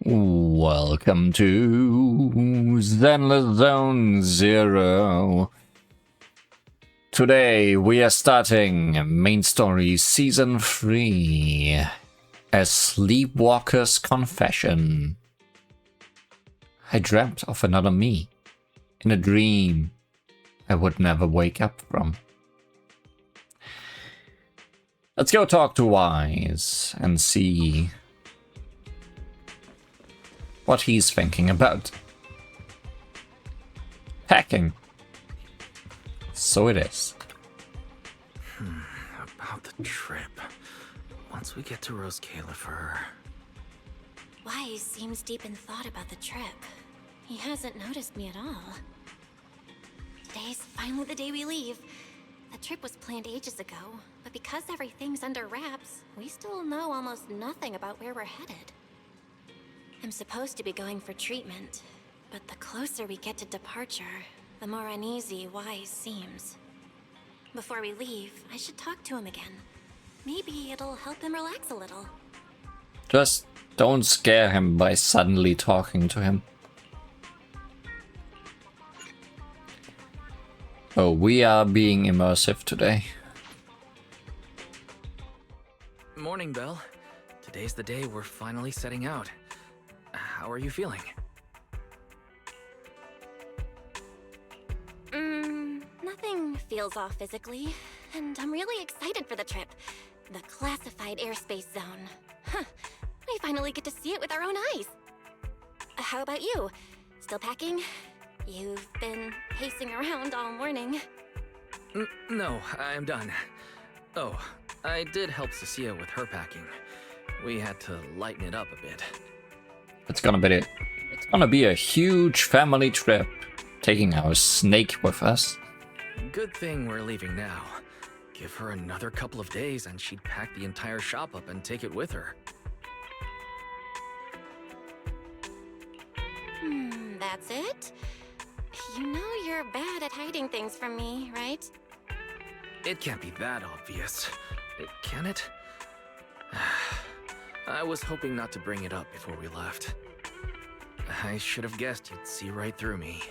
Welcome to Zenless Zone 0. Today we are starting Main Story Season 3 as Sleepwalker's Confession. I dreamt of another me in a dream I would never wake up from. Let's go talk to Wise and see what he's thinking about. Hacking. So it is. About the trip. Once we get to Rose Califer. Wise seems deep in thought about the trip. He hasn't noticed me at all. Today's finally the day we leave. The trip was planned ages ago, but because everything's under wraps, we still know almost nothing about where we're headed. I'm supposed to be going for treatment, but the closer we get to departure, the more uneasy Wise seems. Before we leave, I should talk to him again. Maybe it'll help him relax a little. Just don't scare him by suddenly talking to him. Oh, we are being immersive today. Morning, Belle. Today's the day we're finally setting out. How are you feeling? Nothing feels off physically, and I'm really excited for the trip. The classified airspace zone. We finally get to see it with our own eyes. How about you? Still packing? You've been pacing around all morning. No, I'm done. Oh, I did help Cecilia with her packing. We had to lighten it up a bit. It's gonna be a huge family trip, taking our snake with us. Good thing we're leaving now. Give her another couple of days and she'd pack the entire shop up and take it with her. That's it? You know you're bad at hiding things from me, right? It can't be that obvious, can it? I was hoping not to bring it up before we left. I should have guessed you'd see right through me.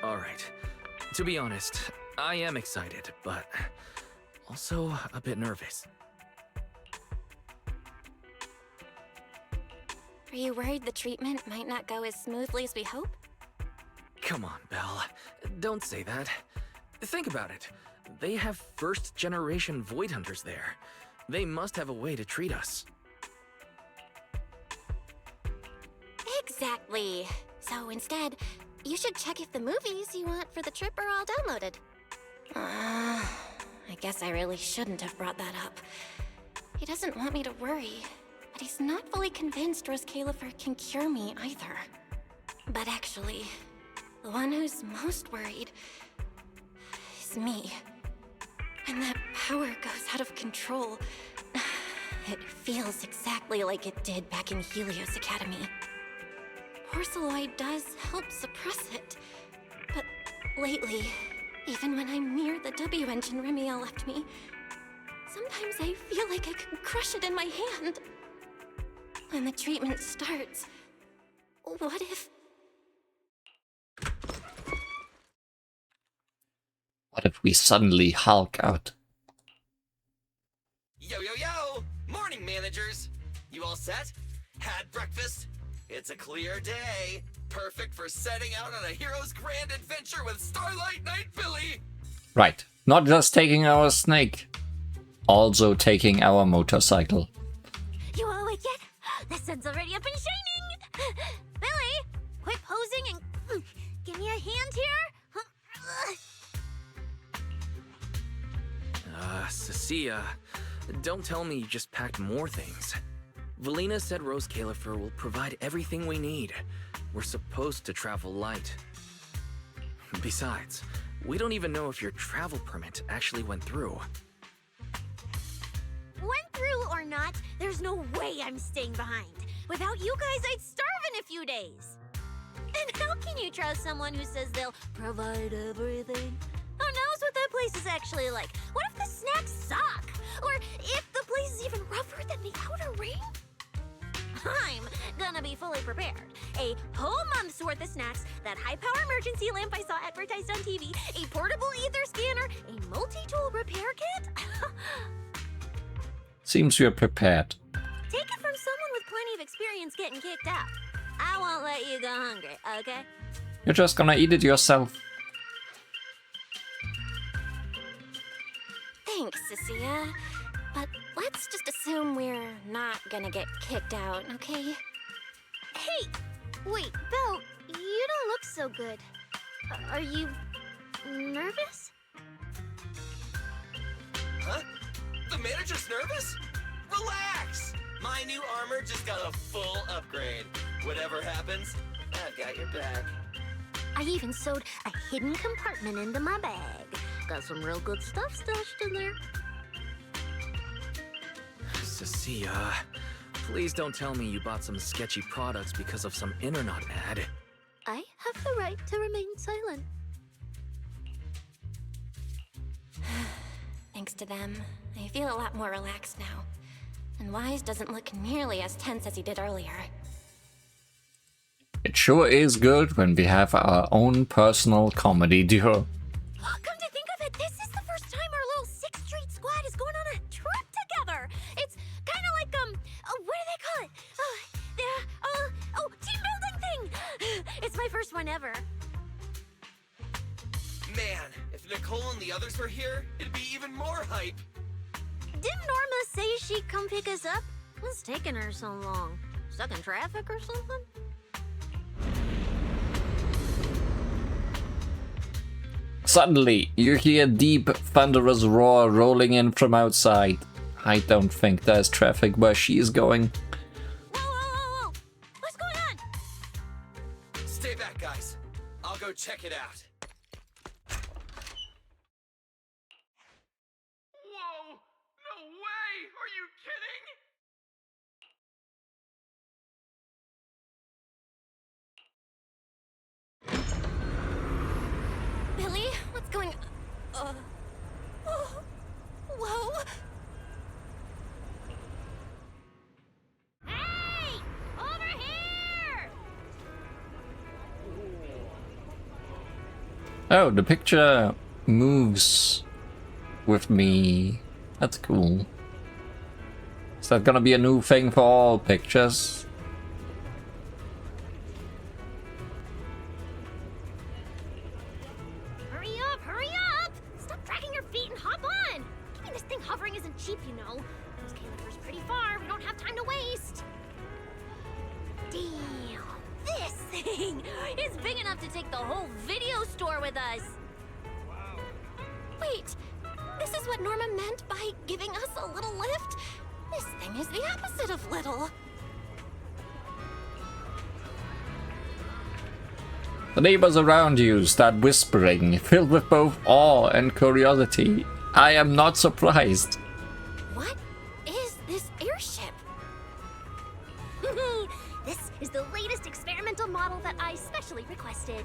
Alright. To be honest, I am excited, but also a bit nervous. Are you worried the treatment might not go as smoothly as we hope? Come on, Belle. Don't say that. Think about it. They have first-generation Void Hunters there. They must have a way to treat us. Exactly. So instead, you should check if the movies you want for the trip are all downloaded. I guess I really shouldn't have brought that up. He doesn't want me to worry, but he's not fully convinced Rose Califer can cure me either. But actually, the one who's most worried is me. When that power goes out of control, it feels exactly like it did back in Helios Academy. Porceloid does help suppress it, but lately, even when I'm near the W engine Remiel left me, sometimes I feel like I can crush it in my hand. When the treatment starts, what if... What if we suddenly Hulk out? Yo, yo, yo! Morning, managers! You all set? Had breakfast? It's a clear day. Perfect for setting out on a hero's grand adventure with Starlight Knight Billy! Right. Not just taking our snake. Also taking our motorcycle. You all awake yet? The sun's already up and shining! Billy, quit posing and give me a hand here? Cecilia, don't tell me you just packed more things. Valina said Rose Califer will provide everything we need. We're supposed to travel light. Besides, we don't even know if your travel permit actually went through. Went through or not, there's no way I'm staying behind. Without you guys, I'd starve in a few days. And how can you trust someone who says they'll provide everything? Who knows what that place is actually like? What if the snacks suck? Or if the place is even rougher than the Outer Ring? I'm gonna be fully prepared. A whole month's worth of snacks, that high-power emergency lamp I saw advertised on TV, a portable ether scanner, a multi-tool repair kit. Seems you're prepared. Take it from someone with plenty of experience getting kicked out. I won't let you go hungry, okay? You're just gonna eat it yourself. Thanks, Cecilia. But let's just assume we're not gonna get kicked out, okay? Hey! Wait, Belle, you don't look so good. Are you nervous? Huh? The manager's nervous? Relax! My new armor just got a full upgrade. Whatever happens, I've got your back. I even sewed a hidden compartment into my bag. Got some real good stuff stashed in there. Cecilia, please don't tell me you bought some sketchy products because of some internet ad. I have the right to remain silent. Thanks to them, I feel a lot more relaxed now. And Wise doesn't look nearly as tense as he did earlier. It sure is good when we have our own personal comedy duo. Come to think of it, this is the first time our little 6th Street squad is going on a trip together. It's kind of like, what do they call it? Team building thing. It's my first one ever. Man, if Nicole and the others were here, it'd be even more hype. Didn't Norma say she'd come pick us up? What's taking her so long? Stuck in traffic or something? Suddenly, you hear a deep, thunderous roar rolling in from outside. I don't think there's traffic where she is going. Whoa! What's going on? Stay back, guys. I'll go check it out. Whoa! No way! Are you kidding? Billy, what's going on? Whoa! Hey! Over here! Oh, the picture moves with me. That's cool. Is that gonna be a new thing for all pictures? Hurry up! Stop dragging your feet and hop on! Keeping this thing hovering isn't cheap, you know. Those calipers pretty far, we don't have time to waste. Damn, this thing is big enough to take the whole video store with us. Wait, this is what Norma meant by giving us a little lift? This thing is the opposite of little. The neighbors around you start whispering, filled with both awe and curiosity. I am not surprised. What is this airship? This is the latest experimental model that I specially requested.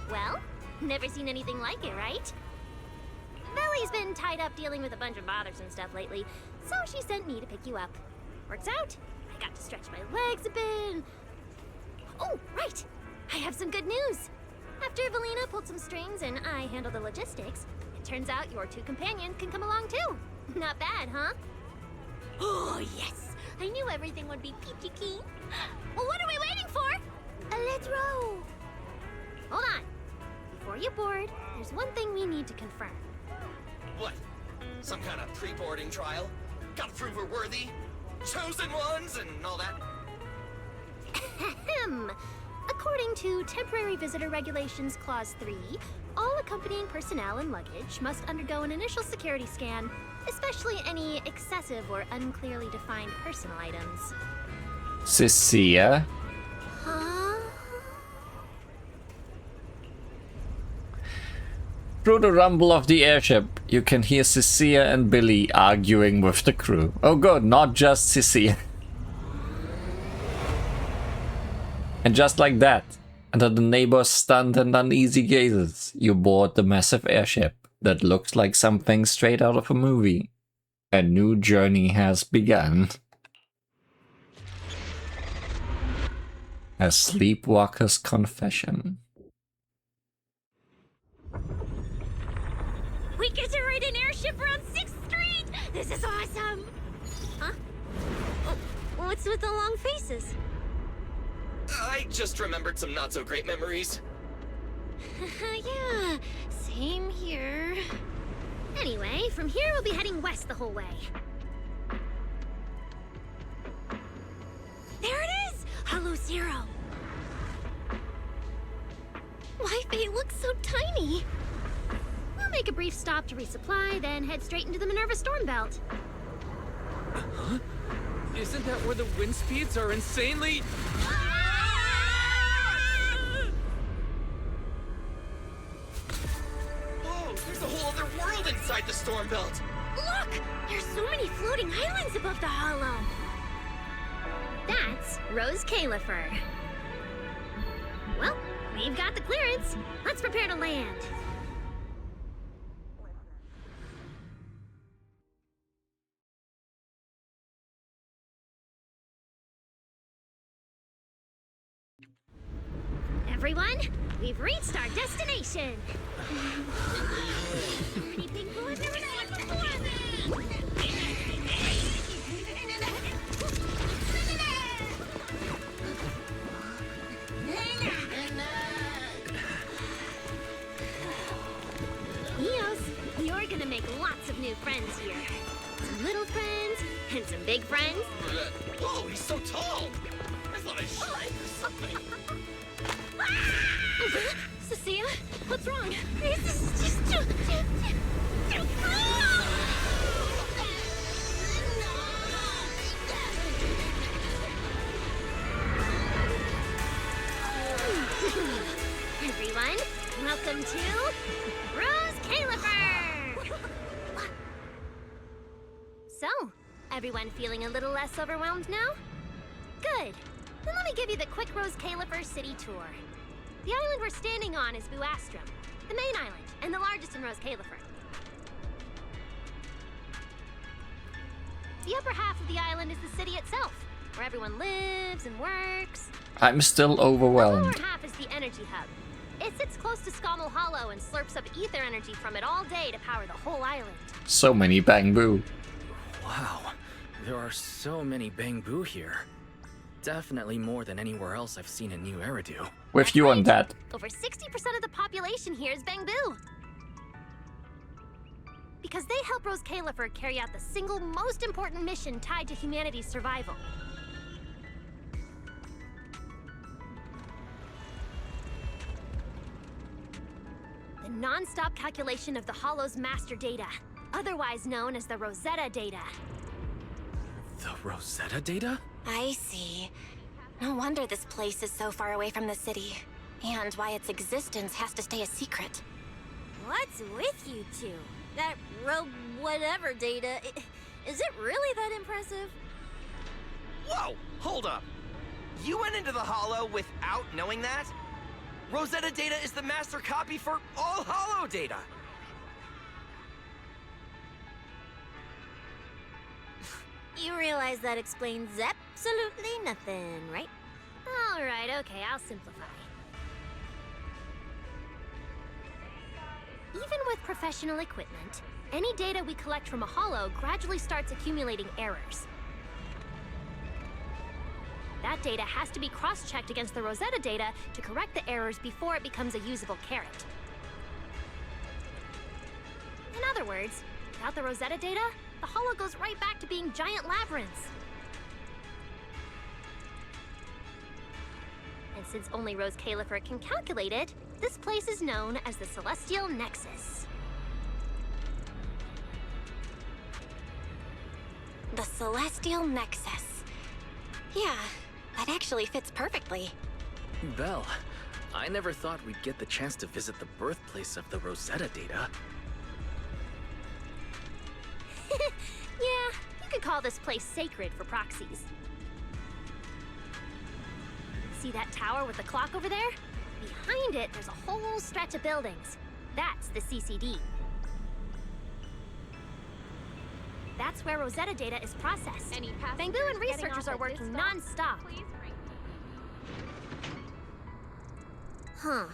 Well, never seen anything like it, right? Belly's been tied up dealing with a bunch of bothersome stuff lately, so she sent me to pick you up. Works out. I got to stretch my legs a bit. Oh, right. I have some good news. After Valina pulled some strings and I handled the logistics, it turns out your 2 companions can come along too. Not bad, huh? Oh, yes. I knew everything would be peachy keen. Well, what are we waiting for? Let's row. Hold on. Before you board, there's one thing we need to confirm. What? Some kind of pre-boarding trial? Gotta prove we're worthy? Chosen ones and all that? Ahem. According to Temporary Visitor Regulations Clause 3, all accompanying personnel and luggage must undergo an initial security scan, especially any excessive or unclearly defined personal items. Cecilia? Huh? Through the rumble of the airship, you can hear Cecilia and Billy arguing with the crew. Oh good, not just Cecilia. And just like that, under the neighbors' stunned and uneasy gazes, you board the massive airship that looks like something straight out of a movie. A new journey has begun. A Sleepwalker's confession. We get to ride an airship around 6th Street! This is awesome! Huh? Oh, what's with the long faces? I just remembered some not-so-great memories. Yeah, same here. Anyway, from here we'll be heading west the whole way. There it is! Hollow Zero! Why, it looks so tiny. We'll make a brief stop to resupply, then head straight into the Minerva Storm Belt. Huh? Isn't that where the wind speeds are insanely... Whoa, there's a whole other world inside the storm belt. Look! There's so many floating islands above the hollow. That's Rose Califer. Well, we've got the clearance. Let's prepare to land. Everyone, we've reached our destination. Pretty pink blue, I've never seen it before. You're gonna make lots of new friends here. Some little friends and some big friends. Whoa, he's so tall. I thought I shrank or something. Cecilia, what's wrong? This is just too cool! Everyone, welcome to Rose Califer! So, everyone feeling a little less overwhelmed now? Good. Then let me give you the quick Rose Califer city tour. The island we're standing on is Buastrum, the main island, and the largest in Rose Califer. The upper half of the island is the city itself, where everyone lives and works. I'm still The lower overwhelmed. half is the energy hub. It sits close to Scommel Hollow and slurps up ether energy from it all day to power the whole island. So many bamboo. Wow, there are so many bamboo here. Definitely more than anywhere else I've seen in New Eridu. With That's you on right. that. Over 60% of the population here is bamboo. Because they help Rose Califer carry out the single most important mission tied to humanity's survival. The non-stop calculation of the Hollow's master data, otherwise known as the Rosetta data. The Rosetta data? I see. No wonder this place is so far away from the city. And why its existence has to stay a secret. What's with you two? That whatever data, is it really that impressive? Whoa, hold up. You went into the Hollow without knowing that? Rosetta data is the master copy for all Hollow data. You realize that explains absolutely nothing, right? All right, okay, I'll simplify. Even with professional equipment, any data we collect from a hollow gradually starts accumulating errors. That data has to be cross-checked against the Rosetta data to correct the errors before it becomes a usable carrot. In other words, without the Rosetta data, the hollow goes right back to being giant labyrinths. And since only Rose Califer can calculate it, this place is known as the Celestial Nexus. The Celestial Nexus. Yeah, that actually fits perfectly. Belle, I never thought we'd get the chance to visit the birthplace of the Rosetta data. Yeah, you could call this place sacred for proxies. See that tower with the clock over there? Behind it, there's a whole stretch of buildings. That's the CCD. That's where Rosetta data is processed. Bamboo and researchers are working non-stop. Huh.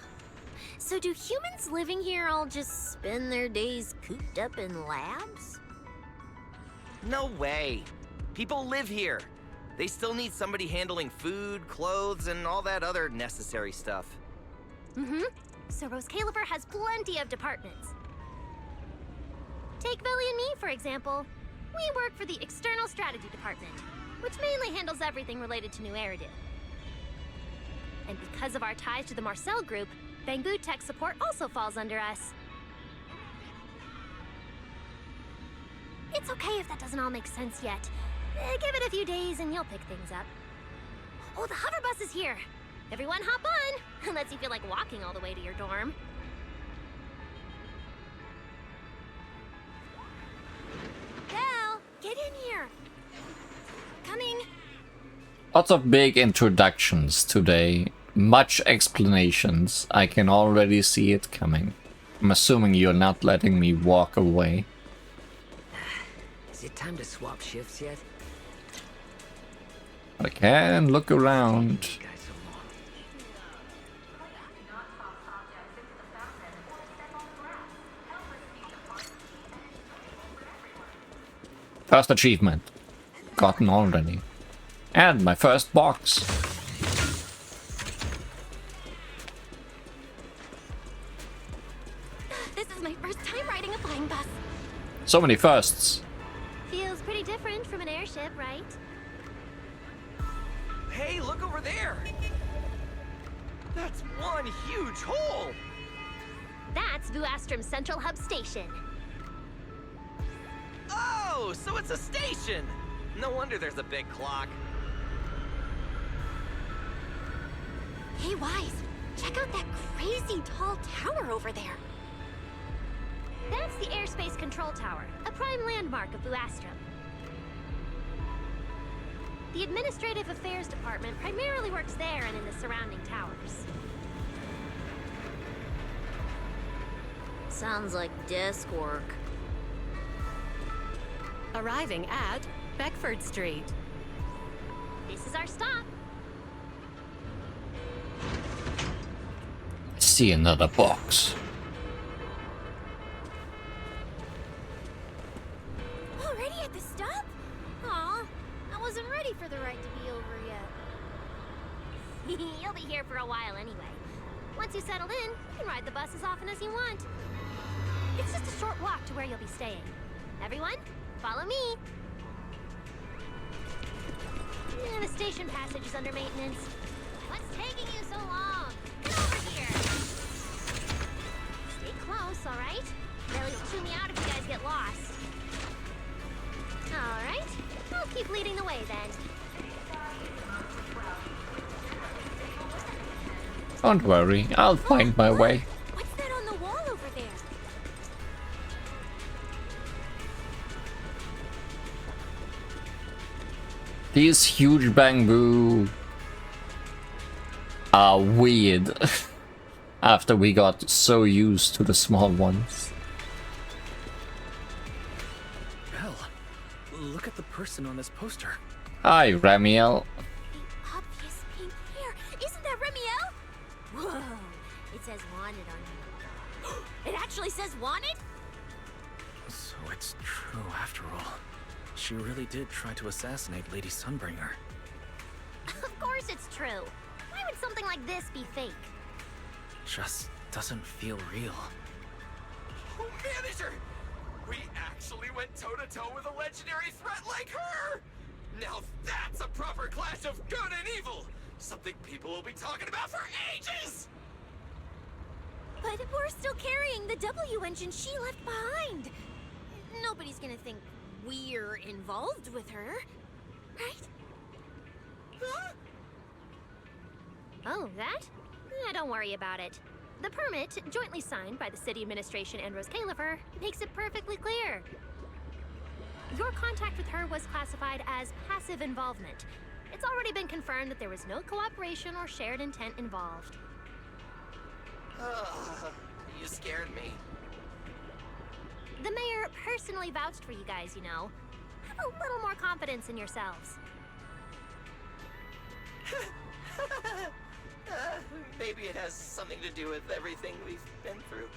So do humans living here all just spend their days cooped up in labs? No way. People live here. They still need somebody handling food, clothes, and all that other necessary stuff. Mm-hmm. So Rose Califer has plenty of departments. Take Velly and me, for example. We work for the External Strategy Department, which mainly handles everything related to New Eridu. And because of our ties to the Marcel Group, Bamboo Tech Support also falls under us. It's okay if that doesn't all make sense yet. Give it a few days and you'll pick things up. Oh, the hover bus is here! Everyone hop on! Unless you feel like walking all the way to your dorm. Belle, get in here! Coming! Lots of big introductions today. Much explanations. I can already see it coming. I'm assuming you're not letting me walk away. Is it time to swap shifts yet? I can look around. You guys so long. First achievement. Gotten already. And my first box. This is my first time riding a flying bus. So many firsts. Feels pretty different from an airship, right? Hey, look over there! That's one huge hole! That's Vuastrum's Central Hub Station. Oh, so it's a station! No wonder there's a big clock. Hey, Wise, check out that crazy tall tower over there. That's the Airspace Control Tower, a prime landmark of Vuastrum. The Administrative Affairs Department primarily works there and in the surrounding towers. Sounds like desk work. Arriving at Beckford Street. This is our stop. I see another box. Already at the stop? Aw, I wasn't ready for the ride to be over yet. You'll be here for a while anyway. Once you settle in, you can ride the bus as often as you want. It's just a short walk to where you'll be staying. Everyone, follow me. The station passage is under maintenance. What's taking you so long? Get over here. Stay close, all right? Lily will chew me out if you guys get lost. All right, I'll keep leading the way then. Don't worry, I'll find my way. What's that on the wall over there? These huge bamboo are weird after we got so used to the small ones. Belle, look at the person on this poster. Hi, Ramiel. The obvious pink hair. Isn't that Remiel? Whoa, it says wanted on you. It actually says wanted? So it's true after all. She really did try to assassinate Lady Sunbringer. Of course it's true. Why would something like this be fake? Just doesn't feel real. Oh, manager! We actually went toe-to-toe with a legendary threat like her! Now that's a proper clash of good and evil! Something people will be talking about for ages! But we're still carrying the W engine she left behind. Nobody's gonna think we're involved with her, right? Huh? Oh, that? Don't worry about it. The permit, jointly signed by the city administration and Rose Califer, makes it perfectly clear. Your contact with her was classified as passive involvement. It's already been confirmed that there was no cooperation or shared intent involved. You scared me. The mayor personally vouched for you guys, you know. Have a little more confidence in yourselves. Maybe it has something to do with everything we've been through.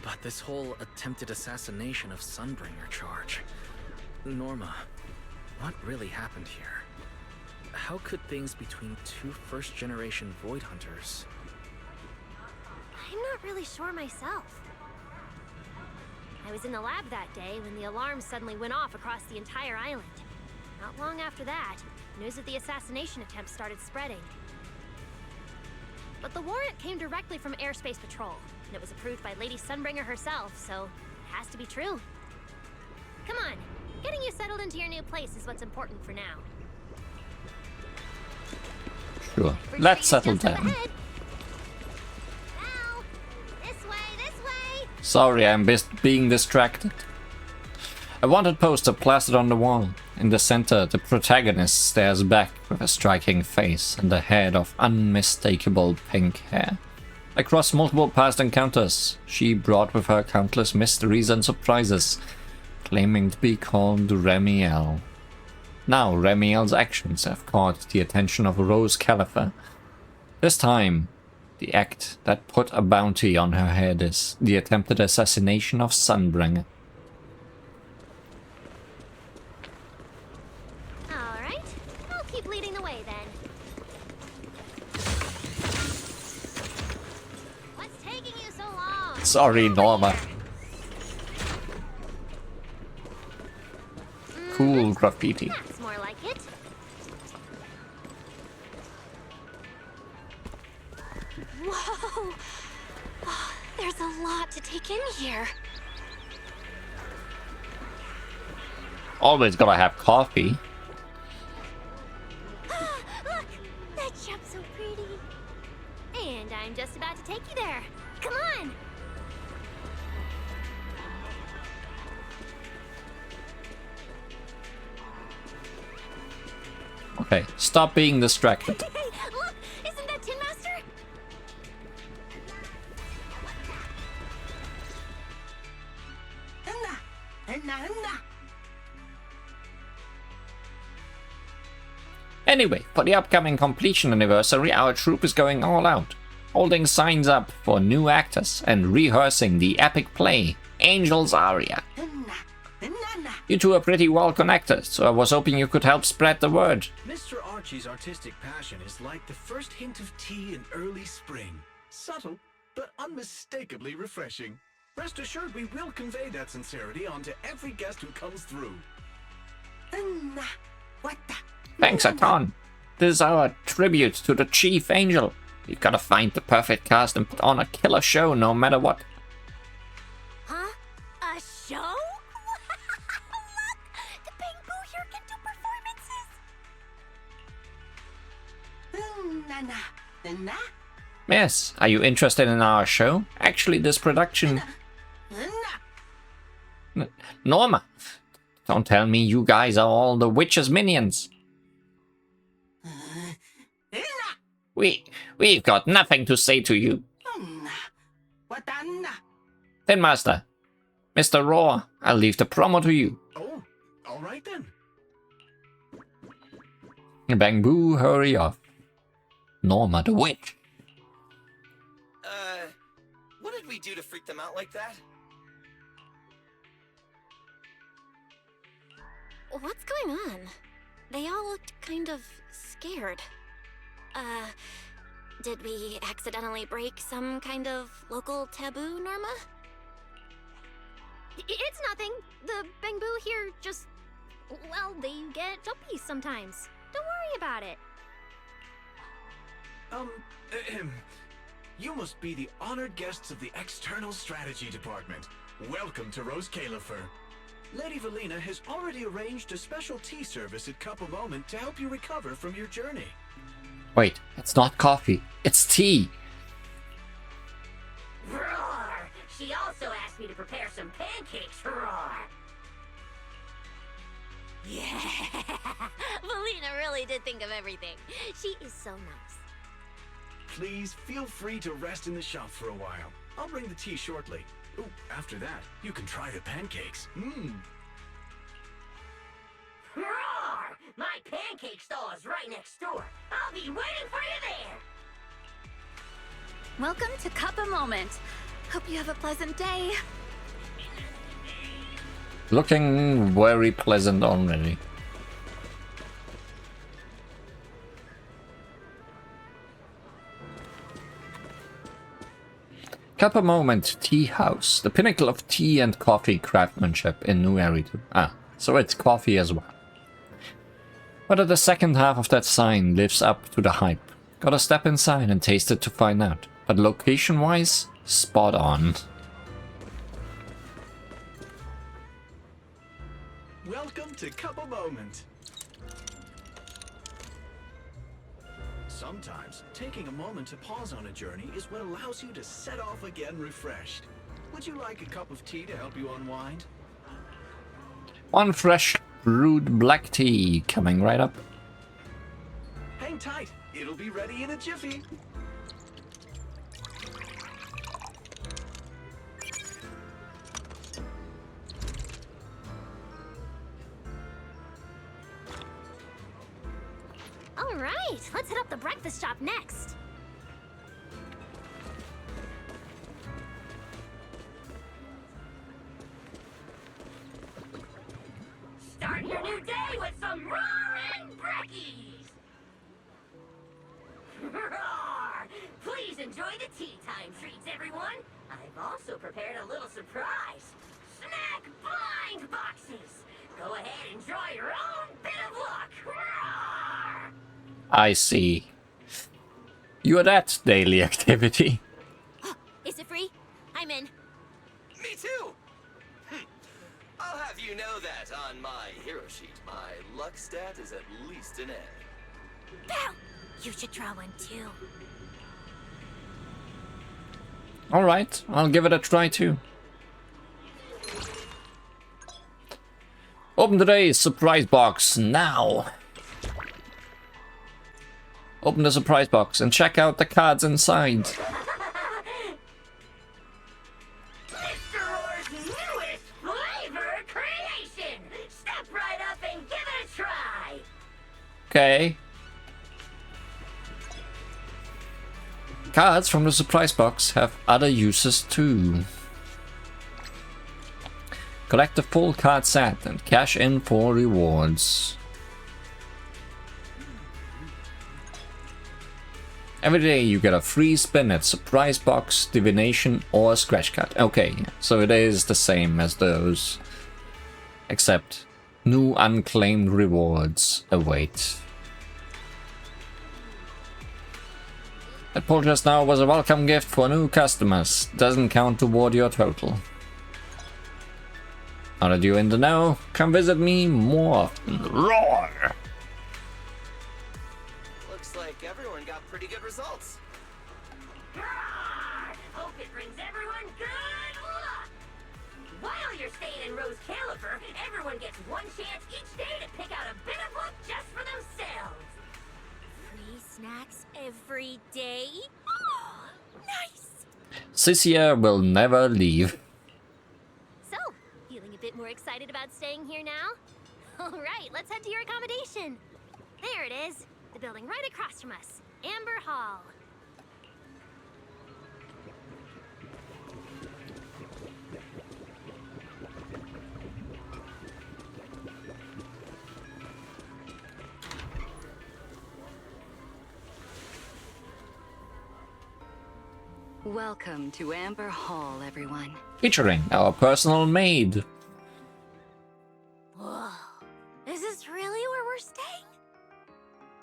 But this whole attempted assassination of Sunbringer charge... Norma, what really happened here? How could things between two first-generation Void Hunters... I'm not really sure myself. I was in the lab that day when the alarm suddenly went off across the entire island. Not long after that, news of the assassination attempt started spreading. But the warrant came directly from Airspace Patrol, and it was approved by Lady Sunbringer herself, so it has to be true. Come on, getting you settled into your new place is what's important for now. Sure. Let's settle down. Now, this way! Sorry, I'm being distracted. A wanted poster plastered on the wall. In the center, the protagonist stares back with a striking face and a head of unmistakable pink hair. Across multiple past encounters, she brought with her countless mysteries and surprises, claiming to be called Remiel. Now, Remiel's actions have caught the attention of Rose Califer. This time, the act that put a bounty on her head is the attempted assassination of Sunbringer. Alright, I'll keep leading the way then. What's taking you so long? Sorry, Norma. Cool graffiti. That's more like it. Whoa! Oh, there's a lot to take in here. Always gotta have coffee. Look! That shop's so pretty. And I'm just about to take you there. Come on! Okay, stop being distracted. Hey, look! Isn't that Tin Master? Anyway, for the upcoming completion anniversary, our troupe is going all out, holding signs up for new actors and rehearsing the epic play, Angel's Aria. You two are pretty well connected, so I was hoping you could help spread the word. Mr. Archie's artistic passion is like the first hint of tea in early spring. Subtle, but unmistakably refreshing. Rest assured we will convey that sincerity onto every guest who comes through. Thanks a ton. This is our tribute to the Chief Angel. We've gotta find the perfect cast and put on a killer show no matter what. Huh? A show? Look! The Bamboo here can do performances! Yes, are you interested in our show? Actually, this production... Norma, don't tell me you guys are all the witch's minions. We've got nothing to say to you. Then, Master, Mr. Roar, I'll leave the promo to you. Oh, all right then. Bamboo, hurry off. Norma the witch. What did we do to freak them out like that? What's going on? They all looked kind of scared. Did we accidentally break some kind of local taboo, Norma? It's nothing. The Bamboo here just... well, they get jumpy sometimes. Don't worry about it. You must be the honored guests of the External Strategy Department. Welcome to Rose Califer. Lady Valina has already arranged a special tea service at Cup a Moment to help you recover from your journey. Wait, it's not coffee, it's tea. Roar! She also asked me to prepare some pancakes for Roar. Yeah! Valina really did think of everything. She is so nice. Please feel free to rest in the shop for a while. I'll bring the tea shortly. Ooh, after that, you can try the pancakes. Roar! My pancake stall is right next door. I'll be waiting for you there. Welcome to Cuppa Moment. Hope you have a pleasant day. Looking very pleasant already. Cuppa Moment Tea House, the pinnacle of tea and coffee craftsmanship in New Eridu. Ah, so it's coffee as well. Whether the second half of that sign lives up to the hype. Gotta step inside and taste it to find out. But location-wise, spot on. Welcome to Cuppa Moment. Sometimes, taking a moment to pause on a journey is what allows you to set off again refreshed. Would you like a cup of tea to help you unwind? One fresh brewed black tea coming right up. Hang tight, it'll be ready in a jiffy. All right, let's hit up the breakfast shop next. Start your new day with some roaring brekkies! Roar! Please enjoy the tea time treats, everyone. I've also prepared a little surprise. Snack blind boxes. Go ahead and draw your own bit of luck. Roar! I see. You are at daily activity. Is it free? I'm in. Me too! I'll have you know that on my hero sheet, my luck stat is at least an A. Bow! You should draw one too. Alright, I'll give it a try too. Open today's surprise box now. Open the surprise box and check out the cards inside. Mr. Roar's newest flavor creation! Step right up and give it a try! Okay. Cards from the surprise box have other uses too. Collect the full card set and cash in for rewards. Every day you get a free spin at surprise box, divination or scratch card. Okay, so it is the same as those. Except new unclaimed rewards await. That pull just now was a welcome gift for new customers. Doesn't count toward your total. Now that you're in the know, come visit me more often. Roar! Looks like everyone got pretty good results. Roar! Hope it brings everyone good luck! While you're staying in Rose Califer, everyone gets one chance each day to pick out a bit of luck just for themselves. Free snacks every day? Oh, nice! Cisia will never leave. So, feeling a bit more excited about staying here now? Alright, let's head to your accommodation. There it is. The building right across from us. Amber Hall. Welcome to Amber Hall, everyone. Featuring our personal maid. Whoa. Is this really where we're staying?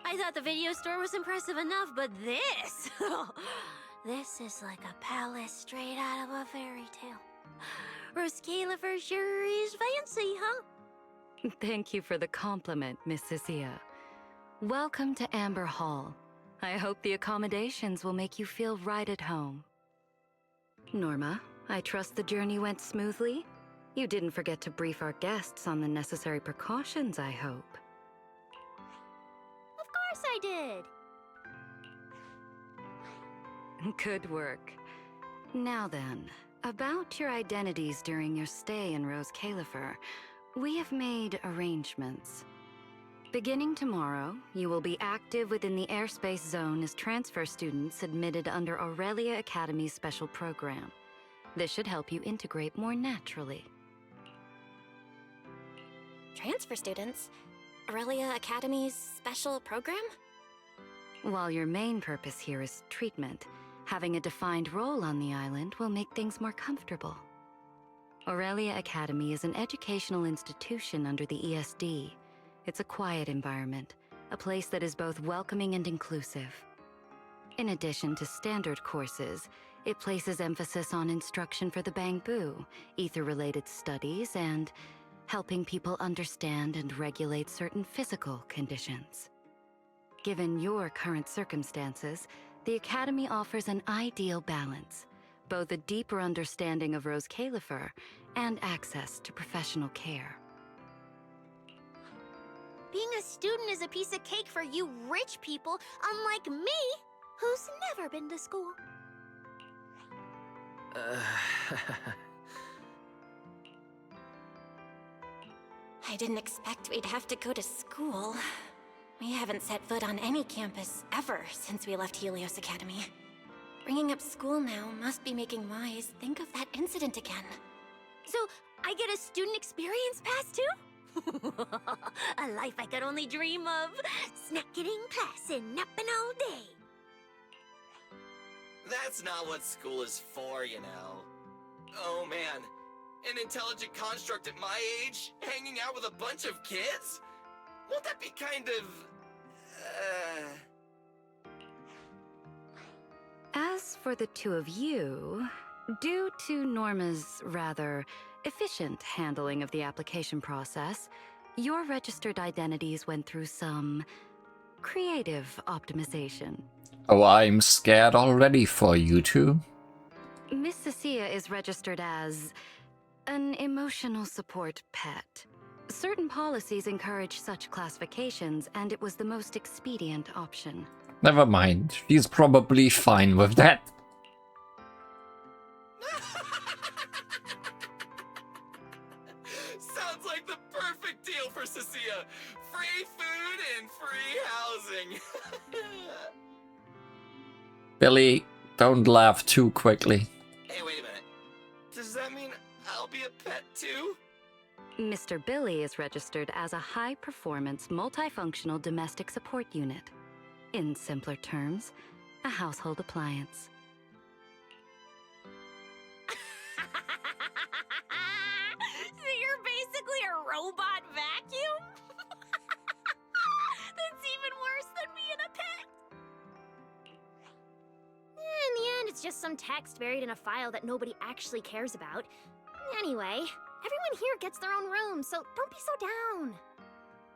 I thought the video store was impressive enough, but this... this is like a palace straight out of a fairy tale. Rose Califer sure is fancy, huh? Thank you for the compliment, Miss Cisia. Welcome to Amber Hall. I hope the accommodations will make you feel right at home. Norma, I trust the journey went smoothly? You didn't forget to brief our guests on the necessary precautions, I hope. Of course I did. Good work. Now then, about your identities during your stay in Rose Califer, we have made arrangements. Beginning tomorrow, you will be active within the airspace zone as transfer students admitted under Aurelia Academy's special program. This should help you integrate more naturally. Transfer students? Aurelia Academy's special program? While your main purpose here is treatment, having a defined role on the island will make things more comfortable. Aurelia Academy is an educational institution under the ESD. It's a quiet environment, a place that is both welcoming and inclusive. In addition to standard courses, it places emphasis on instruction for the Bangbu, ether-related studies, and helping people understand and regulate certain physical conditions. Given your current circumstances, the Academy offers an ideal balance, both a deeper understanding of Rose Califer and access to professional care. Being a student is a piece of cake for you rich people, unlike me, who's never been to school. I didn't expect we'd have to go to school. We haven't set foot on any campus ever since we left Helios Academy. Bringing up school now must be making Wise think of that incident again. So, I get a student experience pass too? A life I could only dream of. Snacking in class and napping all day. That's not what school is for, you know. Oh man, an intelligent construct at my age, hanging out with a bunch of kids? Won't that be kind of... As for the two of you, due to Norma's rather efficient handling of the application process, your registered identities went through some creative optimization. Oh, I'm scared already for you two. Miss Cecilia is registered as an emotional support pet. Certain policies encourage such classifications, and it was the most expedient option. Never mind, she's probably fine with that. Sounds like the perfect deal for Cecilia. Free food and free housing. Billy, don't laugh too quickly. Hey, wait a minute. Does that mean I'll be a pet too? Mr. Billy is registered as a high-performance, multifunctional domestic support unit. In simpler terms, a household appliance. So you're basically a robot vacuum? That's even worse than being a pet. In the end, it's just some text buried in a file that nobody actually cares about. Anyway, everyone here gets their own room, so don't be so down.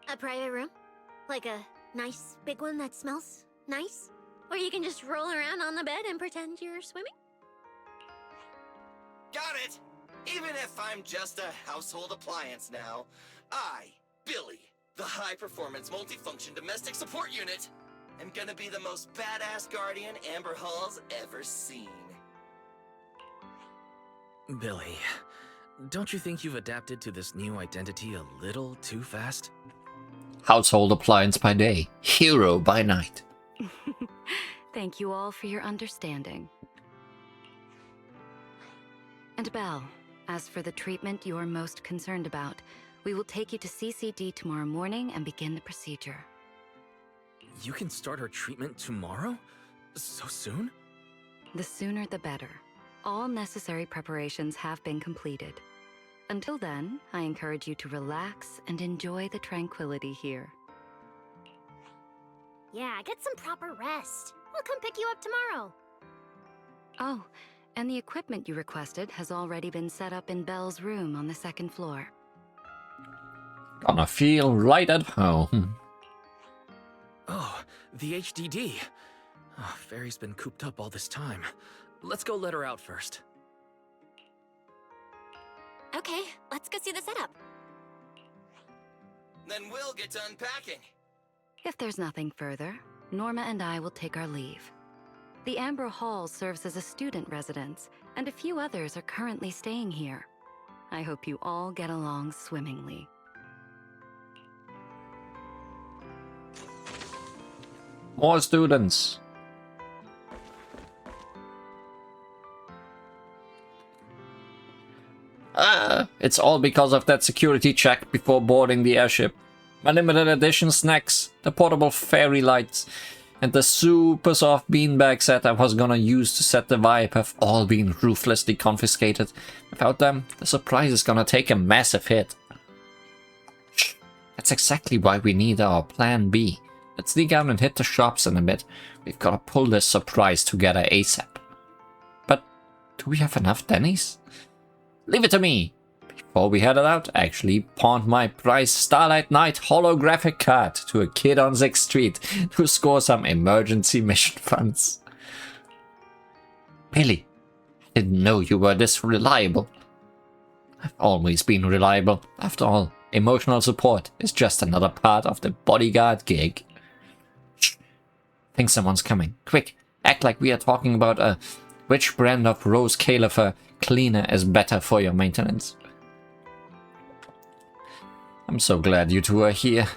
A private room? Like a nice big one that smells nice? Or you can just roll around on the bed and pretend you're swimming? Got it! Even if I'm just a household appliance now, I, Billy, the high-performance multifunction domestic support unit, am gonna be the most badass guardian Amber Hall's ever seen. Billy, don't you think you've adapted to this new identity a little too fast? Household appliance by day, hero by night. Thank you all for your understanding. And Belle, as for the treatment you are most concerned about, we will take you to CCD tomorrow morning and begin the procedure. You can start her treatment tomorrow? So soon? The sooner the better. All necessary preparations have been completed. Until then, I encourage you to relax and enjoy the tranquility here. Yeah, get some proper rest. We'll come pick you up tomorrow. Oh, and the equipment you requested has already been set up in Belle's room on the second floor. Gonna feel right at home. Oh, the HDD. Oh, Fairy's been cooped up all this time. Let's go let her out first. Okay, let's go see the setup. Then we'll get to unpacking. If there's nothing further, Norma and I will take our leave. The Amber Hall serves as a student residence, and a few others are currently staying here. I hope you all get along swimmingly. More students. It's all because of that security check before boarding the airship. My limited edition snacks, the portable fairy lights, and the super soft beanbag set I was gonna use to set the vibe have all been ruthlessly confiscated. Without them, the surprise is gonna take a massive hit. Shh. That's exactly why we need our plan B. Let's sneak out and hit the shops in a bit. We've gotta pull this surprise together ASAP. But do we have enough Denny's? Leave it to me! Before we headed out, I actually pawned my prized Starlight Knight holographic card to a kid on 6th Street to score some emergency mission funds. Billy, I didn't know you were this reliable. I've always been reliable. After all, emotional support is just another part of the bodyguard gig. Shh. I think someone's coming. Quick, act like we are talking about which brand of rose califer cleaner is better for your maintenance. I'm so glad you two are here.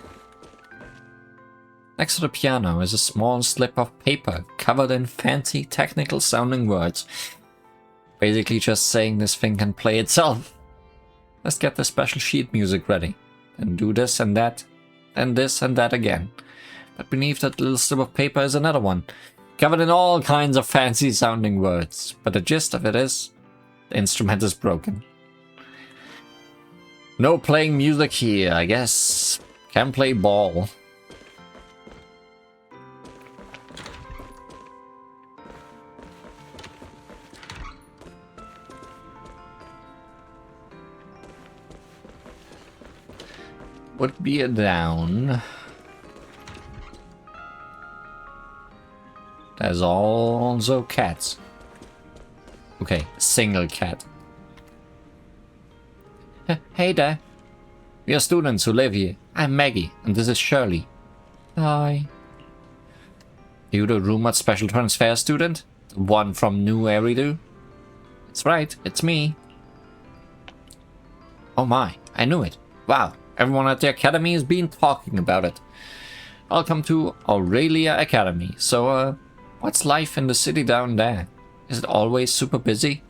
Next to the piano is a small slip of paper covered in fancy technical sounding words. Basically just saying this thing can play itself. Let's get the special sheet music ready. Then do this and that. Then this and that again. But beneath that little slip of paper is another one. Covered in all kinds of fancy sounding words. But the gist of it is, the instrument is broken. No playing music here, I guess. Can play ball. Would be a down. There's also cats. Okay, single cat. Hey there. We are students who live here. I'm Maggie, and this is Shirley. Hi. You the rumored special transfer student? The one from New Eridu? That's right, it's me. Oh my, I knew it. Wow, everyone at the academy has been talking about it. Welcome to Aurelia Academy. So, what's life in the city down there? Is it always super busy?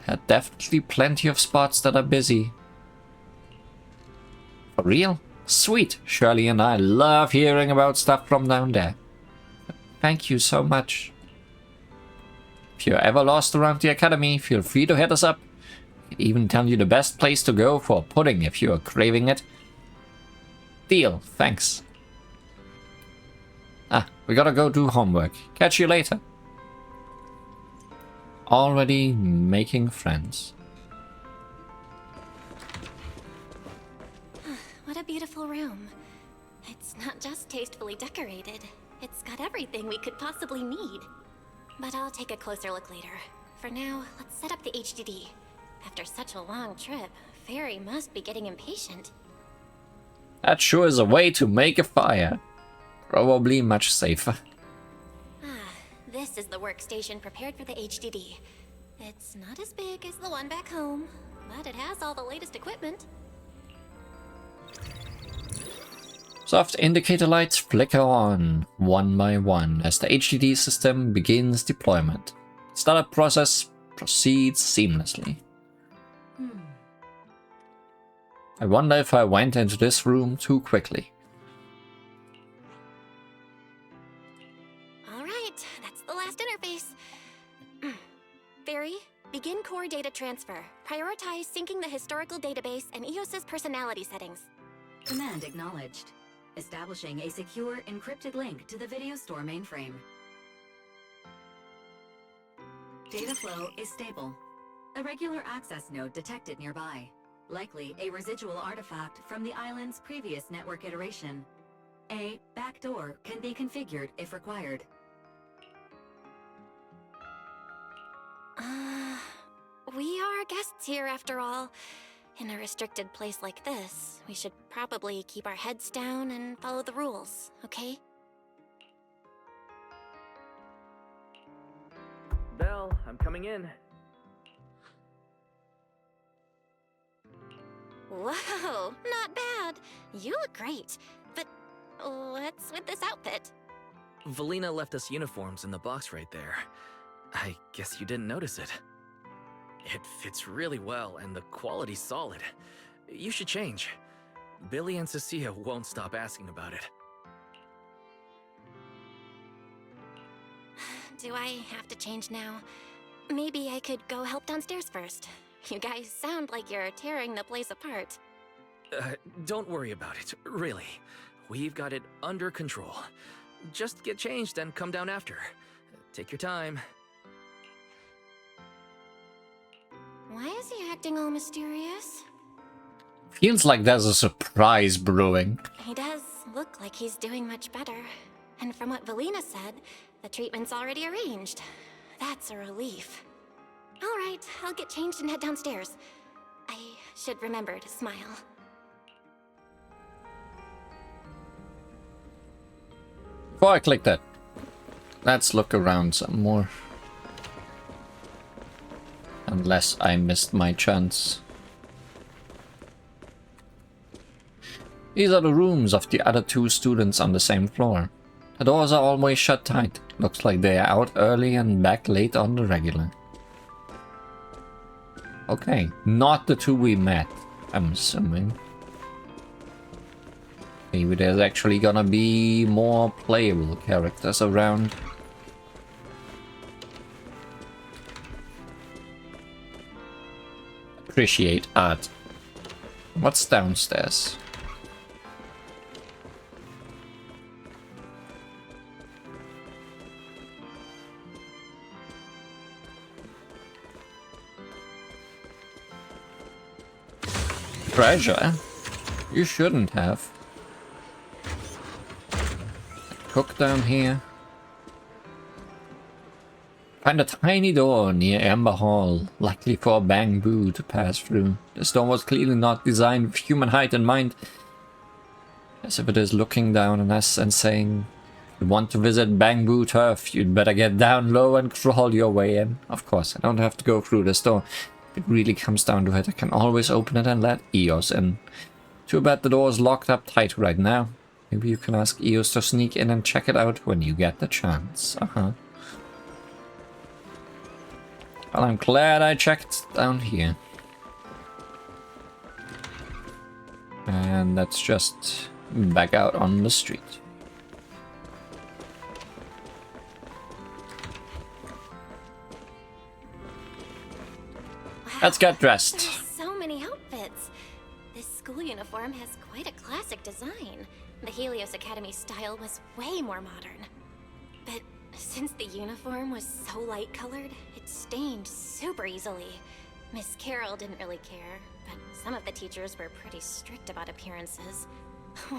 There are definitely plenty of spots that are busy. For real? Sweet! Shirley and I love hearing about stuff from down there. Thank you so much. If you're ever lost around the academy, feel free to hit us up. We can even tell you the best place to go for pudding if you are craving it. Deal, thanks. We gotta go do homework. Catch you later. Already making friends. What a beautiful room. It's not just tastefully decorated. It's got everything we could possibly need. But I'll take a closer look later. For now, let's set up the HDD. After such a long trip, Fairy must be getting impatient. That sure is a way to make a fire. Probably much safer. This is the workstation prepared for the HDD. It's not as big as the one back home, but it has all the latest equipment. Soft indicator lights flicker on, one by one, as the HDD system begins deployment. Startup process proceeds seamlessly. I wonder if I went into this room too quickly. Alright, that's the last interface. Fairy, begin core data transfer. Prioritize syncing the historical database and EOS's personality settings. Command acknowledged. Establishing a secure encrypted link to the video store mainframe. Data flow is stable. A regular access node detected nearby. Likely a residual artifact from the island's previous network iteration. A backdoor can be configured if required. We are guests here after all. In a restricted place like this, we should probably keep our heads down and follow the rules, okay? Belle, I'm coming in. Whoa, not bad. You look great. But What's with this outfit? Valina left us uniforms in the box right there. I guess you didn't notice it. It fits really well and the quality's solid. You should change. Billy and Cecilia won't stop asking about it. Do I have to change now? Maybe I could go help downstairs first. You guys sound like you're tearing the place apart. Don't worry about it, really. We've got it under control. Just get changed and come down after. Take your time. Why is he acting all mysterious? Feels like there's a surprise brewing. He does look like he's doing much better. And from what Valina said, the treatment's already arranged. That's a relief. All right, I'll get changed and head downstairs. I should remember to smile. Before I click that, let's look around some more. Unless I missed my chance. These are the rooms of the other two students on the same floor. The doors are always shut tight. Looks like they are out early and back late on the regular. Okay, not the two we met, I'm assuming. Maybe there's actually gonna be more playable characters around. Appreciate art. What's downstairs? Treasure? You shouldn't have. Cook down here. Find a tiny door near Amber Hall, likely for a bamboo to pass through. This door was clearly not designed with human height in mind. As if it is looking down on us and saying, if you want to visit bamboo turf, you'd better get down low and crawl your way in. Of course, I don't have to go through this door. If it really comes down to it, I can always open it and let Eos in. Too bad the door is locked up tight right now. Maybe you can ask Eos to sneak in and check it out when you get the chance. Well, I'm glad I checked down here. And let's just back out on the street. Wow, Let's get dressed. There's so many outfits. This school uniform has quite a classic design. The Helios Academy style was way more modern. But since the uniform was so light-colored, it stained super easily. Miss Carroll didn't really care, but some of the teachers were pretty strict about appearances.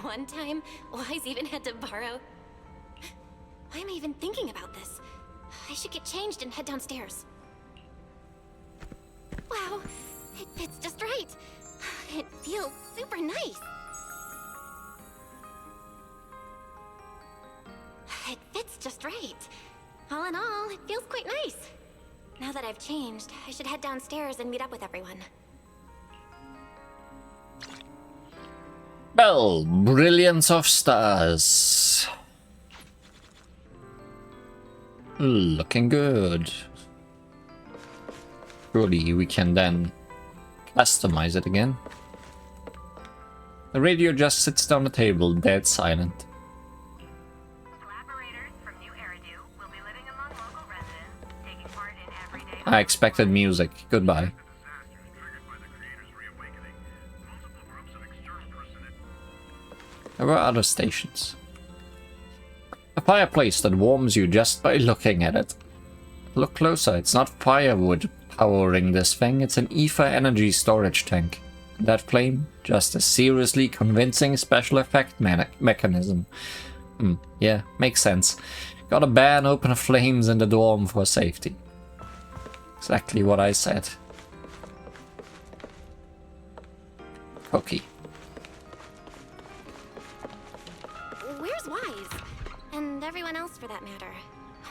One time, Wise even had to borrow... Why am I even thinking about this? I should get changed and head downstairs. Wow, it fits just right. It feels super nice. It fits just right. All in all, it feels quite nice. Now that I've changed, I should head downstairs and meet up with everyone. Well, brilliance of stars. Looking good. Surely we can then customize it again. The radio just sits down the table, dead silent. Collaborators from New Eridu will be living among local residents, taking part in everyday... I expected music. Goodbye. There were other stations. A fireplace that warms you just by looking at it. Look closer, it's not firewood powering this thing, it's an ether energy storage tank. That flame, just a seriously convincing special effect mechanism. Yeah, makes sense. Gotta ban open flames in the dorm for safety. Exactly what I said. Cookie. Where's Wise? And everyone else for that matter.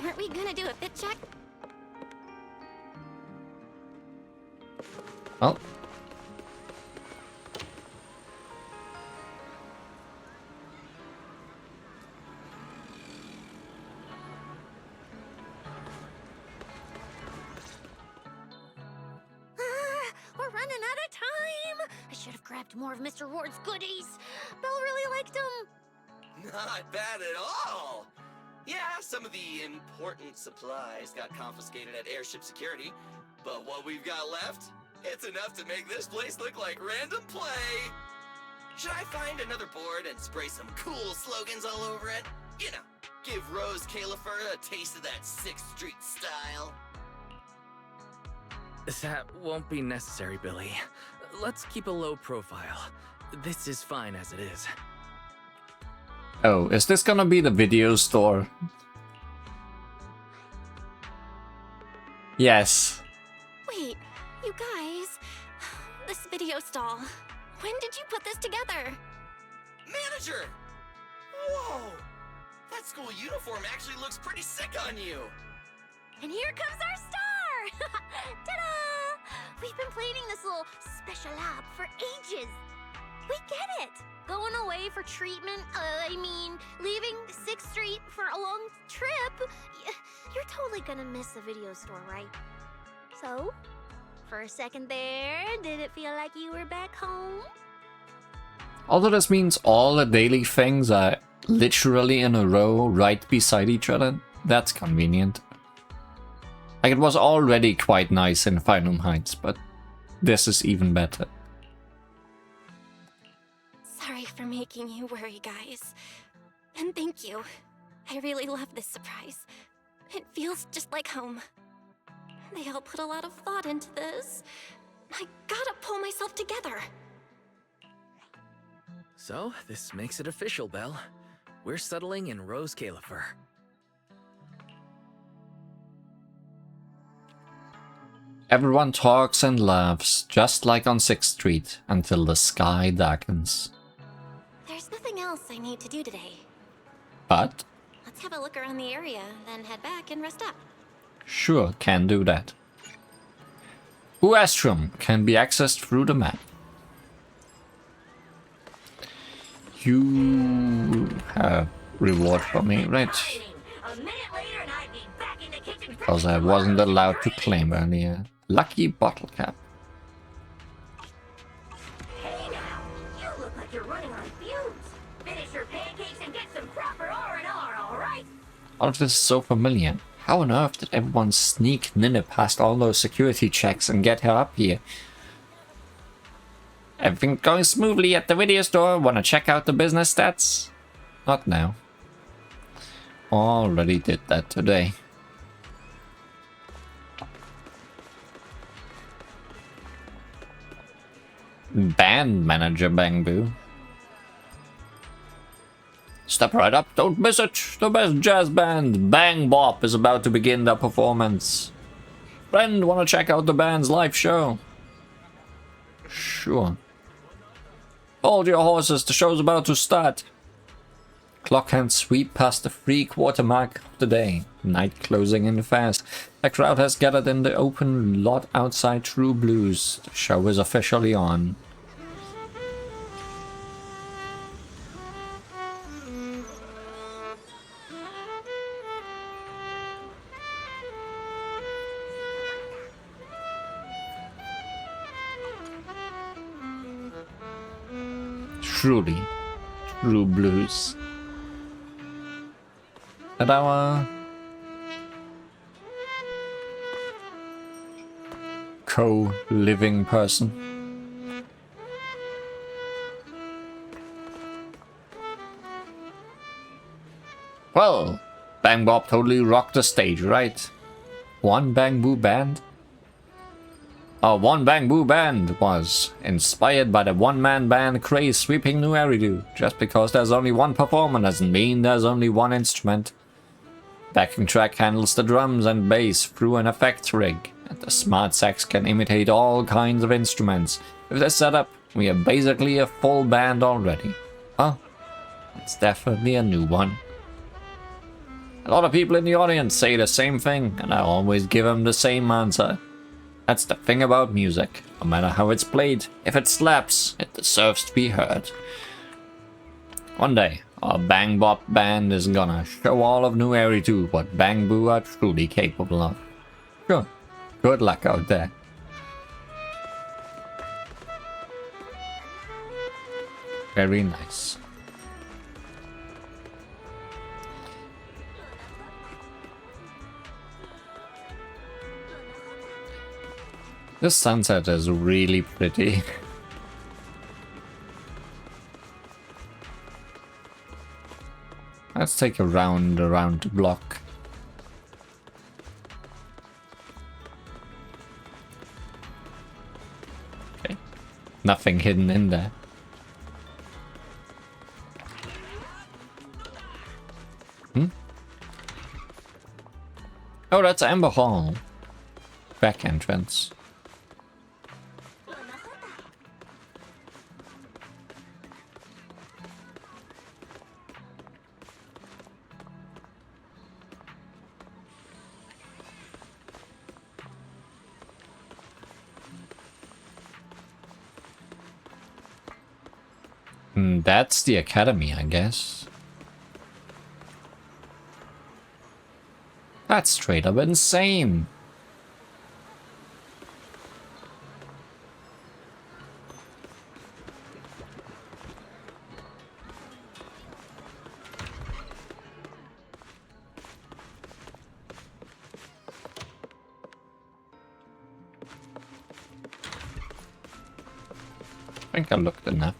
Aren't we gonna do a fit check? Well. out of time! I should have grabbed more of Mr. Ward's goodies. Belle really liked them. Not bad at all. Yeah, some of the important supplies got confiscated at airship security, but what we've got left, it's enough to make this place look like random play. Should I find another board and spray some cool slogans all over it? You know, give Rose Califer a taste of that 6th Street style. That won't be necessary, Billy. Let's keep a low profile. This is fine as it is. Oh, is this gonna be the video store? Yes. Wait, you guys. This video stall. When did you put this together? Manager! Whoa! That school uniform actually looks pretty sick on you. And here comes our star! Ta-da! We've been planning this little special lab for ages. We get it. Going away for treatment, leaving 6th Street for a long trip. You're totally gonna miss the video store, right? So, for a second there, did it feel like you were back home? Although this means all the daily things are literally in a row right beside each other, that's convenient. Like, it was already quite nice in Final Heights, but this is even better. Sorry for making you worry, guys. And thank you. I really love this surprise. It feels just like home. They all put a lot of thought into this. I gotta pull myself together. So, this makes it official, Belle. We're settling in Rose Califer. Everyone talks and laughs, just like on 6th Street, until the sky darkens. There's nothing else I need to do today. But? Let's have a look around the area, then head back and rest up. Sure, can do that. Uastrum can be accessed through the map. You have reward for me, right? Because I wasn't allowed to claim earlier. Lucky bottle cap. Hey now, you look like you're running on fumes. Finish your pancakes and get some proper R&R, all right? All of this is so familiar. How on earth did everyone sneak Nina past all those security checks and get her up here? Everything going smoothly at the video store? Wanna check out the business stats? Not now. Already did that today. Band manager Bangbu. Step right up, don't miss it! The best jazz band, Bang Bop, is about to begin their performance. Friend, wanna check out the band's live show? Sure. Hold your horses, the show's about to start. Clock hands sweep past the 3/4 mark of the day. Night closing in fast. A crowd has gathered in the open lot outside True Blues. The show is officially on. Truly, True Blues. And our co-living person. Well, Bang Bop totally rocked the stage, right? One Bang Boo Band? One Bang Boo Band was inspired by the one-man band craze sweeping New Eridu. Just because there's only one performer doesn't mean there's only one instrument. Backing track handles the drums and bass through an effects rig, and the smart sax can imitate all kinds of instruments. With this setup, we are basically a full band already. Well, it's definitely a new one. A lot of people in the audience say the same thing, and I always give them the same answer. That's the thing about music. No matter how it's played, if it slaps, it deserves to be heard. One day, our Bang Bop band is gonna show all of New Eridu what Bang Boo are truly capable of. Sure, good luck out there. Very nice. This sunset is really pretty. Let's take a round around the block. Okay. Nothing hidden in there. Oh, that's Amber Hall. Back entrance. That's the academy, I guess. That's straight up insane. I think I looked enough.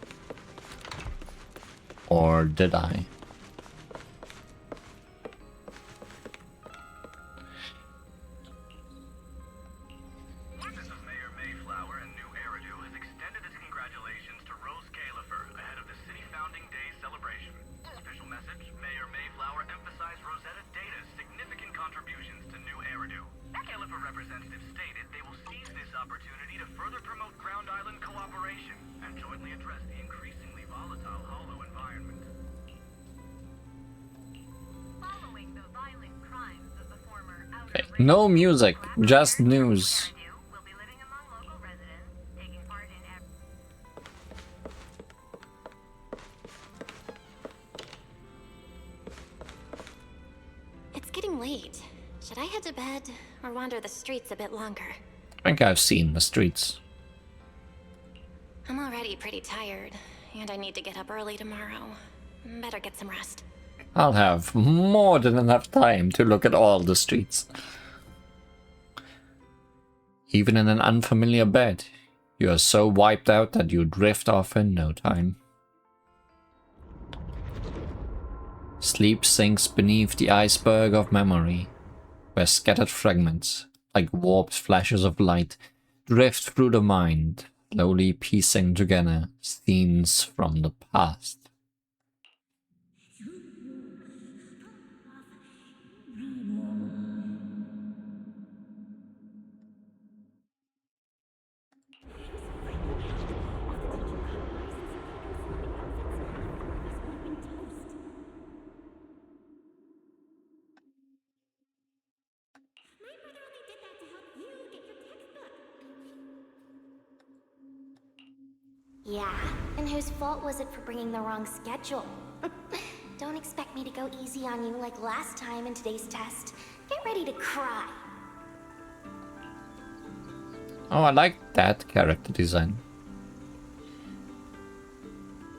Or did I? This is Mayor Mayflower, and New Eridu has extended its congratulations to Rose Califer ahead of the city founding day celebration. Official message: Mayor Mayflower emphasized Rosetta Data's significant contributions to New Eridu. Califer representatives stated they will seize this opportunity to further promote Ground Island cooperation and jointly address the increasingly volatile hollow environment. Following the violent crimes of the former Okay, no music, just news. will be living among local residents, taking part in It's getting late. Should I head to bed or wander the streets a bit longer? I think I've seen the streets. I'm already pretty tired, and I need to get up early tomorrow. Better get some rest. I'll have more than enough time to look at all the streets. Even in an unfamiliar bed, you are so wiped out that you drift off in no time. Sleep sinks beneath the iceberg of memory, where scattered fragments, like warped flashes of light, drift through the mind, slowly piecing together scenes from the past. Yeah, and whose fault was it for bringing the wrong schedule? Don't expect me to go easy on you like last time in today's test. Get ready to cry. Oh, I like that character design.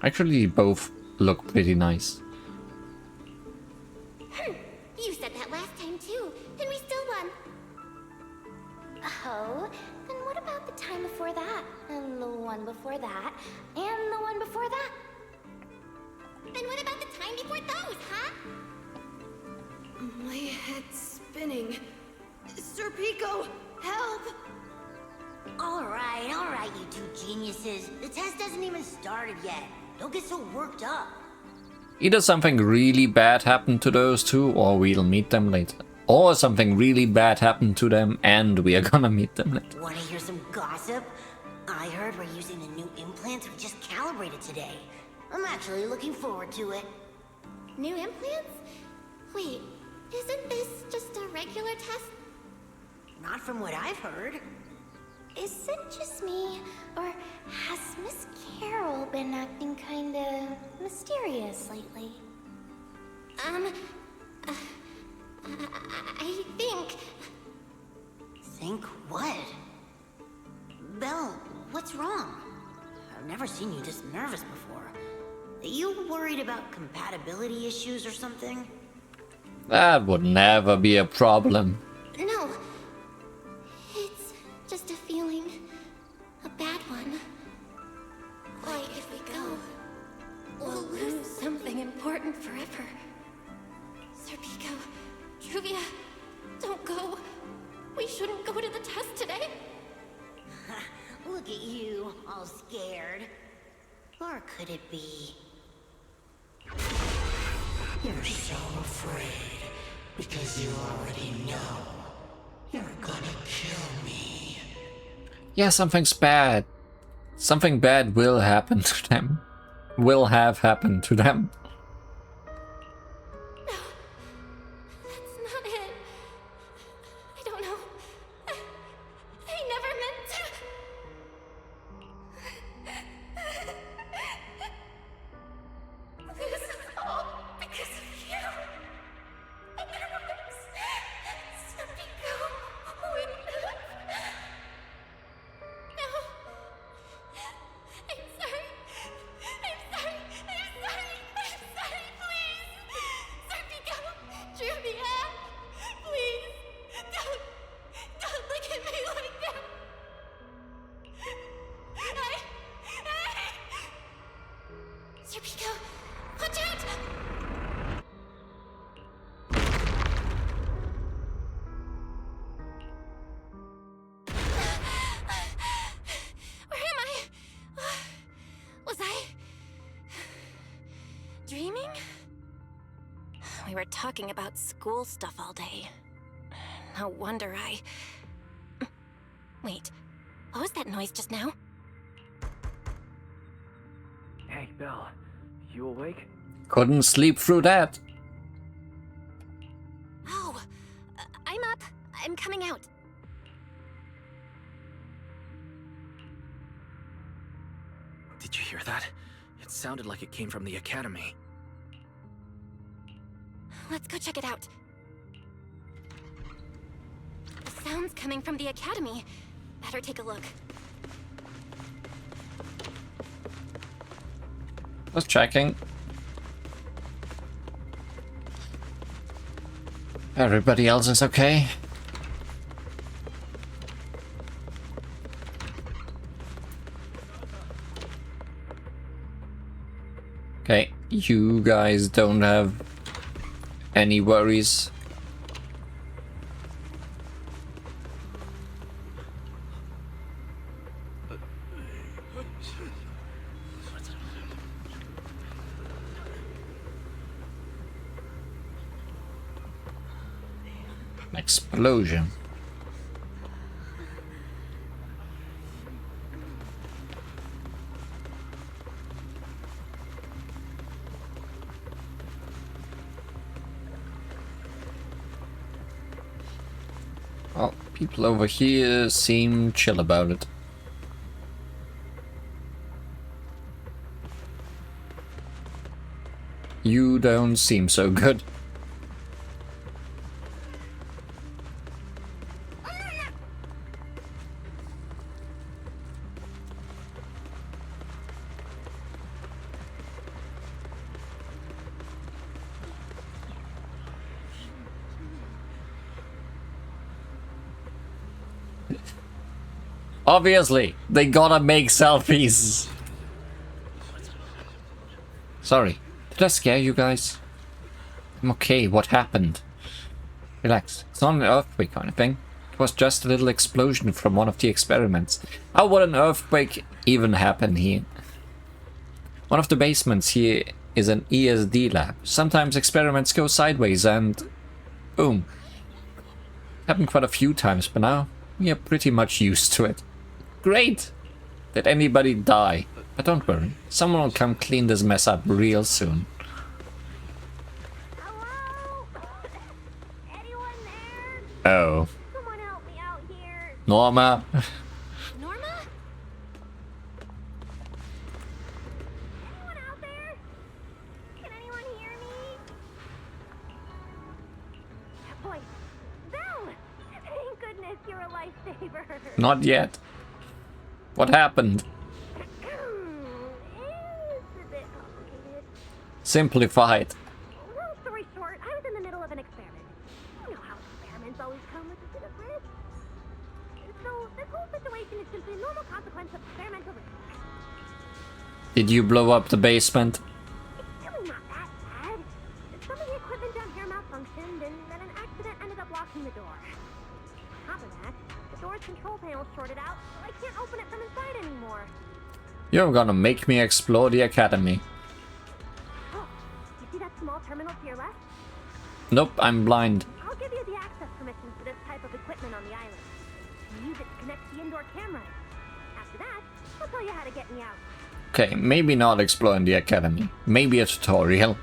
Actually, both look pretty nice. You said that last time too, and we still won. Oh, then what about the time before that? And the one before that? And the one before that? Then what about the time before those, huh? My head's spinning. Sir Pico, help! Alright, you two geniuses. The test hasn't even started yet. Don't get so worked up. Either something really bad happened to those two, or we'll meet them later. Or something really bad happened to them, and we are gonna meet them later. Wanna hear some gossip? I heard we're using the new implants we just calibrated today. I'm actually looking forward to it. New implants? Wait, isn't this just a regular test? Not from what I've heard. Is it just me, or has Miss Carol been acting kinda mysterious lately? I think... Think what? Belle, what's wrong? I've never seen you this nervous before. You worried about compatibility issues or something? That would never be a problem. No. It's just a feeling. A bad one. Like if we go, we'll lose something important forever. Serpico, Truvia, don't go. We shouldn't go to the test today. Look at you, all scared. Or could it be? You're so afraid because you already know you're gonna kill me. Yeah, something's bad. Something bad will happen to them. Will have happened to them. No, that's not it. I don't know. I never meant to. This is all because of you. Otherwise, Serpico wouldn't have. No. I'm sorry. Please. Serpico, Truvia, please. Don't look at me like that. Serpico, watch out! Where am I? Was I dreaming? We were talking about school stuff all day. No wonder I... Wait, what was that noise just now? Hey, Belle. You awake? Couldn't sleep through that. Oh, I'm up. I'm coming out. Did you hear that? It sounded like it came from the academy. Let's go check it out. The sound's coming from the academy. Better take a look. Just checking. Everybody else is okay? Okay, you guys don't have any worries. Explosion. Well, people over here seem chill about it. You don't seem so good. Obviously, they gotta make selfies. Sorry, did I scare you guys? I'm okay, what happened? Relax, it's not an earthquake or anything. It was just a little explosion from one of the experiments. How would an earthquake even happen here? One of the basements here is an ESD lab. Sometimes experiments go sideways and... boom. Happened quite a few times, but now we are pretty much used to it. Great! Did anybody die? But don't worry, someone will come clean this mess up real soon. Hello? Anyone there? Oh. Someone help me out here. Norma? Norma? Anyone out there? Can anyone hear me? Boy, Belle! Thank goodness you're a lifesaver. Not yet. What happened? It's a bit complicated. Simplified. Long story short, I was in the middle of an experiment. You know how experiments always come with a bit of risk. So this whole situation is simply a normal consequence of experimental risk. Did you blow up the basement? It's really not that bad. Some of the equipment down here malfunctioned, and then an accident ended up locking the door. On top of that, the door's control panel shorted out, so I can't open it from inside anymore. You're gonna make me explore the academy. Oh, you see that small terminal to your left? Nope, I'm blind. I'll give you the access permissions for this type of equipment on the island. You use it to connect the indoor cameras. After that, I'll tell you how to get me out. Okay, maybe not exploring the academy. Maybe a tutorial.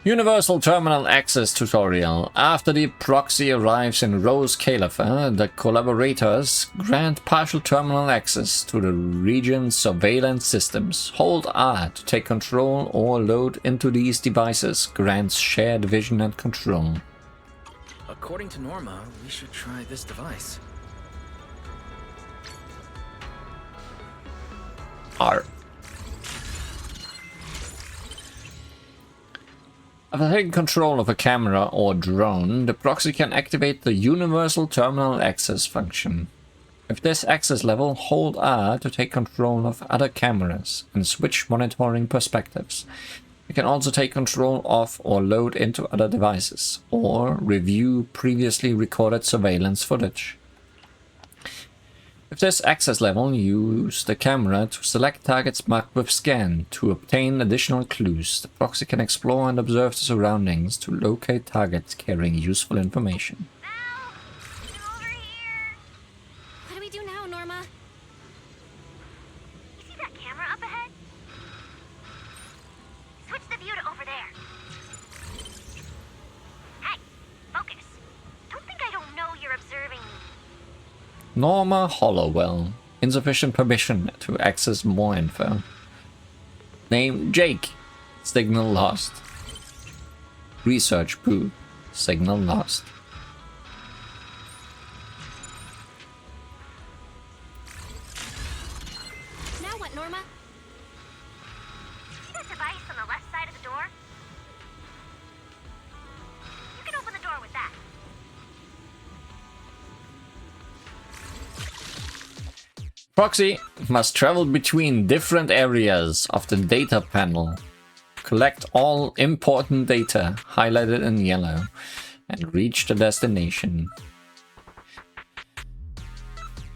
Universal Terminal Access Tutorial. After the proxy arrives in Rose Califer, the collaborators grant partial terminal access to the region's surveillance systems. Hold R to take control or load into these devices grants shared vision and control. According to Norma, we should try this device. R. After taking control of a camera or drone, the proxy can activate the Universal Terminal Access function. With this access level, hold R to take control of other cameras and switch monitoring perspectives. You can also take control of or load into other devices, or review previously recorded surveillance footage. With this access level, use the camera to select targets marked with scan to obtain additional clues. The proxy can explore and observe the surroundings to locate targets carrying useful information. What do we do now, Norma? You see that camera up ahead? Switch the view to over there. Hey, focus. Don't think I don't know you're observing me. Norma Hollowell. Insufficient permission to access more info. Name Jake. Signal lost. Research booth. Signal lost. Now what, Norma? See that device on the left side of the door? You can open the door with that. Proxy must travel between different areas of the data panel. Collect all important data, highlighted in yellow, and reach the destination.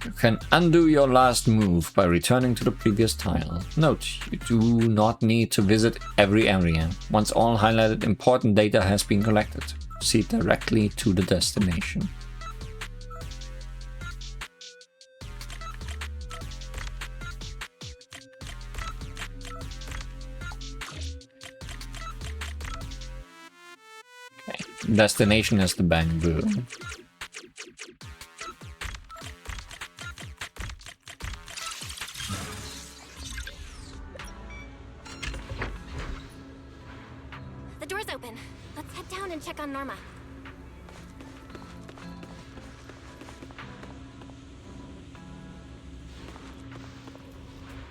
You can undo your last move by returning to the previous tile. Note, you do not need to visit every area. Once all highlighted important data has been collected, proceed directly to the destination. Destination is the bamboo. The door's open. Let's head down and check on Norma.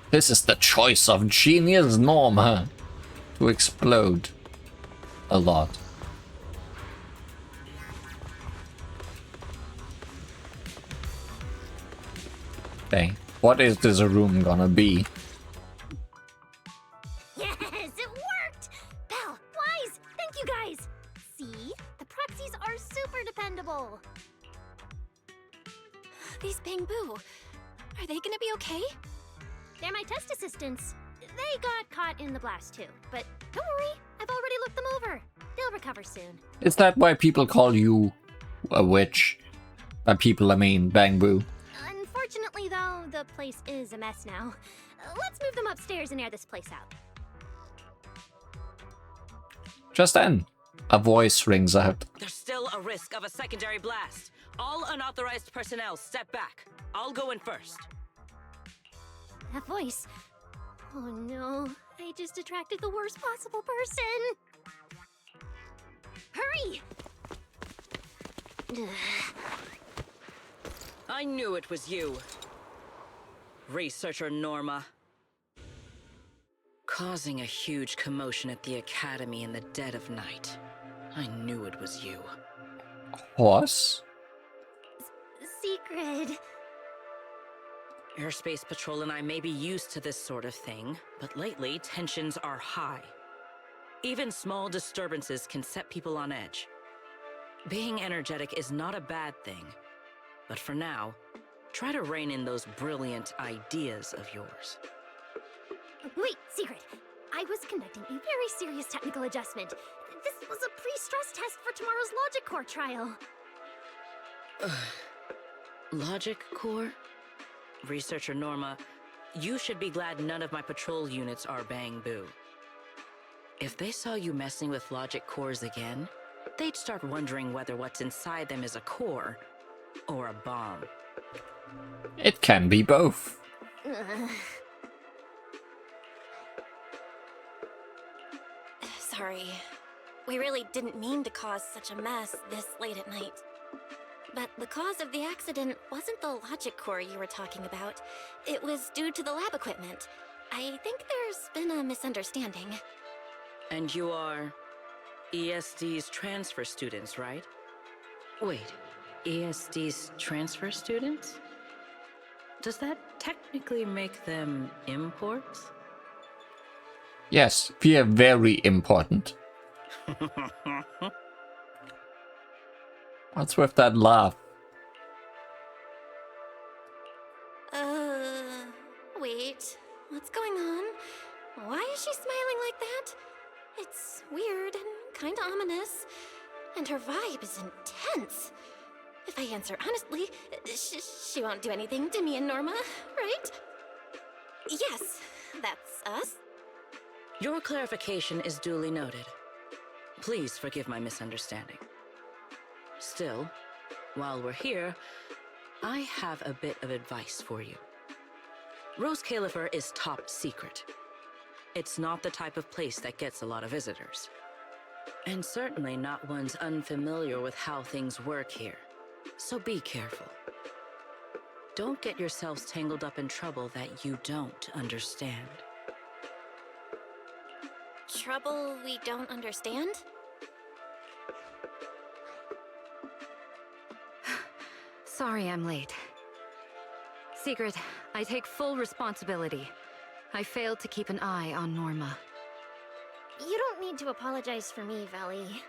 This is the choice of genius Norma to explode a lot. Okay, what is this room gonna be? Yes, it worked! Belle, Wise, thank you guys! See? The proxies are super dependable. These bamboo, are they gonna be okay? They're my test assistants. They got caught in the blast too, but don't worry, I've already looked them over. They'll recover soon. Is that why people call you a witch? By people I mean bamboo. Unfortunately though, the place is a mess now. Let's move them upstairs and air this place out. Just then, a voice rings out. There's still a risk of a secondary blast. All unauthorized personnel step back. I'll go in first. That voice. Oh no, I just attracted the worst possible person. Hurry! I knew it was you. Researcher Norma. Causing a huge commotion at the academy in the dead of night. I knew it was you. Horse? Secret. Airspace Patrol and I may be used to this sort of thing, but lately tensions are high. Even small disturbances can set people on edge. Being energetic is not a bad thing, but for now, try to rein in those brilliant ideas of yours. Wait, Secret. I was conducting a very serious technical adjustment. This was a pre-stress test for tomorrow's logic core trial. Logic core? Researcher Norma, you should be glad none of my patrol units are Bang Boo. If they saw you messing with logic cores again, they'd start wondering whether what's inside them is a core or a bomb. It can be both. Sorry. We really didn't mean to cause such a mess this late at night. But the cause of the accident wasn't the logic core you were talking about. It was due to the lab equipment. I think there's been a misunderstanding. And you are ESD's transfer students, right? Wait, ESD's transfer students? Does that technically make them imports? Yes, we are very important. What's with that laugh? Wait. What's going on? Why is she smiling like that? It's weird and kinda ominous. And her vibe is intense. If I answer honestly, she won't do anything to me and Norma, right? Yes, that's us. Your clarification is duly noted. Please forgive my misunderstanding. Still, while we're here, I have a bit of advice for you. Rose Califer is top secret. It's not the type of place that gets a lot of visitors. And certainly not ones unfamiliar with how things work here. So be careful. Don't get yourselves tangled up in trouble that you don't understand. Trouble we don't understand? Sorry I'm late. Secret, I take full responsibility. I failed to keep an eye on Norma. You don't need to apologize for me, Valley.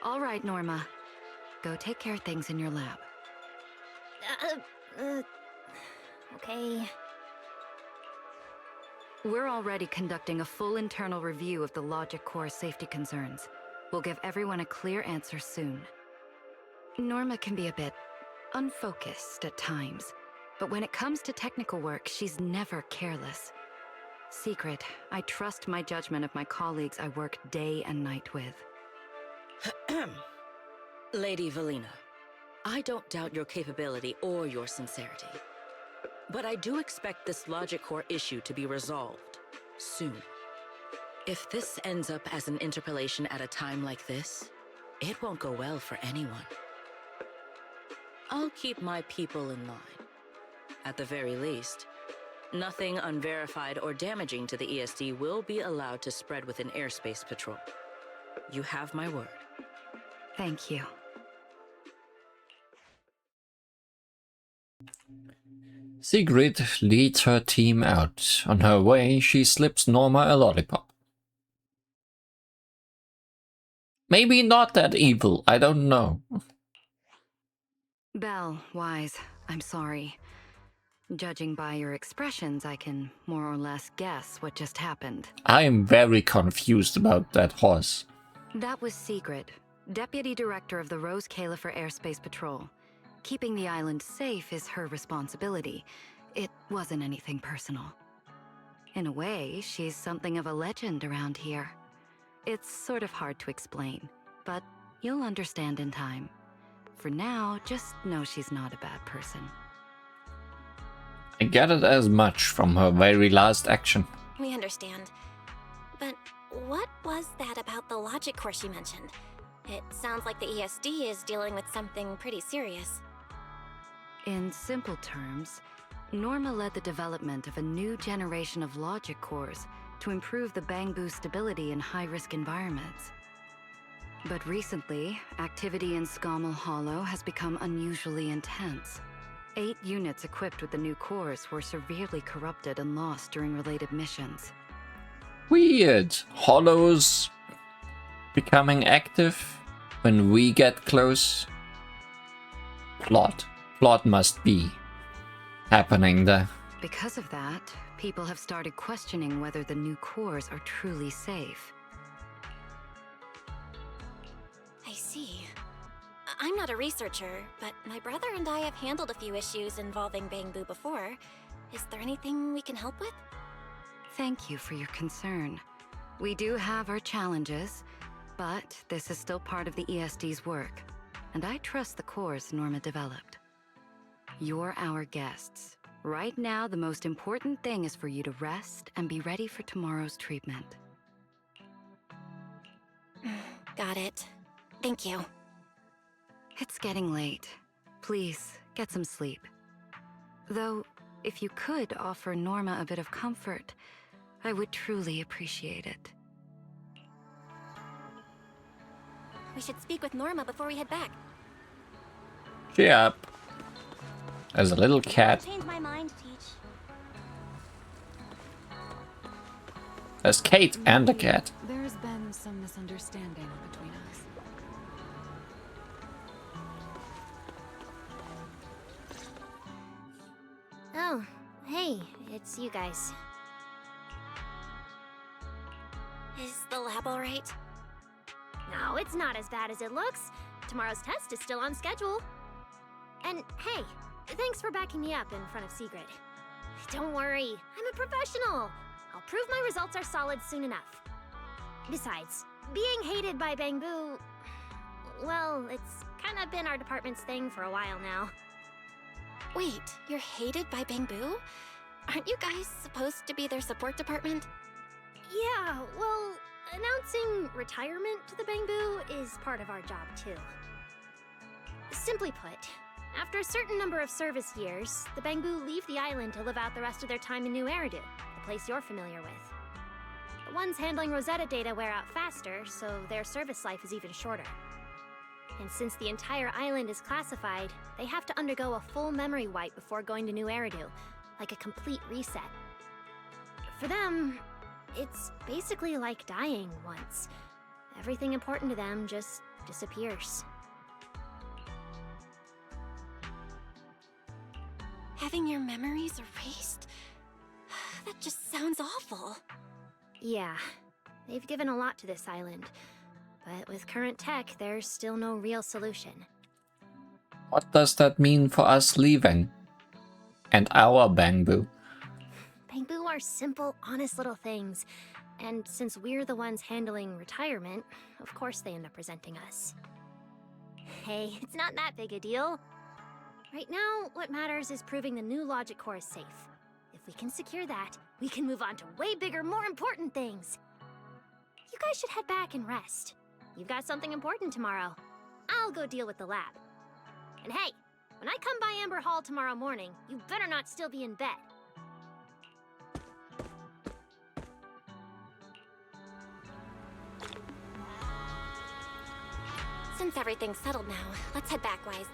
All right, Norma. Go take care of things in your lab. Okay. We're already conducting a full internal review of the logic core safety concerns. We'll give everyone a clear answer soon. Norma can be a bit unfocused at times, but when it comes to technical work, she's never careless. Secret, I trust my judgment of my colleagues I work day and night with. Lady Valina, I don't doubt your capability or your sincerity. But I do expect this logic core issue to be resolved soon. If this ends up as an interpolation at a time like this, it won't go well for anyone. I'll keep my people in line. At the very least, nothing unverified or damaging to the ESD will be allowed to spread within Airspace Patrol. You have my word. Thank you. Sigrid leads her team out. On her way, she slips Norma a lollipop. Maybe not that evil, I don't know. Belle, Wise, I'm sorry. Judging by your expressions, I can more or less guess what just happened. I am very confused about that horse. That was Secret, Deputy Director of the Rose Califer Airspace Patrol. Keeping the island safe is her responsibility. It wasn't anything personal. In a way, she's something of a legend around here. It's sort of hard to explain, but you'll understand in time. For now, just know she's not a bad person. I gathered as much from her very last action. We understand. But what was that about the logic core she mentioned? It sounds like the ESD is dealing with something pretty serious. In simple terms, Norma led the development of a new generation of logic cores to improve the bamboo stability in high-risk environments. But recently, activity in Scommel Hollow has become unusually intense. 8 units equipped with the new cores were severely corrupted and lost during related missions. Weird. Hollows becoming active when we get close. Plot must be happening there. Because of that, people have started questioning whether the new cores are truly safe. I see. I'm not a researcher, but my brother and I have handled a few issues involving bamboo before. Is there anything we can help with? Thank you for your concern. We do have our challenges, but this is still part of the ESD's work, and I trust the cores Norma developed. You're our guests. Right now, the most important thing is for you to rest and be ready for tomorrow's treatment. Got it. Thank you. It's getting late. Please, get some sleep. Though, if you could offer Norma a bit of comfort, I would truly appreciate it. We should speak with Norma before we head back. Cheer up. There's a little cat. Change my mind, Teach. There's Kate and a cat. There's been some misunderstanding between us. Oh, hey, it's you guys. Is the lab all right? No, it's not as bad as it looks. Tomorrow's test is still on schedule. And hey, thanks for backing me up in front of Sigrid. Don't worry, I'm a professional. I'll prove my results are solid soon enough. Besides, being hated by bamboo, well, it's kind of been our department's thing for a while now. Wait, you're hated by bamboo? Aren't you guys supposed to be their support department? Yeah, well, announcing retirement to the bamboo is part of our job too. Simply put, after a certain number of service years, the bamboo leave the island to live out the rest of their time in New Eridu, the place you're familiar with. The ones handling Rosetta data wear out faster, so their service life is even shorter. And since the entire island is classified, they have to undergo a full memory wipe before going to New Eridu, like a complete reset. For them, it's basically like dying once. Everything important to them just disappears. Having your memories erased? That just sounds awful. Yeah, they've given a lot to this island. But with current tech, there's still no real solution. What does that mean for us leaving? And our bamboo? Bamboo are simple, honest little things. And since we're the ones handling retirement, of course they end up resenting us. Hey, it's not that big a deal. Right now, what matters is proving the new logic core is safe. If we can secure that, we can move on to way bigger, more important things. You guys should head back and rest. You've got something important tomorrow. I'll go deal with the lab. And hey, when I come by Amber Hall tomorrow morning, you better not still be in bed. Since everything's settled now, let's head back, Wise.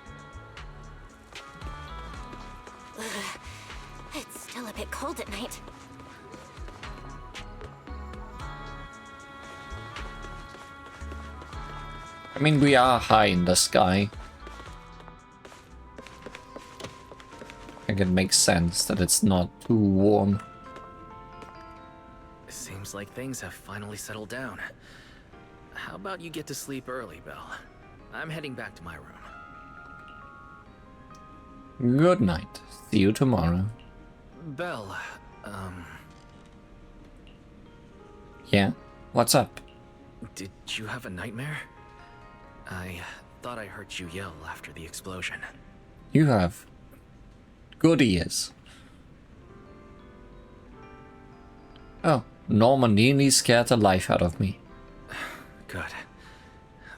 Ugh, it's still a bit cold at night. I mean, we are high in the sky. I think it makes sense that it's not too warm. Seems like things have finally settled down. How about you get to sleep early, Belle? I'm heading back to my room. Good night. See you tomorrow. Belle, Yeah? What's up? did you have a nightmare? I thought I heard you yell after the explosion. You have good ears. Oh, Norma nearly scared the life out of me. Good.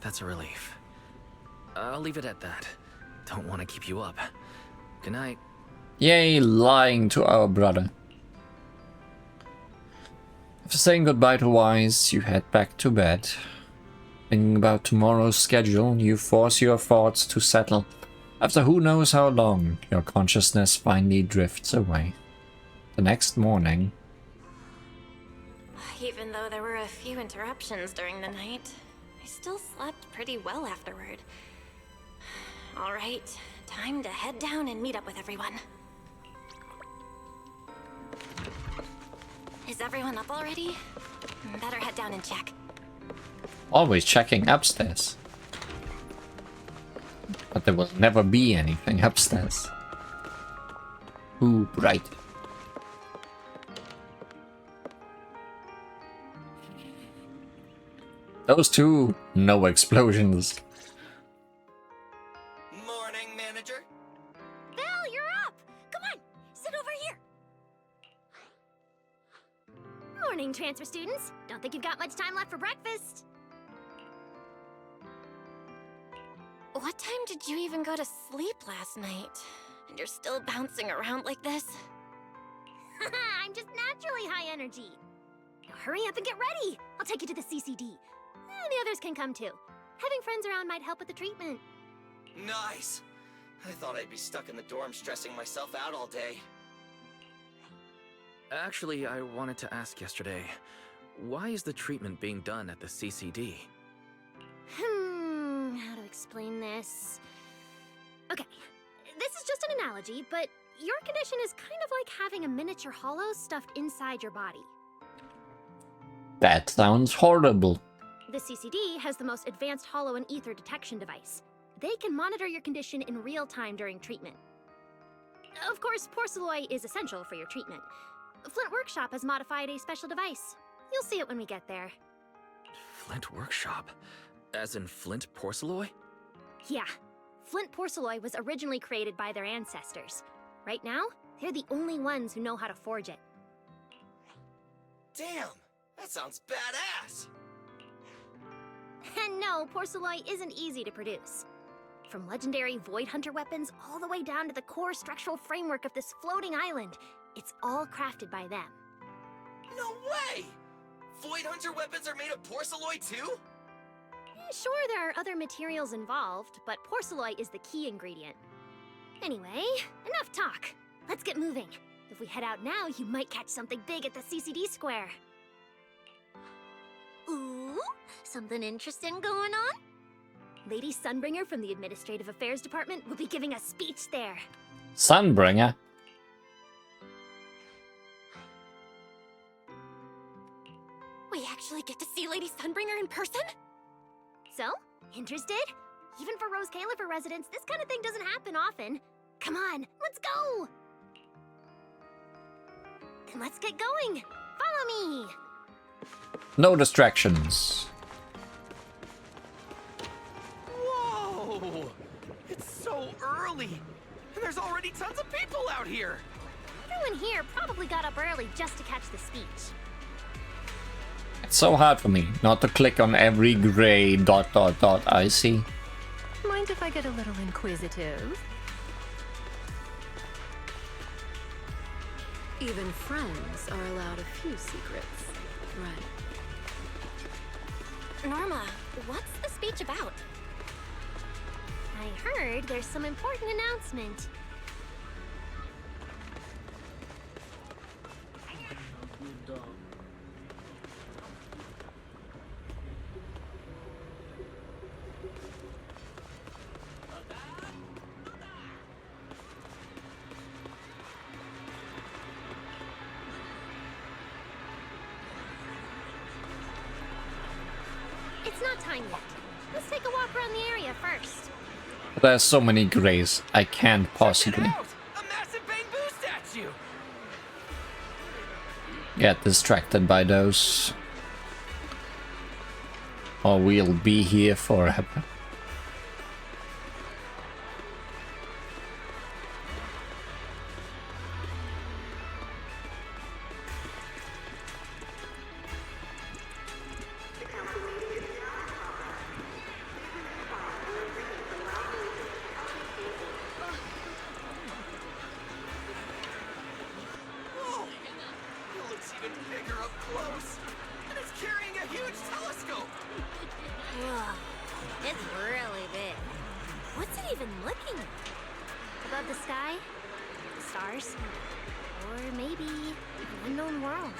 That's a relief. I'll leave it at that. Don't want to keep you up. Good night. Yay, lying to our brother. After saying goodbye to Wise, you head back to bed. Thinking about tomorrow's schedule, you force your thoughts to settle. After who knows how long, your consciousness finally drifts away. The next morning... Even though there were a few interruptions during the night, I still slept pretty well afterward. Alright, time to head down and meet up with everyone. Is everyone up already? Better head down and check. Always checking upstairs. But there will never be anything upstairs. Ooh, right. Those two, no explosions. Morning, manager. Val, you're up! Come on, sit over here. Morning, transfer students. Don't think you've got much time left for breakfast. What time did you even go to sleep last night? And you're still bouncing around like this? I'm just naturally high energy. Now hurry up and get ready. I'll take you to the CCD. The others can come too. Having friends around might help with the treatment. Nice. I thought I'd be stuck in the dorm stressing myself out all day. Actually, I wanted to ask yesterday, why is the treatment being done at the CCD? How to explain this? Okay, this is just an analogy, but your condition is kind of like having a miniature hollow stuffed inside your body. That sounds horrible. The CCD has the most advanced hollow and ether detection device. They can monitor your condition in real time during treatment. Of course, porcelloi is essential for your treatment. Flint Workshop has modified a special device. You'll see it when we get there. Flint Workshop? As in Flint Porcelloi? Yeah. Flint porcelloi was originally created by their ancestors. Right now, they're the only ones who know how to forge it. Damn! That sounds badass! And no, porcelloi isn't easy to produce. From legendary Void Hunter weapons all the way down to the core structural framework of this floating island, it's all crafted by them. No way! Void Hunter weapons are made of porcelloi too? Sure, there are other materials involved, but porcelloi is the key ingredient. Anyway, enough talk. Let's get moving. If we head out now, you might catch something big at the CCD square. Ooh, something interesting going on? Lady Sunbringer from the Administrative Affairs Department will be giving a speech there. Sunbringer? We actually get to see Lady Sunbringer in person? So, interested? Even for Rose Califer residents, this kind of thing doesn't happen often. Come on, let's go! Then let's get going. Follow me! No distractions. Whoa! It's so early! And there's already tons of people out here! Everyone here probably got up early just to catch the speech. It's so hard for me not to click on every gray ... I see. Mind if I get a little inquisitive? Even friends are allowed a few secrets, right? Norma, what's the speech about? I heard there's some important announcement. It's not time yet. Let's take a walk around the area first. There's so many grays, I can't possibly A massive bamboo statue! get distracted by those. Or we'll be here forever. Whoa! It looks even bigger up close! Above the sky, the stars, or maybe an unknown world.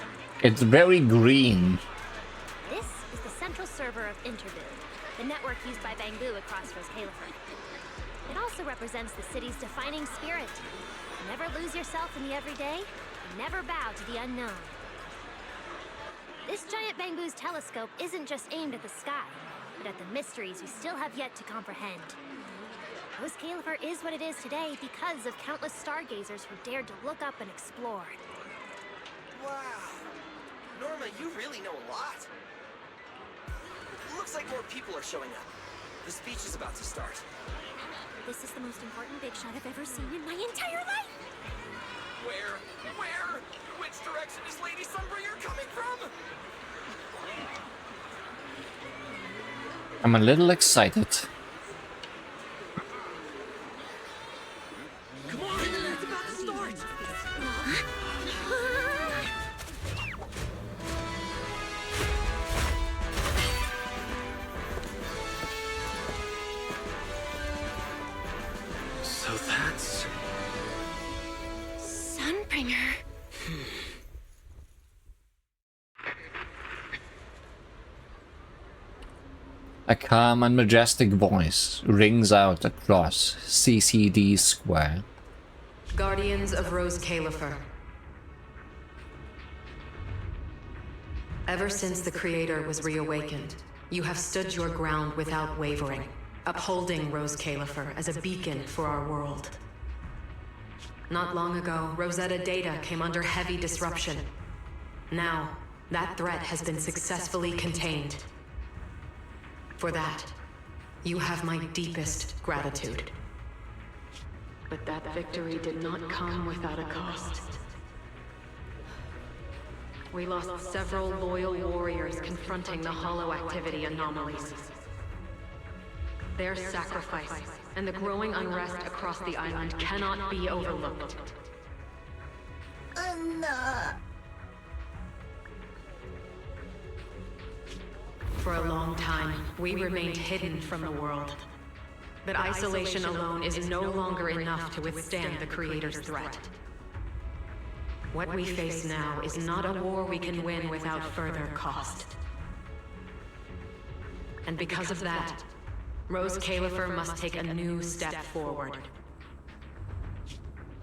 It's very green. This is the central server of Interbu, the network used by Bangbu across Rose Califer. It also represents the city's defining spirit. Never lose yourself in the everyday, and never bow to the unknown. This giant Bangbu's telescope isn't just aimed at the sky, but at the mysteries we still have yet to comprehend. Rose Califer is what it is today because of countless stargazers who dared to look up and explore. Wow. Norma, you really know a lot. Looks like more people are showing up. The speech is about to start. This is the most important big shot I've ever seen in my entire life! Where? Where? Which direction is Lady Sunbringer coming from? I'm a little excited. Come on, it's about to start! So that's... Sunbringer. A calm and majestic voice rings out across CCD Square. Guardians of Rose Califer. Ever since the Creator was reawakened, you have stood your ground without wavering, upholding Rose Califer as a beacon for our world. Not long ago, Rosetta data came under heavy disruption. Now, that threat has been successfully contained. For that, you have my deepest gratitude. But that victory did not come without a cost. We lost several loyal warriors confronting the hollow activity anomalies. Their sacrifice and the growing unrest across the island cannot be overlooked. For a long time, we remained hidden from the world. But isolation alone is no longer enough to withstand the Creator's threat. What we face now is not a war we can win without further cost. And because of that, Rose Califer must take a new step forward.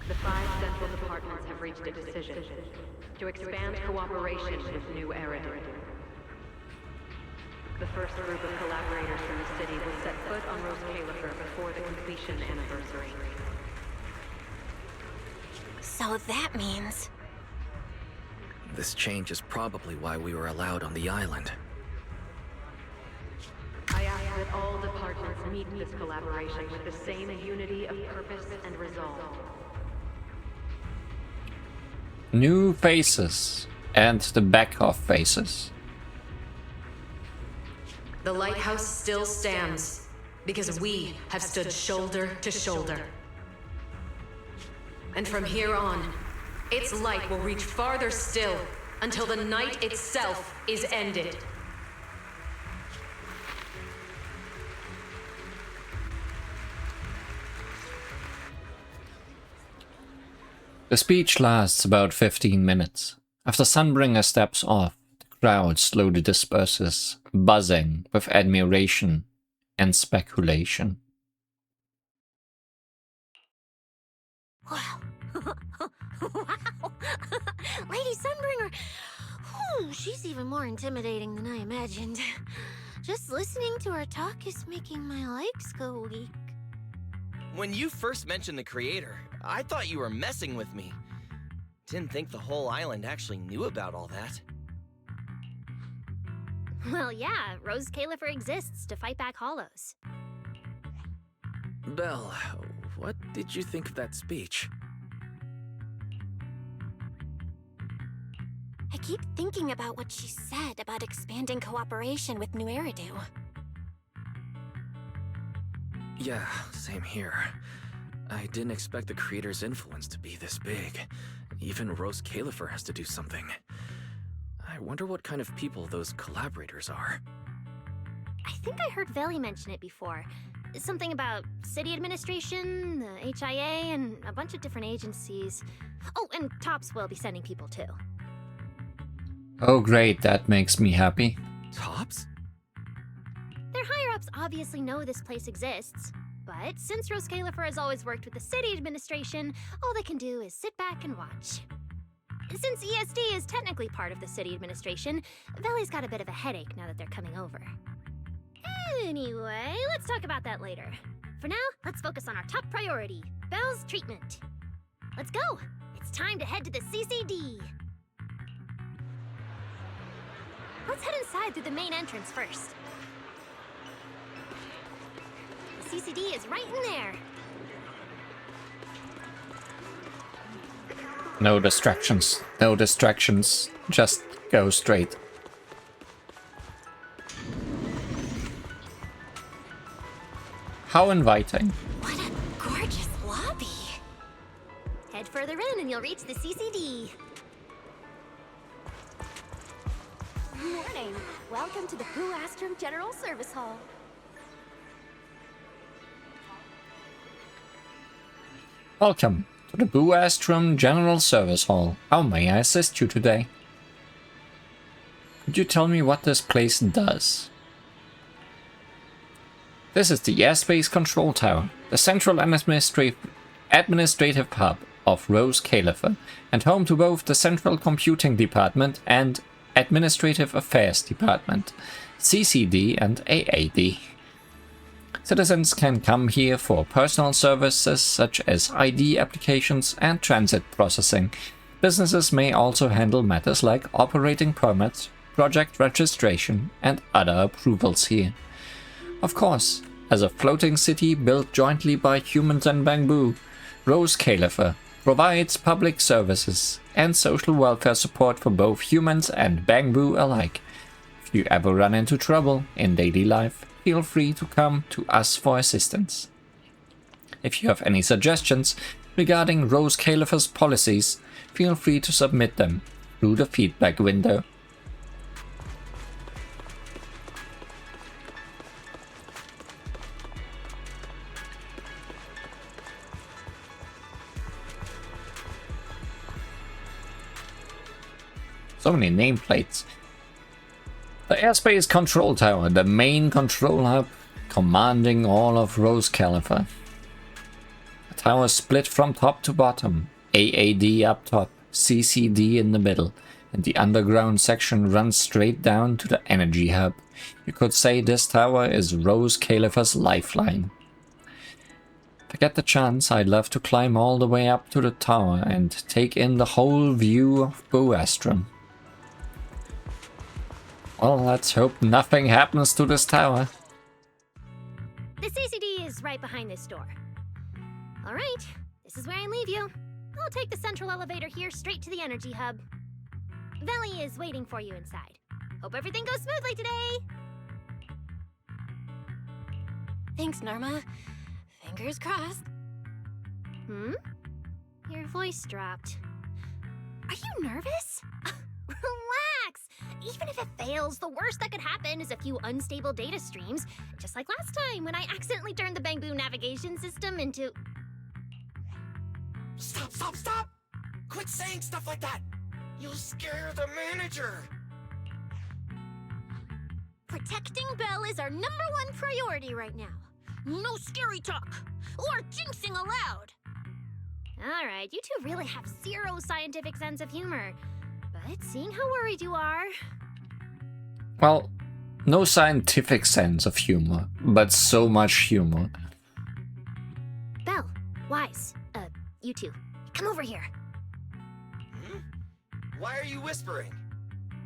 The 5 central departments have reached a decision to expand cooperation with New Eridu. The first group of collaborators from the city will set foot on Rose Califer before the completion anniversary. So that means... This change is probably why we were allowed on the island. I ask that all departments meet this collaboration with the same unity of purpose and resolve. New faces and the back-off faces. The lighthouse still stands because we have stood shoulder to shoulder. And from here on, its light will reach farther still until the night itself is ended. The speech lasts about 15 minutes. After Sunbringer steps off, the crowd slowly disperses, buzzing with admiration and speculation. Wow. Wow. Lady Sunbringer. Whew, she's even more intimidating than I imagined. Just listening to her talk is making my legs go weak. When you first mentioned the Creator, I thought you were messing with me. Didn't think the whole island actually knew about all that. Well, yeah, Rose Califer exists to fight back hollows. Belle, what did you think of that speech? I keep thinking about what she said about expanding cooperation with New Eridu. Yeah, same here. I didn't expect the Creator's influence to be this big. Even Rose Califer has to do something. I wonder what kind of people those collaborators are. I think I heard Veli mention it before. Something about city administration, the HIA, and a bunch of different agencies. Oh, and Tops will be sending people too. Oh great, that makes me happy. Tops? Their higher-ups obviously know this place exists, but since Rose Califer has always worked with the city administration, all they can do is sit back and watch. Since ESD is technically part of the city administration, Valley's got a bit of a headache now that they're coming over. Anyway, let's talk about that later. For now, let's focus on our top priority, Belle's treatment. Let's go! It's time to head to the CCD. Let's head inside through the main entrance first. The CCD is right in there. No distractions. No distractions. Just go straight. How inviting. What a gorgeous lobby. Head further in and you'll reach the CCD. Morning. Welcome to the Boo Astrum General Service Hall. Welcome to the Boo Astrum General Service Hall. How may I assist you today? Could you tell me what this place does? This is the Airspace Control Tower, the central administrative hub of Rose Califer, and home to both the Central Computing Department and Administrative Affairs Department, CCD and AAD. Citizens can come here for personal services such as ID applications and transit processing. Businesses may also handle matters like operating permits, project registration, and other approvals here. Of course, as a floating city built jointly by humans and Bamboo, Rose Califer provides public services and social welfare support for both humans and Bamboo alike. If you ever run into trouble in daily life, feel free to come to us for assistance. If you have any suggestions regarding Rose Califer's policies, feel free to submit them through the feedback window. So many nameplates. The Airspace Control Tower, the main control hub commanding all of Rose Califer. The tower is split from top to bottom, AAD up top, CCD in the middle, and the underground section runs straight down to the energy hub. You could say this tower is Rose Califer's lifeline. If I get the chance, I'd love to climb all the way up to the tower and take in the whole view of Boo Astrum. Well, let's hope nothing happens to this tower. The CCD is right behind this door. All right, this is where I leave you. I'll take the central elevator here straight to the energy hub. Valley is waiting for you inside. Hope everything goes smoothly today. Thanks, Norma. Fingers crossed. Your voice dropped. Are you nervous? Relax! Even if it fails, the worst that could happen is a few unstable data streams, just like last time when I accidentally turned the Bamboo navigation system into... Stop, stop, stop! Quit saying stuff like that! You'll scare the manager! Protecting Belle is our #1 priority right now. No scary talk, or jinxing allowed. Alright, you two really have zero scientific sense of humor. But seeing how worried you are... Well, no scientific sense of humor, but so much humor. Belle, Wise, you two, come over here. Why are you whispering?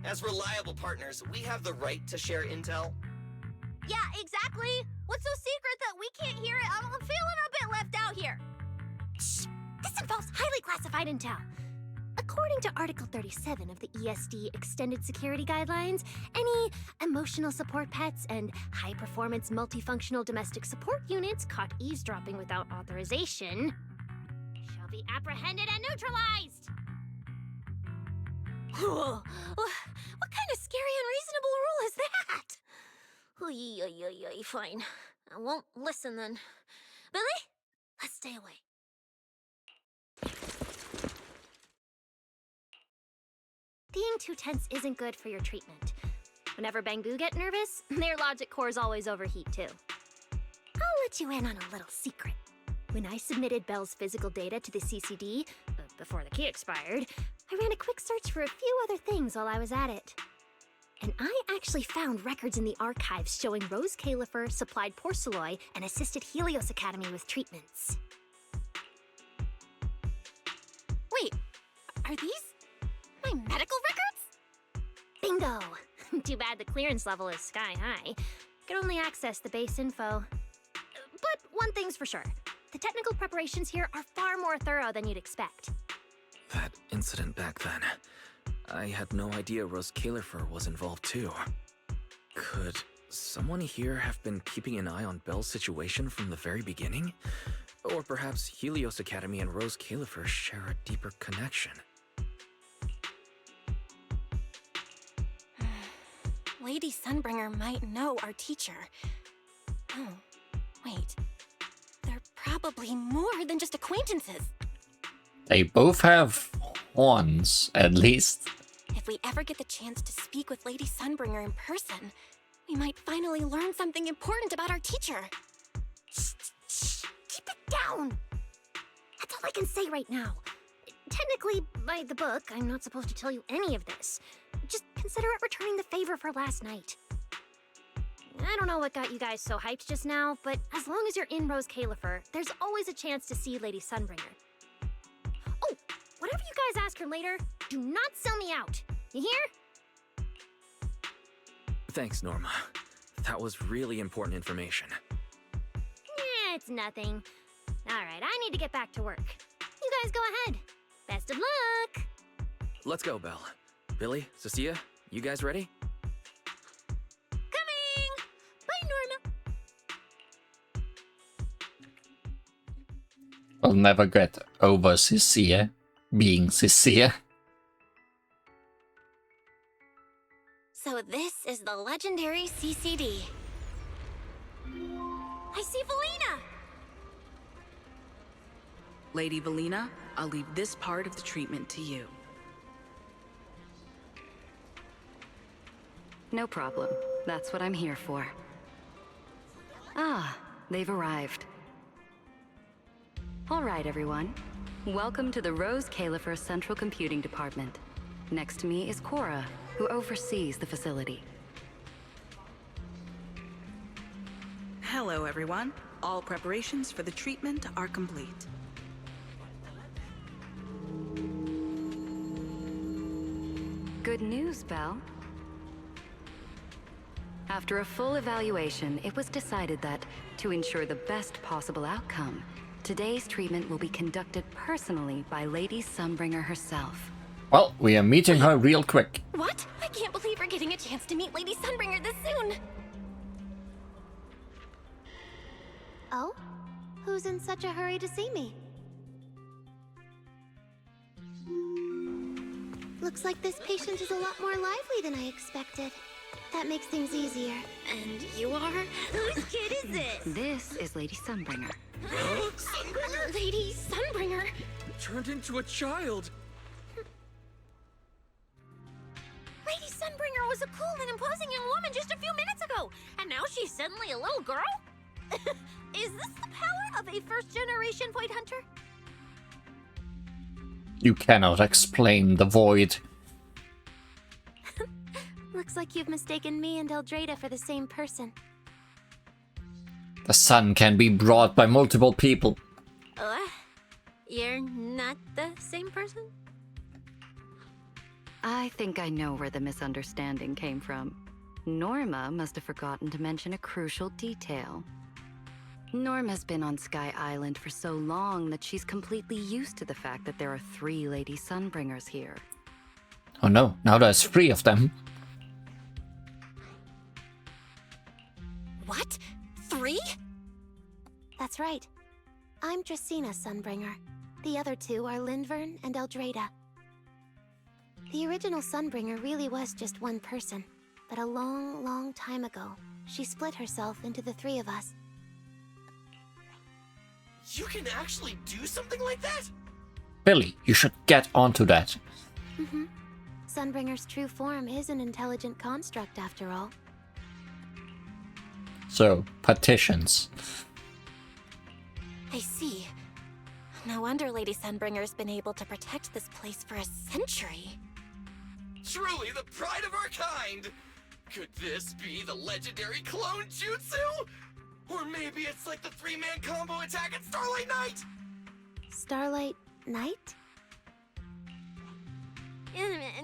As reliable partners, we have the right to share intel. Yeah, exactly. What's so secret that we can't hear it? I'm feeling a bit left out here. Shh! This involves highly classified intel. According to Article 37 of the ESD Extended Security Guidelines, any emotional support pets and high-performance multifunctional domestic support units caught eavesdropping without authorization shall be apprehended and neutralized! What kind of scary, unreasonable rule is that? Fine. I won't listen then. Billy, let's stay away. Being too tense isn't good for your treatment. Whenever Bangu get nervous, their logic cores always overheat too. I'll let you in on a little secret. When I submitted Belle's physical data to the CCD, before the key expired, I ran a quick search for a few other things while I was at it. And I actually found records in the archives showing Rose Califer supplied Porceloi and assisted Helios Academy with treatments. Wait, are these my medical records? Bingo! Too bad the clearance level is sky high. Could only access the base info. But one thing's for sure. The technical preparations here are far more thorough than you'd expect. That incident back then. I had no idea Rose Califer was involved too. Could someone here have been keeping an eye on Belle's situation from the very beginning? Or perhaps Helios Academy and Rose Califer share a deeper connection? Lady Sunbringer might know our teacher. Oh, wait. They're probably more than just acquaintances. They both have horns, at least. If we ever get the chance to speak with Lady Sunbringer in person, we might finally learn something important about our teacher. Shh, keep it down! That's all I can say right now. Technically, by the book, I'm not supposed to tell you any of this. Just consider it returning the favor for last night. I don't know what got you guys so hyped just now, but as long as you're in Rose Califer, there's always a chance to see Lady Sunbringer. Oh, whatever you guys ask her later, do not sell me out. You hear? Thanks, Norma. That was really important information. It's nothing. Alright, I need to get back to work. You guys go ahead. Best of luck! Let's go, Belle. Billy, Cecilia, you guys ready? Coming! Bye, Norma! I'll never get over Cecilia being Cecilia. So this is the legendary CCD. I see Valina! Lady Valina, I'll leave this part of the treatment to you. No problem. That's what I'm here for. Ah, they've arrived. All right, everyone. Welcome to the Rose Califer Central Computing Department. Next to me is Cora, who oversees the facility. Hello, everyone. All preparations for the treatment are complete. Good news, Belle. After a full evaluation, it was decided that, to ensure the best possible outcome, today's treatment will be conducted personally by Lady Sunbringer herself. Well, we are meeting her real quick. What? I can't believe we're getting a chance to meet Lady Sunbringer this soon! Oh? Who's in such a hurry to see me? Looks like this patient is a lot more lively than I expected. That makes things easier. And you are? Whose kid is this? This is Lady Sunbringer. Sunbringer? Lady Sunbringer? Turned into a child! Lady Sunbringer was a cool and imposing young woman just a few minutes ago, and now she's suddenly a little girl? Is this the power of a first-generation void hunter? You cannot explain the void. Looks like you've mistaken me and Eldrada for the same person. The sun can be brought by multiple people. You're not the same person? I think I know where the misunderstanding came from. Norma must have forgotten to mention a crucial detail. Norma's been on Sky Island for so long that she's completely used to the fact that there are 3 Lady Sunbringers here. Oh no, now there's 3 of them. What? 3? That's right. I'm Dracena Sunbringer. The other 2 are Lindvern and Eldrada. The original Sunbringer really was just one person, but a long, long time ago, she split herself into the 3 of us. You can actually do something like that? Billy, you should get onto that. Mm-hmm. Sunbringer's true form is an intelligent construct, after all. So, partitions. I see. No wonder Lady Sunbringer's been able to protect this place for a century. Truly the pride of our kind! Could this be the legendary clone jutsu? Or maybe it's like the three-man combo attack at Starlight Night? Starlight Night?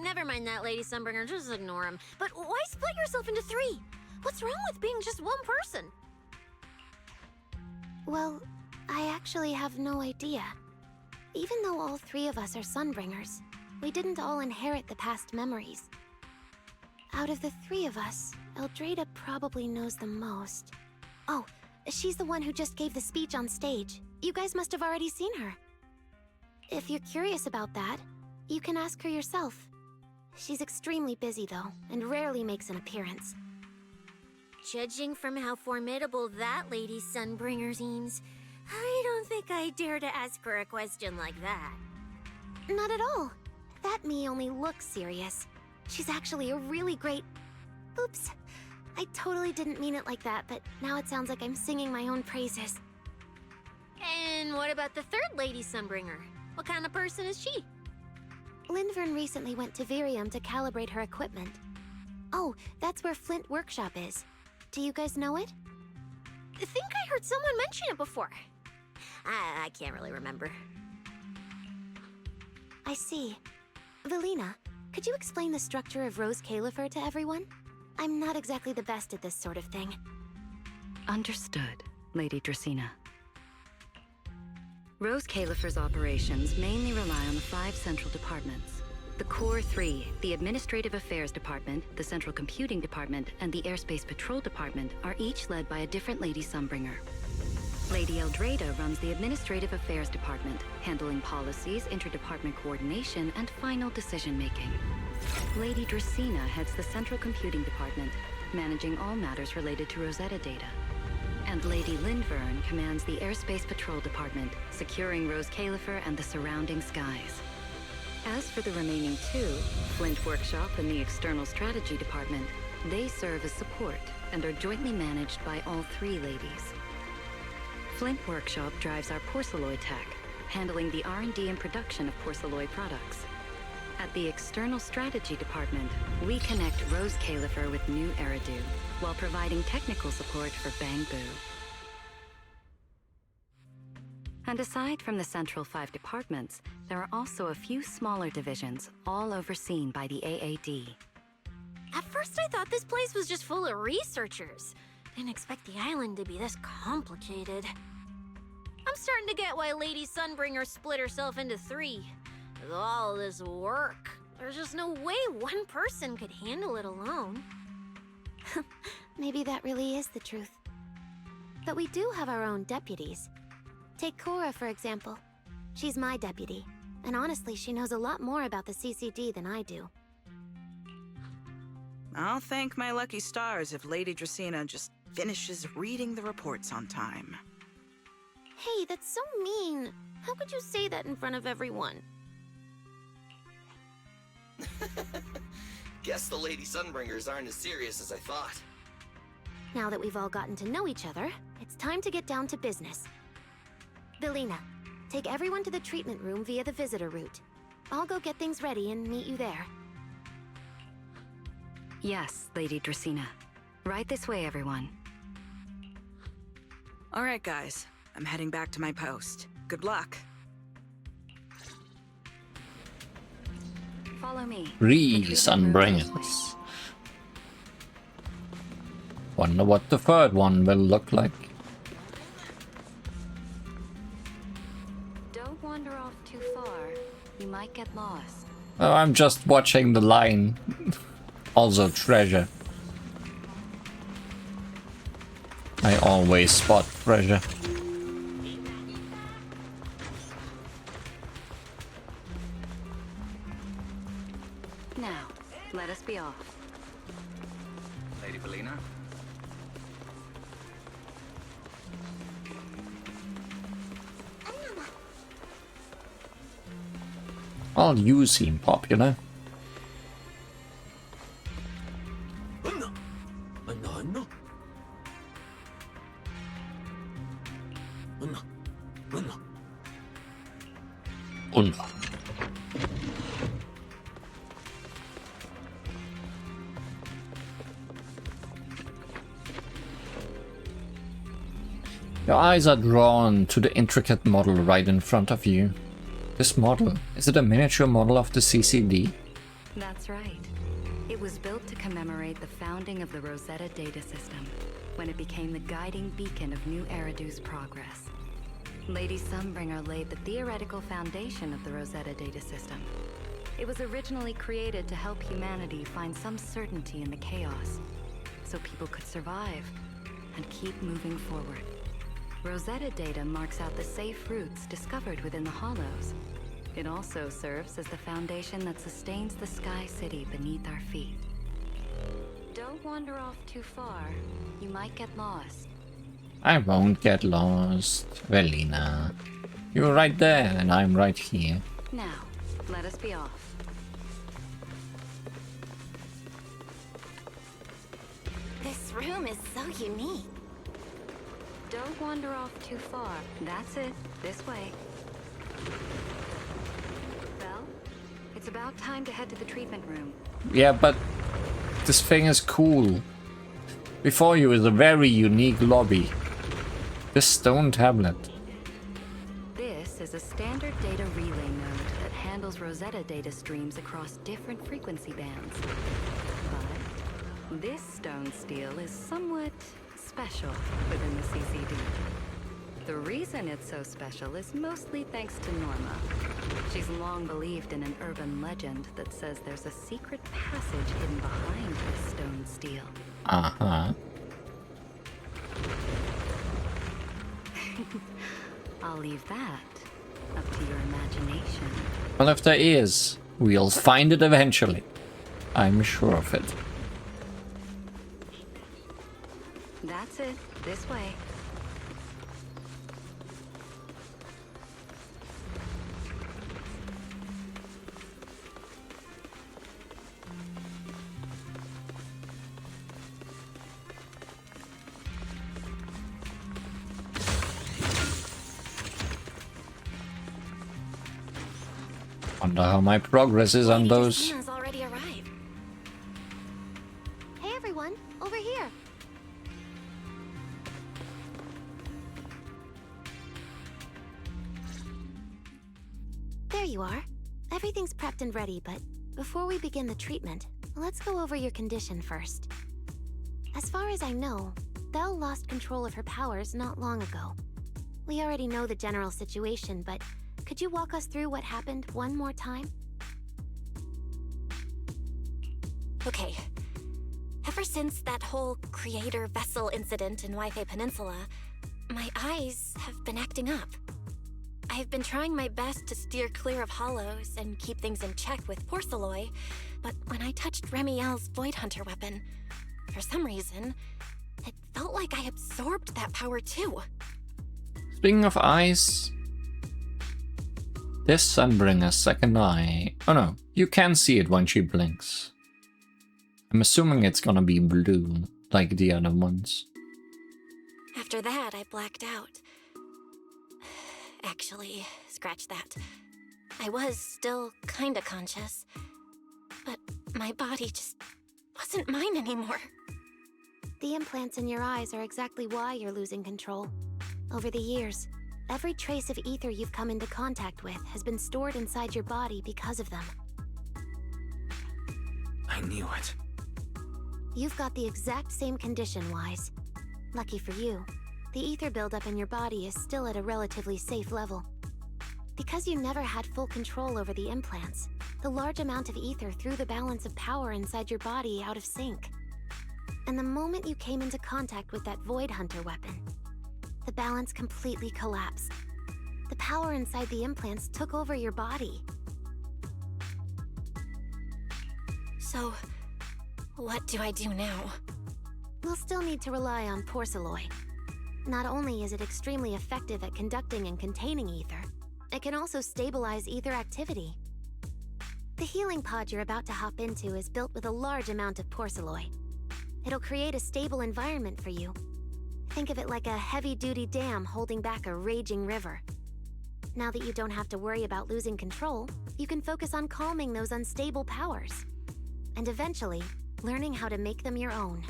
Never mind that, Lady Sunbringer. Just ignore him. But why split yourself into 3? What's wrong with being just one person? Well, I actually have no idea. Even though all 3 of us are Sunbringers, we didn't all inherit the past memories. Out of the 3 of us, Eldrada probably knows the most. Oh, she's the one who just gave the speech on stage. You guys must have already seen her. If you're curious about that, you can ask her yourself. She's extremely busy though, and rarely makes an appearance. Judging from how formidable that Lady Sunbringer seems, I don't think I dare to ask her a question like that. Not at all. That me only looks serious. She's actually a really great... Oops. I totally didn't mean it like that, but now it sounds like I'm singing my own praises. And what about the 3rd Lady Sunbringer? What kind of person is she? Lindvern recently went to Virium to calibrate her equipment. Oh, that's where Flint Workshop is. Do you guys know it? I think I heard someone mention it before. I can't really remember. I see. Velina, could you explain the structure of Rose Califer to everyone? I'm not exactly the best at this sort of thing. Understood, Lady Dracena. Rose Califer's operations mainly rely on the 5 central departments. The Core 3, the Administrative Affairs Department, the Central Computing Department, and the Airspace Patrol Department are each led by a different Lady Sunbringer. Lady Eldrada runs the Administrative Affairs Department, handling policies, interdepartment coordination, and final decision-making. Lady Dracena heads the Central Computing Department, managing all matters related to Rosetta data. And Lady Lindvern commands the Airspace Patrol Department, securing Rose Califer and the surrounding skies. As for the remaining 2, Flint Workshop and the External Strategy Department, they serve as support and are jointly managed by all 3 ladies. Flint Workshop drives our porcelloid tech, handling the R&D and production of porcelloid products. At the External Strategy Department, we connect Rose Califer with new Eridu, while providing technical support for Bangbu. And aside from the central 5 departments, there are also a few smaller divisions, all overseen by the AAD. At first I thought this place was just full of researchers. Didn't expect the island to be this complicated. I'm starting to get why Lady Sunbringer split herself into 3. With all this work, there's just no way one person could handle it alone. Maybe that really is the truth. But we do have our own deputies. Take Cora, for example. She's my deputy, and honestly, she knows a lot more about the CCD than I do. I'll thank my lucky stars if Lady Dracena just finishes reading the reports on time. Hey, that's so mean. How could you say that in front of everyone? Guess the Lady Sunbringers aren't as serious as I thought. Now that we've all gotten to know each other, it's time to get down to business. Velina, take everyone to the treatment room via the visitor route. I'll go get things ready and meet you there. Yes, Lady Dracena. Right this way, everyone. All right, guys. I'm heading back to my post. Good luck. Follow me. 3 Sunbringers. Wonder what the 3rd one will look like. Don't wander off too far. You might get lost. Oh, I'm just watching the line. Also treasure. I always spot treasure. Now, let us be off. Lady Velina? All you seem popular. Your eyes are drawn to the intricate model right in front of you. This model, is it a miniature model of the CCD? That's right. It was built to commemorate the founding of the Rosetta data system, when it became the guiding beacon of New Eridu's progress. Lady Sunbringer laid the theoretical foundation of the Rosetta data system. It was originally created to help humanity find some certainty in the chaos, so people could survive and keep moving forward. Rosetta data marks out the safe routes discovered within the hollows. It also serves as the foundation that sustains the Sky City beneath our feet. Don't wander off too far. You might get lost. I won't get lost, Velina. You're right there, and I'm right here. Now, let us be off. This room is so unique. Don't wander off too far. That's it. This way. Well, it's about time to head to the treatment room. Yeah, but this thing is cool. Before you is a very unique lobby. This stone tablet. This is a standard data relay node that handles Rosetta data streams across different frequency bands. But this stone steel is somewhat special within the CCD. The reason it's so special is mostly thanks to Norma. She's long believed in an urban legend that says there's a secret passage hidden behind this stone steel. Uh-huh. I'll leave that up to your imagination. Well, if there is, we'll find it eventually. I'm sure of it. That's it. This way. Wonder how my progress is on those. Christina's already arrived. Hey everyone, over here. There you are. Everything's prepped and ready, but before we begin the treatment, let's go over your condition first. As far as I know, Belle lost control of her powers not long ago. We already know the general situation, but could you walk us through what happened one more time? Okay. Ever since that whole creator vessel incident in Wi-Fi Peninsula, my eyes have been acting up. I've been trying my best to steer clear of hollows and keep things in check with Porcelloy, but when I touched Remiel's Void Hunter weapon, for some reason, it felt like I absorbed that power too. Speaking of eyes, this Sunbringer's second eye. Oh no, you can see it when she blinks. I'm assuming it's gonna be blue, like the other ones. After that, I blacked out. Actually, scratch that. I was still kinda conscious, but my body just wasn't mine anymore. The implants in your eyes are exactly why you're losing control. Over the years, every trace of ether you've come into contact with has been stored inside your body because of them. I knew it. You've got the exact same condition, Wise. Lucky for you, the ether buildup in your body is still at a relatively safe level. Because you never had full control over the implants, the large amount of ether threw the balance of power inside your body out of sync. And the moment you came into contact with that Void Hunter weapon, the balance completely collapsed. The power inside the implants took over your body. So, what do I do now? We'll still need to rely on Porcelloy. Not only is it extremely effective at conducting and containing ether, it can also stabilize ether activity. The healing pod you're about to hop into is built with a large amount of porcelloi. It'll create a stable environment for you. Think of it like a heavy-duty dam holding back a raging river. Now that you don't have to worry about losing control, you can focus on calming those unstable powers. And eventually, learning how to make them your own.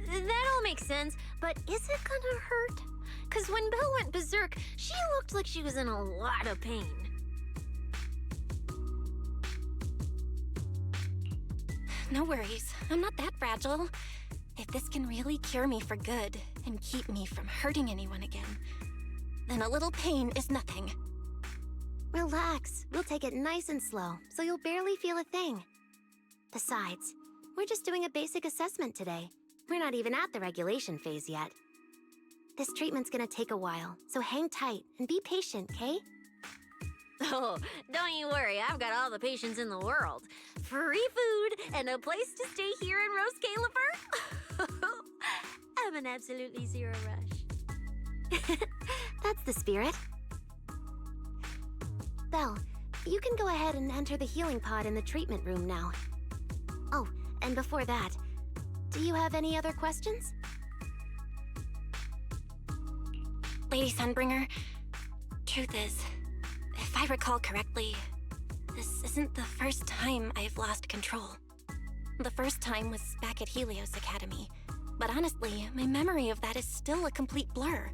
That all makes sense, but is it gonna hurt? Cause when Belle went berserk, she looked like she was in a lot of pain. No worries, I'm not that fragile. If this can really cure me for good and keep me from hurting anyone again, then a little pain is nothing. Relax, we'll take it nice and slow, so you'll barely feel a thing. Besides, we're just doing a basic assessment today. We're not even at the regulation phase yet. This treatment's gonna take a while, so hang tight and be patient, okay? Oh, don't you worry, I've got all the patience in the world. Free food and a place to stay here in Rose Califer. I'm in absolutely zero rush. That's the spirit. Belle, you can go ahead and enter the healing pod in the treatment room now. Oh, and before that, do you have any other questions? Lady Sunbringer, truth is, if I recall correctly, this isn't the first time I've lost control. The first time was back at Helios Academy, but honestly, my memory of that is still a complete blur.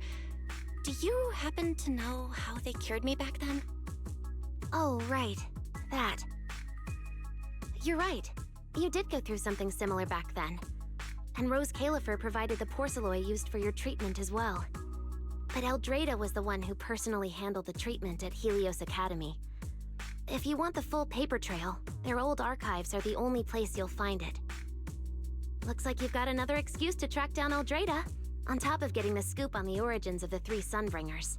Do you happen to know how they cured me back then? Oh, right. That. You're right. You did go through something similar back then. And Rose Califer provided the porcelloi used for your treatment as well. But Eldreda was the one who personally handled the treatment at Helios Academy. If you want the full paper trail, their old archives are the only place you'll find it. Looks like you've got another excuse to track down Eldreda, on top of getting the scoop on the origins of the 3 Sunbringers.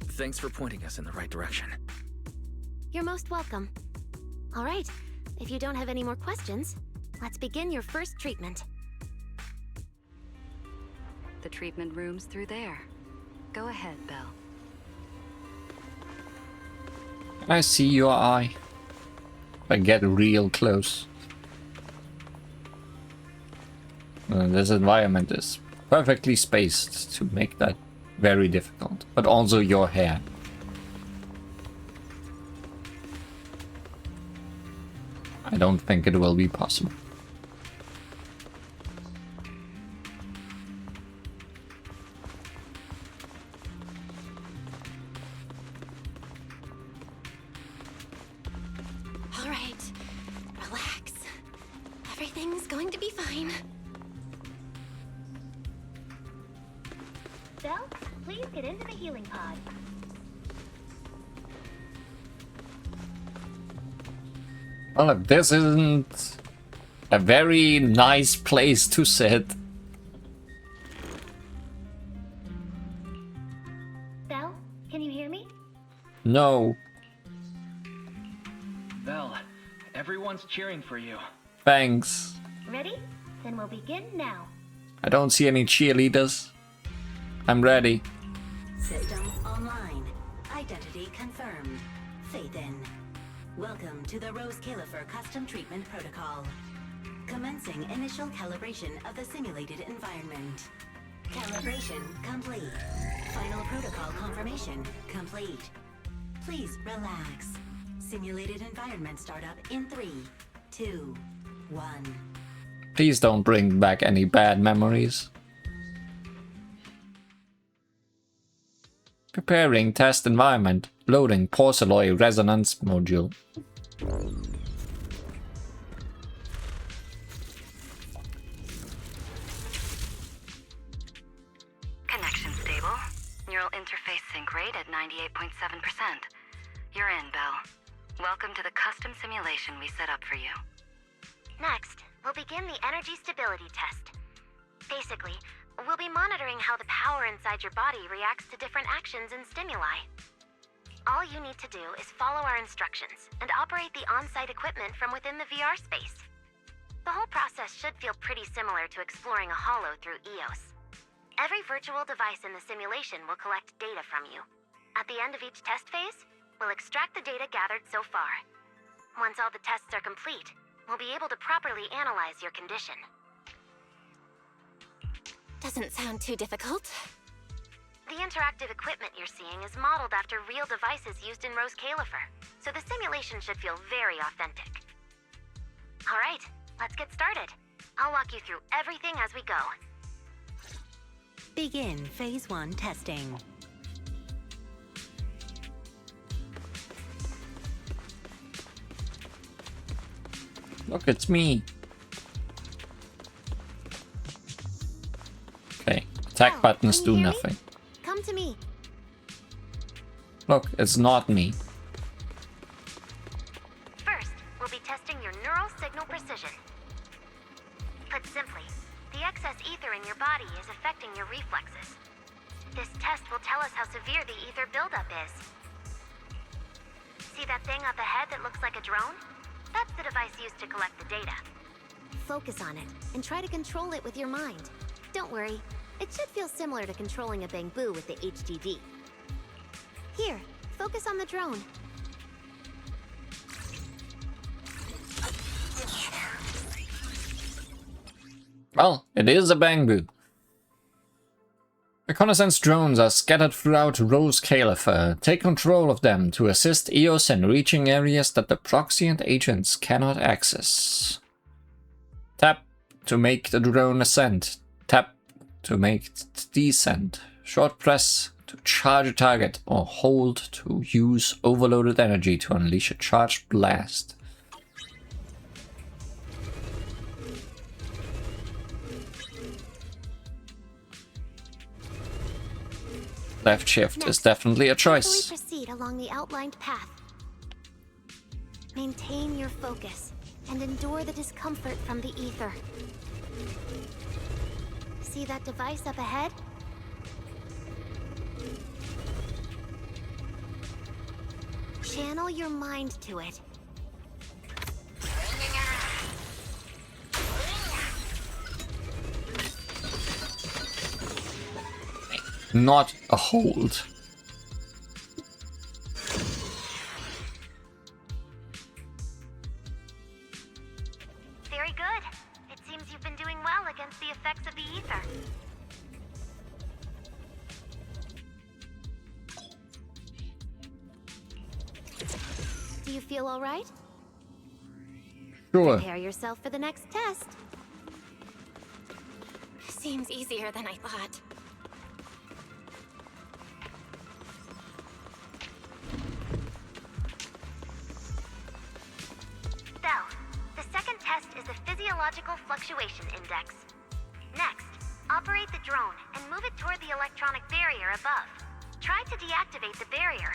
Thanks for pointing us in the right direction. You're most welcome. All right, if you don't have any more questions, let's begin your first treatment. The treatment room's through there. Go ahead, Belle. I see your eye. I get real close. This environment is perfectly spaced to make that very difficult, but also your hair. I don't think it will be possible. All right, relax. Everything's going to be fine. Belle, please get into the healing pod. Well, if this isn't a very nice place to sit. Belle, can you hear me? No. Belle, everyone's cheering for you. Thanks. Ready? Then we'll begin now. I don't see any cheerleaders. I'm ready. System online. Identity confirmed. Faith in. Welcome to the Rose Califer Custom Treatment Protocol. Commencing initial calibration of the simulated environment. Calibration complete. Final protocol confirmation complete. Please relax. Simulated environment startup in 3, 2, 1. Please don't bring back any bad memories. Preparing test environment. Loading porcelloi resonance module. Connection stable. Neural interface sync rate at 98.7%. You're in, Belle. Welcome to the custom simulation we set up for you. Next, we'll begin the energy stability test. Basically, we'll be monitoring how the power inside your body reacts to different actions and stimuli. All you need to do is follow our instructions and operate the on-site equipment from within the VR space. The whole process should feel pretty similar to exploring a holo through EOS. Every virtual device in the simulation will collect data from you. At the end of each test phase, we'll extract the data gathered so far. Once all the tests are complete, we'll be able to properly analyze your condition. Doesn't sound too difficult. The interactive equipment you're seeing is modeled after real devices used in Rose Califer, so the simulation should feel very authentic. Alright, let's get started. I'll walk you through everything as we go. Begin Phase 1 testing. Look, it's me. Okay, attack buttons do nothing. Come to me. Look, it's not me. First, we'll be testing your neural signal precision. Put simply, the excess ether in your body is affecting your reflexes. This test will tell us how severe the ether buildup is. See that thing up ahead that looks like a drone? That's the device used to collect the data. Focus on it, and try to control it with your mind. Don't worry, it should feel similar to controlling a bamboo with the HDD. Here, focus on the drone. Well, it is a bamboo. Reconnaissance drones are scattered throughout Rose Califer. Take control of them to assist EOS in reaching areas that the proxy and agents cannot access. Tap to make the drone ascend. Tap to make it descend. Short press to charge a target, or hold to use overloaded energy to unleash a charged blast. Left shift is definitely a choice. Proceed along the outlined path. Maintain your focus and endure the discomfort from the ether. See that device up ahead? Channel your mind to it. Not a hold. Very good. It seems you've been doing well against the effects of the ether. Do you feel all right? Sure. Prepare yourself for the next test. Seems easier than I thought. Physiological fluctuation index. Next, operate the drone and move it toward the electronic barrier above. Try to deactivate the barrier.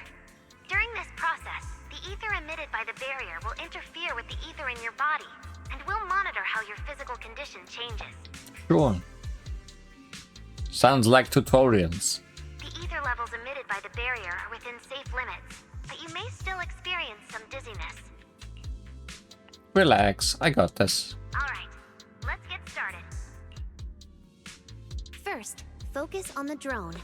During this process, the ether emitted by the barrier will interfere with the ether in your body, and we'll monitor how your physical condition changes. Sure. Sounds like tutorials. The ether levels emitted by the barrier are within safe limits, but you may still experience some dizziness. Relax, I got this. Alright, let's get started. First, focus on the drone.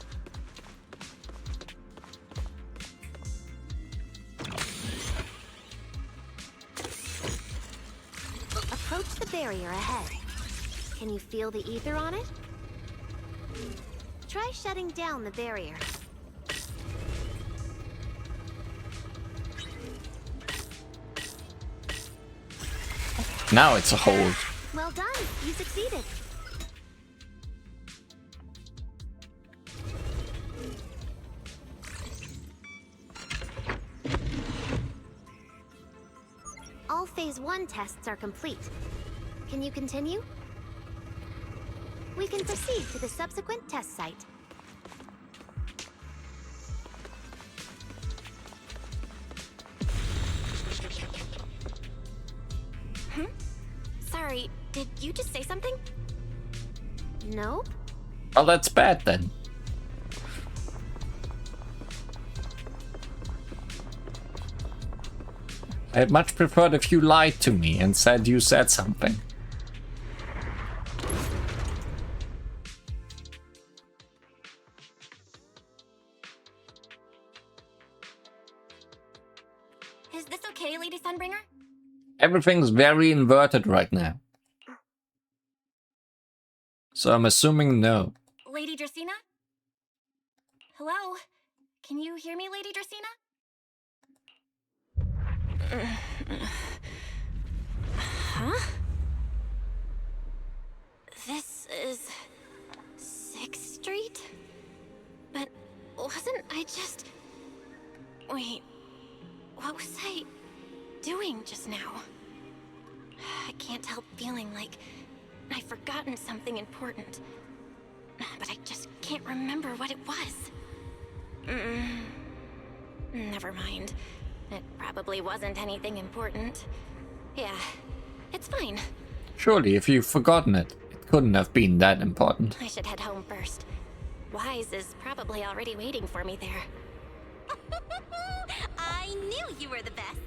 Approach the barrier ahead. Can you feel the ether on it? Try shutting down the barrier. Now it's a hold. Well done, you succeeded. All Phase 1 tests are complete. Can you continue? We can proceed to the subsequent test site. Sorry, did you just say something? Nope. Well, that's bad then. I'd much preferred if you lied to me and said you said something. Is this okay, Lady Sunbringer? Everything's very inverted right now. So I'm assuming no. Lady Dracaena? Hello? Can you hear me, Lady Dracaena? Huh? This is 6th Street? But wasn't I just... Wait, what was I doing just now? I can't help feeling like I've forgotten something important. But I just can't remember what it was. Never mind. It probably wasn't anything important. Yeah, it's fine. Surely, if you've forgotten it, it couldn't have been that important. I should head home first. Wise is probably already waiting for me there. I knew you were the best.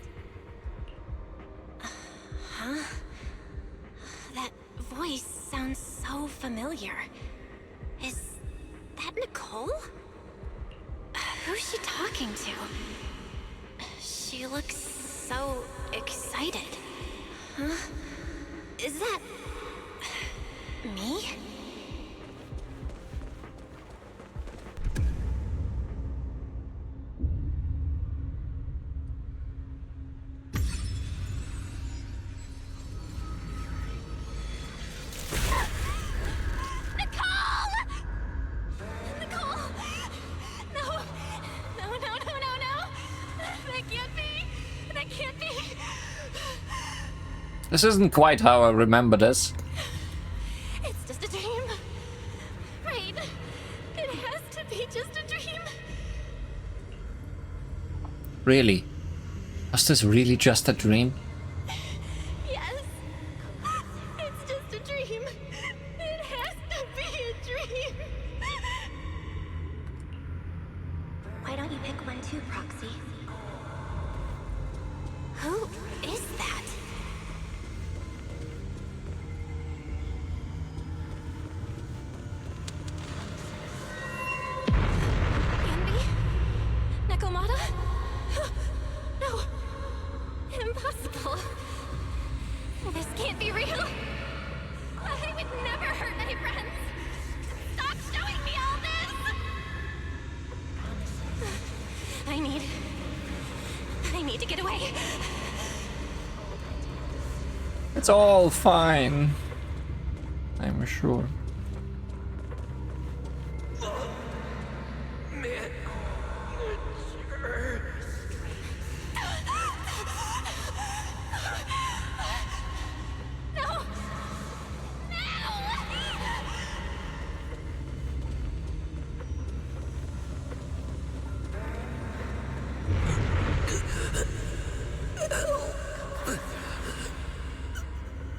Huh? That voice sounds so familiar. Is that Nicole? Who's she talking to? She looks so excited. Huh? Is that... me? This isn't quite how I remember this. It's just a dream. Right. It has to be just a dream. Really? Was this really just a dream? Yes. It's just a dream. It has to be a dream. Why don't you pick one too, Proxy? Who is that? Nakomata? No. Impossible. This can't be real. I would never hurt my friends. Stop showing me all this! I need to get away. It's all fine. I'm sure.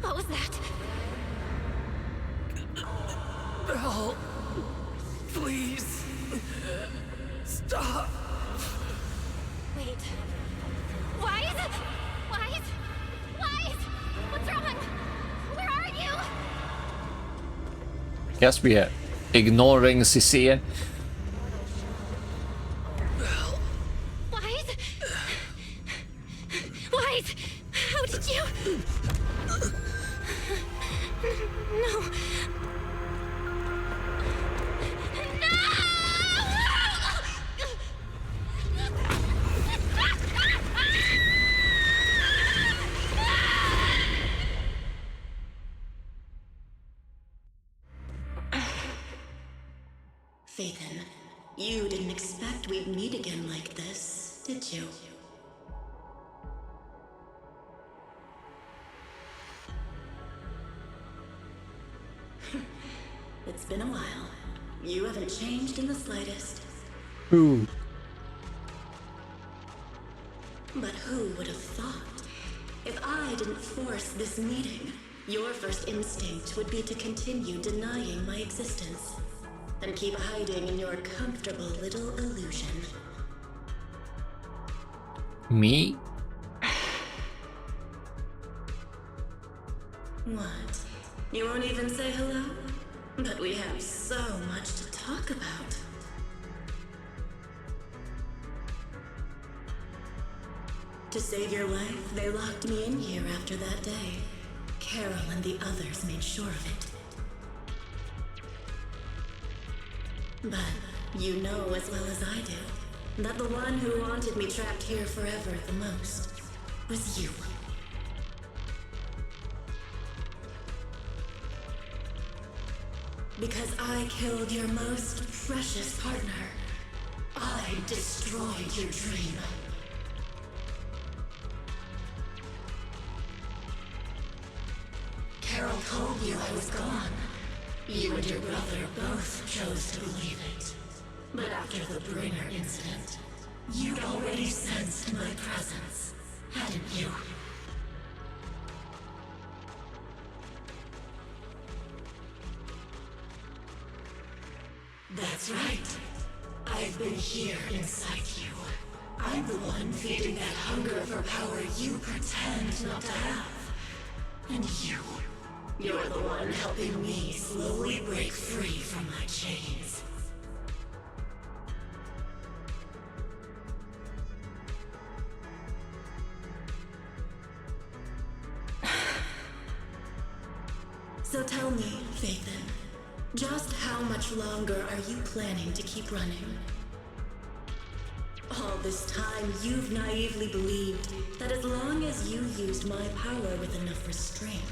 What was that? Belle, please, stop. Wait. Wise? What's wrong? Where are you? Guess we are ignoring Cecilia. Wise? How did you... No. Phaethon, you didn't expect we'd meet again like this, did you? It's been a while. You haven't changed in the slightest. Who? But who would have thought? If I didn't force this meeting, your first instinct would be to continue denying my existence and keep hiding in your comfortable little illusion. Me? What? You won't even say hello? But we have so much to talk about. To save your life, they locked me in here after that day. Carol and the others made sure of it. But you know as well as I do that the one who wanted me trapped here forever the most was you. Because I killed your most precious partner. I destroyed your dream. Carol told you I was gone. You and your brother both chose to believe it. But after the Bringer incident, you'd already sensed my presence, hadn't you? That's right. I've been here inside you. I'm the one feeding that hunger for power you pretend not to have. And you're the one helping me slowly break free from my chains. So tell me, Phaethon, just how much longer are you planning to keep running? All this time, you've naively believed that as long as you used my power with enough restraint,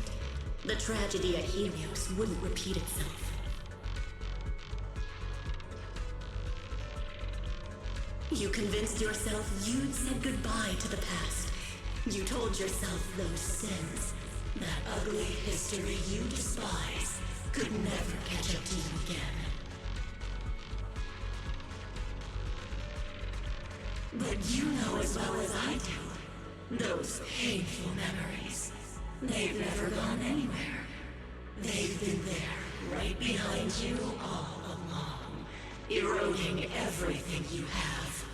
the tragedy at Helios wouldn't repeat itself. You convinced yourself you'd said goodbye to the past. You told yourself those sins, that ugly history you despise, could never catch up to you again. But you know as well as I do, those painful memories, they've never gone anywhere. They've been there, right behind you all along, eroding everything you have.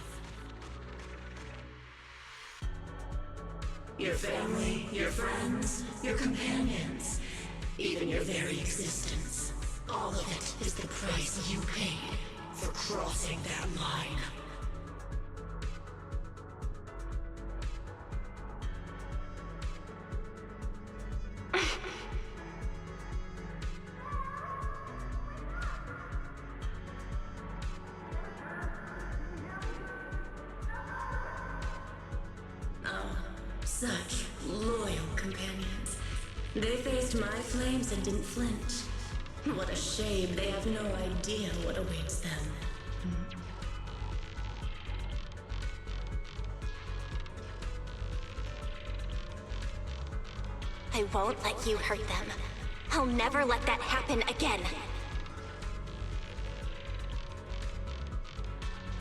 Your family, your friends, your companions, even your very existence. All of it is the price you paid for crossing that line. Such loyal companions. They faced my flames and didn't flinch. What a shame they have no idea what awaits them. I won't let you hurt them. I'll never let that happen again.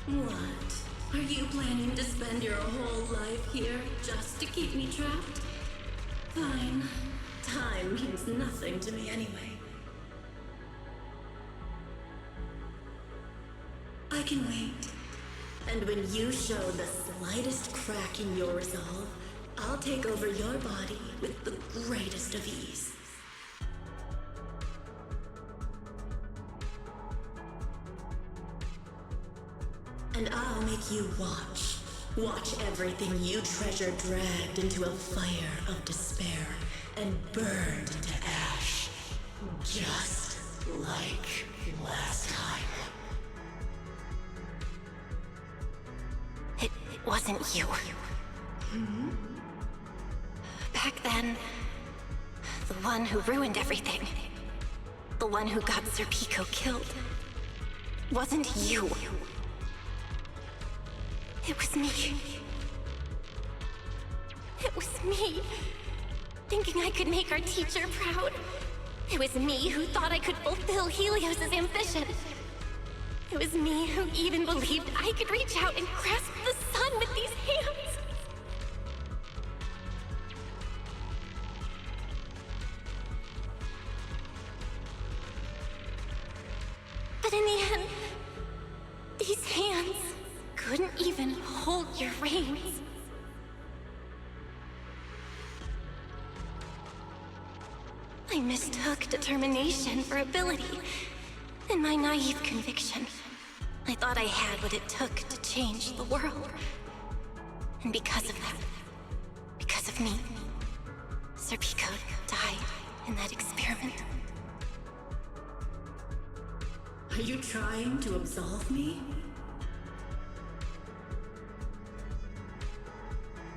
What? Are you planning to spend your whole life here just to keep me trapped? Fine. Time means nothing to me anyway. I can wait. And when you show the slightest crack in your resolve, I'll take over your body with the greatest of ease. And I'll make you watch. Watch everything you treasure dragged into a fire of despair and burned into ash. Just like last time. It wasn't you. Back then, the one who ruined everything, the one who got Serpico killed, wasn't you. It was me. It was me, thinking I could make our teacher proud. It was me who thought I could fulfill Helios' ambition. It was me who even believed I could reach out and grasp the sun with these hands. But in the end, these hands couldn't even hold your reins. I mistook determination for ability. In my naive conviction, I thought I had what it took to change the world. And because of that, with me. Sir Pico died in that experiment. Are you trying to absolve me?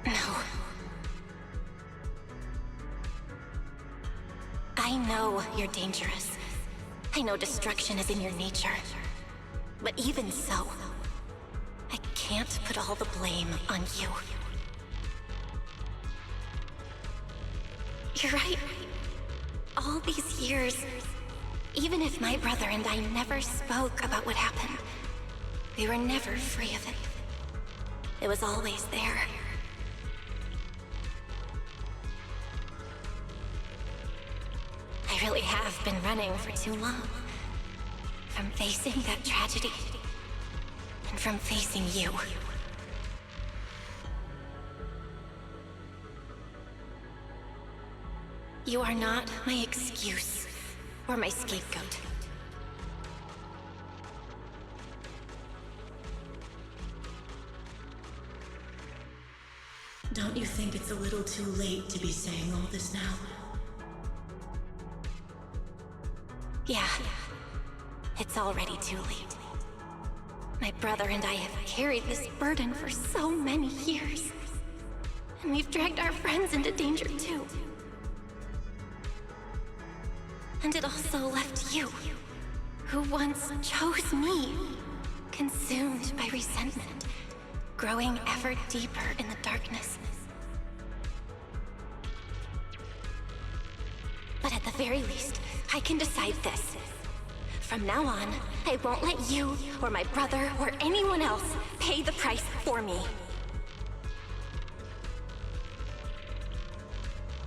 No. I know you're dangerous. I know destruction is in your nature. But even so, I can't put all the blame on you. You're right. All these years, even if my brother and I never spoke about what happened, we were never free of it. It was always there. I really have been running for too long. From facing that tragedy, and from facing you. You are not my excuse, or my scapegoat. Don't you think it's a little too late to be saying all this now? Yeah. It's already too late. My brother and I have carried this burden for so many years. And we've dragged our friends into danger too. And it also left you, who once chose me, consumed by resentment, growing ever deeper in the darkness. But at the very least, I can decide this. From now on, I won't let you, or my brother, or anyone else pay the price for me.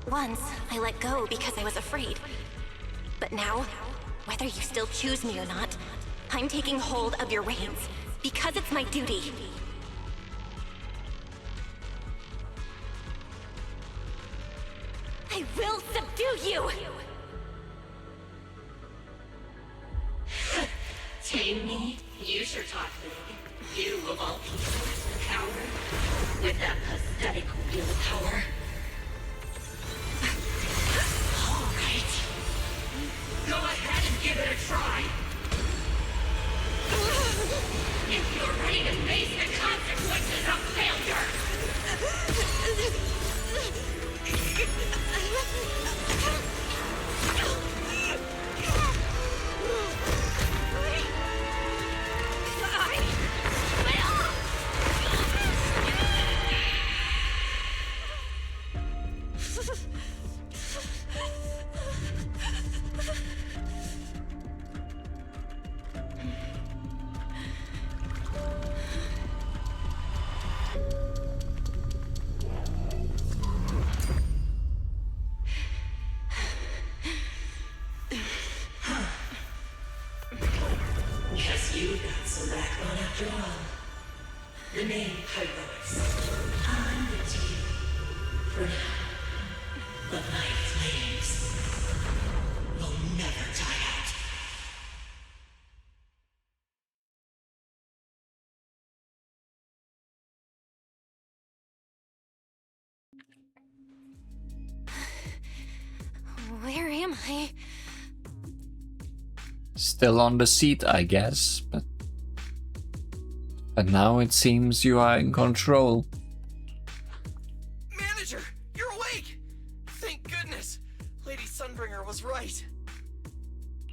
Once, I let go because I was afraid. But now, whether you still choose me or not, I'm taking hold of your reins, because it's my duty. I will subdue you! Tame me? You sure talk big. You, of all people, coward. With that pathetic willpower. All right. Go ahead and give it a try. If you're ready to face the consequences of failure. Guess you got some backbone after all. The name Heroics. I'm the team. For now. But my flames will never die out. Where am I? Still on the seat, I guess, but now it seems you are in control. Manager, you're awake! Thank goodness! Lady Sunbringer was right.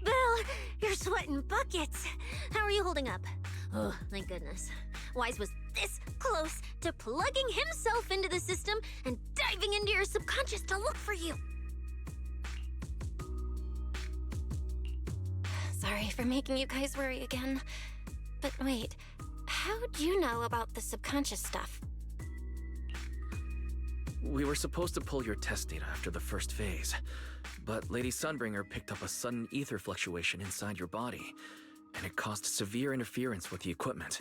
Bill, you're sweating buckets. How are you holding up? Oh, thank goodness. Wise was this close to plugging himself into the system and diving into your subconscious to look for you. Sorry for making you guys worry again. But wait, how'd you know about the subconscious stuff? We were supposed to pull your test data after the first phase, but Lady Sunbringer picked up a sudden ether fluctuation inside your body, and it caused severe interference with the equipment.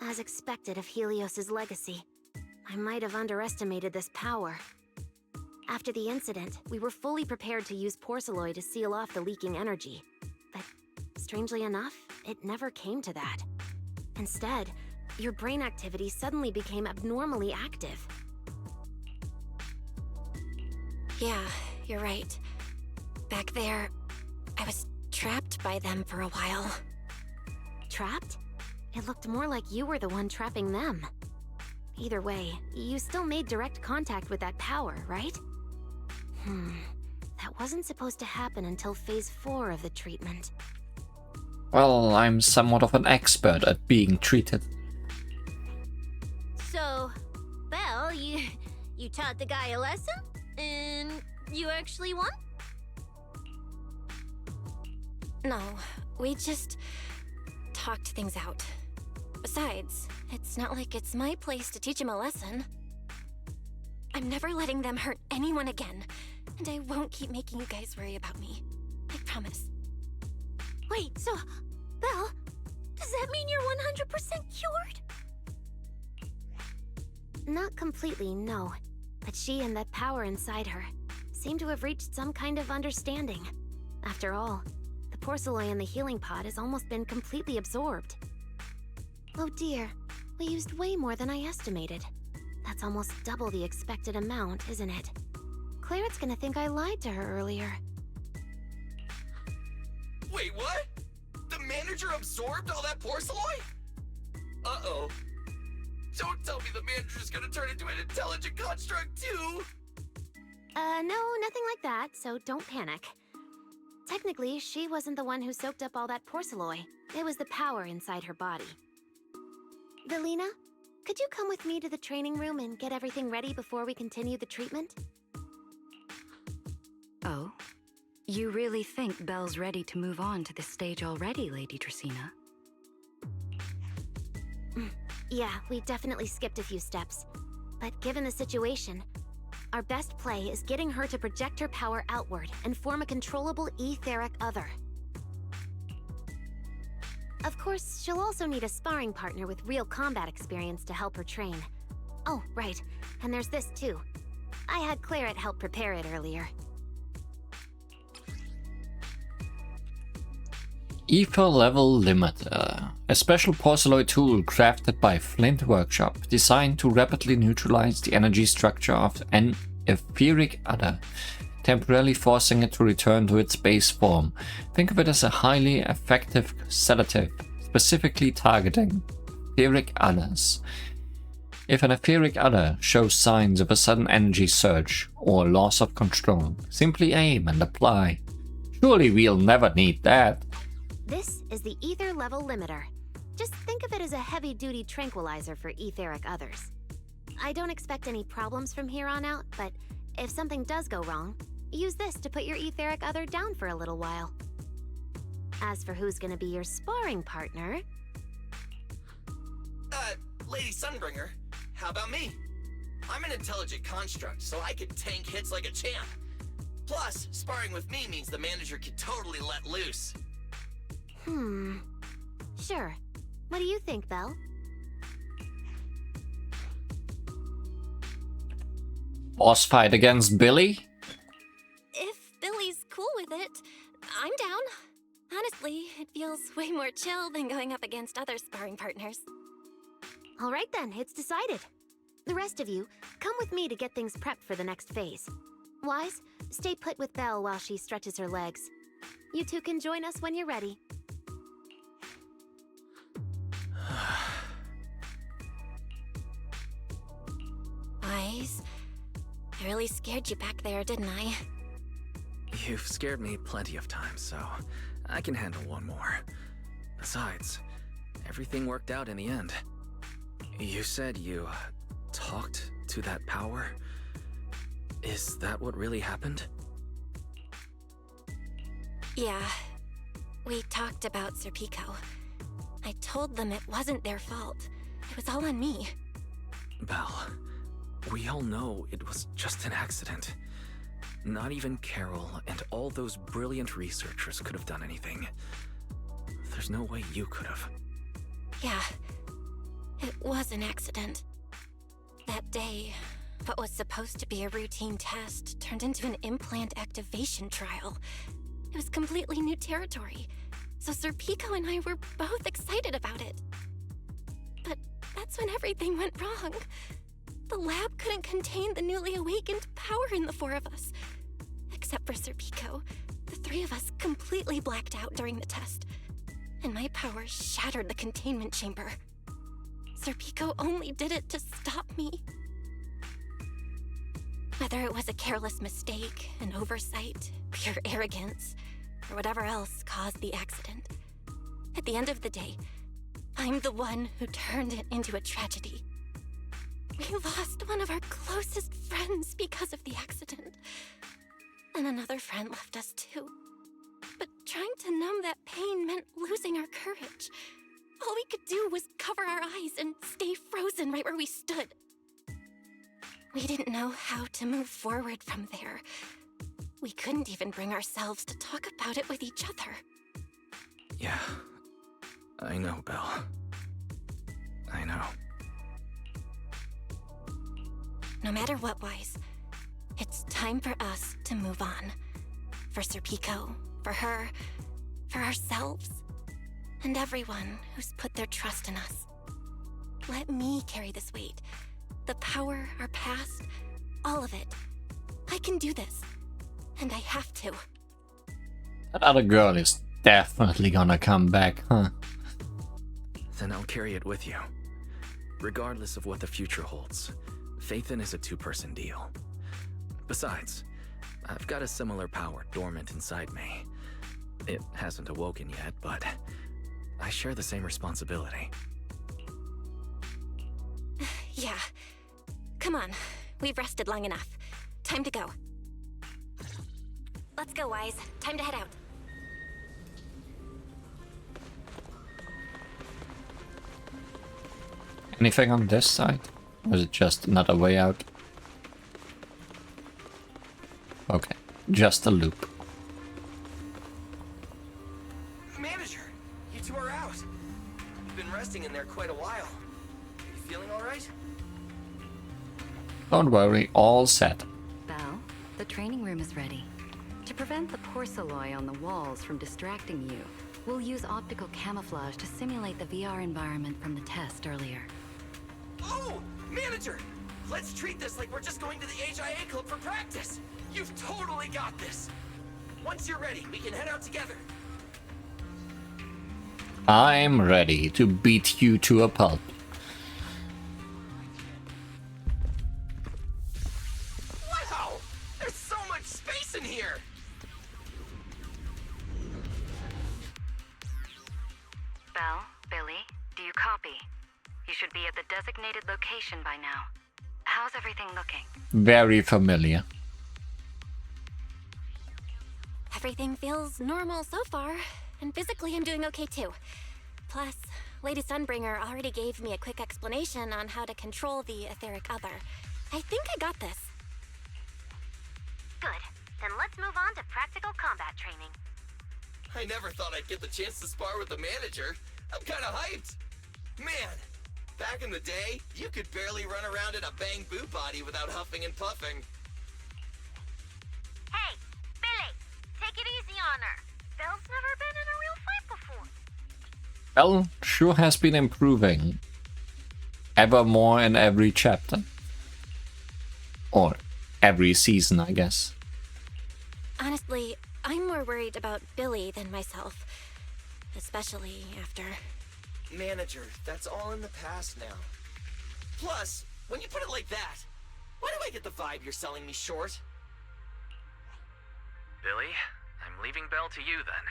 As expected of Helios's legacy, I might have underestimated this power. After the incident, we were fully prepared to use porcelain to seal off the leaking energy. But strangely enough, it never came to that. Instead, your brain activity suddenly became abnormally active. Yeah, you're right. Back there, I was trapped by them for a while. Trapped? It looked more like you were the one trapping them. Either way, you still made direct contact with that power, right? That wasn't supposed to happen until Phase 4 of the treatment. Well, I'm somewhat of an expert at being treated. So, Belle, you taught the guy a lesson? And you actually won? No, we just talked things out. Besides, it's not like it's my place to teach him a lesson. I'm never letting them hurt anyone again, and I won't keep making you guys worry about me. I promise. Wait, so, Belle, does that mean you're 100% cured? Not completely, no. But she and that power inside her seem to have reached some kind of understanding. After all, the porcelain in the healing pod has almost been completely absorbed. Oh dear, we used way more than I estimated. That's almost double the expected amount, isn't it? Claret's gonna think I lied to her earlier. Wait, what? The manager absorbed all that porcelain? Uh-oh. Don't tell me the manager's gonna turn into an intelligent construct too! No, nothing like that, so don't panic. Technically, she wasn't the one who soaked up all that porcelain. It was the power inside her body. Velina, could you come with me to the training room and get everything ready before we continue the treatment? Oh? You really think Belle's ready to move on to this stage already, Lady Dracaena? Yeah, we definitely skipped a few steps. But given the situation, our best play is getting her to project her power outward and form a controllable etheric other. Of course, she'll also need a sparring partner with real combat experience to help her train. Oh, right, and there's this too. I had Claret help prepare it earlier. Ether Level Limiter, a special porcelain tool crafted by Flint Workshop, designed to rapidly neutralize the energy structure of an etheric other, temporarily forcing it to return to its base form. Think of it as a highly effective sedative, specifically targeting etheric others. If an etheric other shows signs of a sudden energy surge or loss of control, simply aim and apply. Surely we'll never need that. This is the Ether Level Limiter. Just think of it as a heavy-duty tranquilizer for etheric others. I don't expect any problems from here on out, but if something does go wrong, use this to put your etheric other down for a little while. As for who's gonna be your sparring partner... Lady Sunbringer, how about me? I'm an intelligent construct, so I could tank hits like a champ. Plus, sparring with me means the manager can totally let loose. Sure. What do you think, Belle? Boss fight against Billy? If Billy's cool with it, I'm down. Honestly, it feels way more chill than going up against other sparring partners. All right then, it's decided. The rest of you, come with me to get things prepped for the next phase. Wise, stay put with Belle while she stretches her legs. You two can join us when you're ready. Wise, I really scared you back there, didn't I? You've scared me plenty of times, so I can handle one more. Besides, everything worked out in the end. You said you talked to that power? Is that what really happened? Yeah. We talked about Serpico. I told them it wasn't their fault. It was all on me. Belle, we all know it was just an accident. Not even Carol and all those brilliant researchers could have done anything. There's no way you could have. Yeah. It was an accident. That day, what was supposed to be a routine test turned into an implant activation trial. It was completely new territory, so Serpico and I were both excited about it. But That's when everything went wrong. The lab couldn't contain the newly awakened power in the four of us. Except for Sir Pico, the three of us completely blacked out during the test. And my power shattered the containment chamber. Sir Pico only did it to stop me. Whether it was a careless mistake, an oversight, pure arrogance, or whatever else caused the accident, at the end of the day, I'm the one who turned it into a tragedy. We lost one of our closest friends because of the accident. And another friend left us too. But trying to numb that pain meant losing our courage. All we could do was cover our eyes and stay frozen right where we stood. We didn't know how to move forward from there. We couldn't even bring ourselves to talk about it with each other. Yeah, I know, Belle. I know. No matter what, Wise, it's time for us to move on. For Sir Pico, for her, for ourselves, and everyone who's put their trust in us. Let me carry this weight. The power, our past, all of it. I can do this. And I have to. That other girl is definitely gonna come back, huh? Then I'll carry it with you. Regardless of what the future holds, Phaethon is a two-person deal. Besides, I've got a similar power dormant inside me. It hasn't awoken yet, but I share the same responsibility. Yeah. Come on. We've rested long enough. Time to go. Let's go, Wise. Time to head out. Anything on this side? Or is it just another way out? Okay, just a loop. Manager, you two are out. You've been resting in there quite a while. Are you feeling all right? Don't worry, all set. Belle, the training room is ready. To prevent the porcelain on the walls from distracting you, we'll use optical camouflage to simulate the VR environment from the test earlier. Oh, Manager! Let's treat this like we're just going to the HIA club for practice. You've totally got this. Once you're ready, we can head out together. I'm ready to beat you to a pulp. Wow! There's so much space in here! Belle, Billy, do you copy? You should be at the designated location by now. How's everything looking? Very familiar. Everything feels normal so far, and physically I'm doing okay too. Plus, Lady Sunbringer already gave me a quick explanation on how to control the etheric other. I think I got this. Good. Then let's move on to practical combat training. I never thought I'd get the chance to spar with the Manager. I'm kinda hyped. Man, back in the day, you could barely run around in a bang-boo body without huffing and puffing. Hey, Billy, take it easy on her. Belle's never been in a real fight before. Belle sure has been improving. Ever more in every chapter. Or every season, I guess. Honestly, I'm more worried about Billy than myself. Especially after... Manager, that's all in the past now. Plus, when you put it like that, why do I get the vibe you're selling me short? Billy, I'm leaving Belle to you then.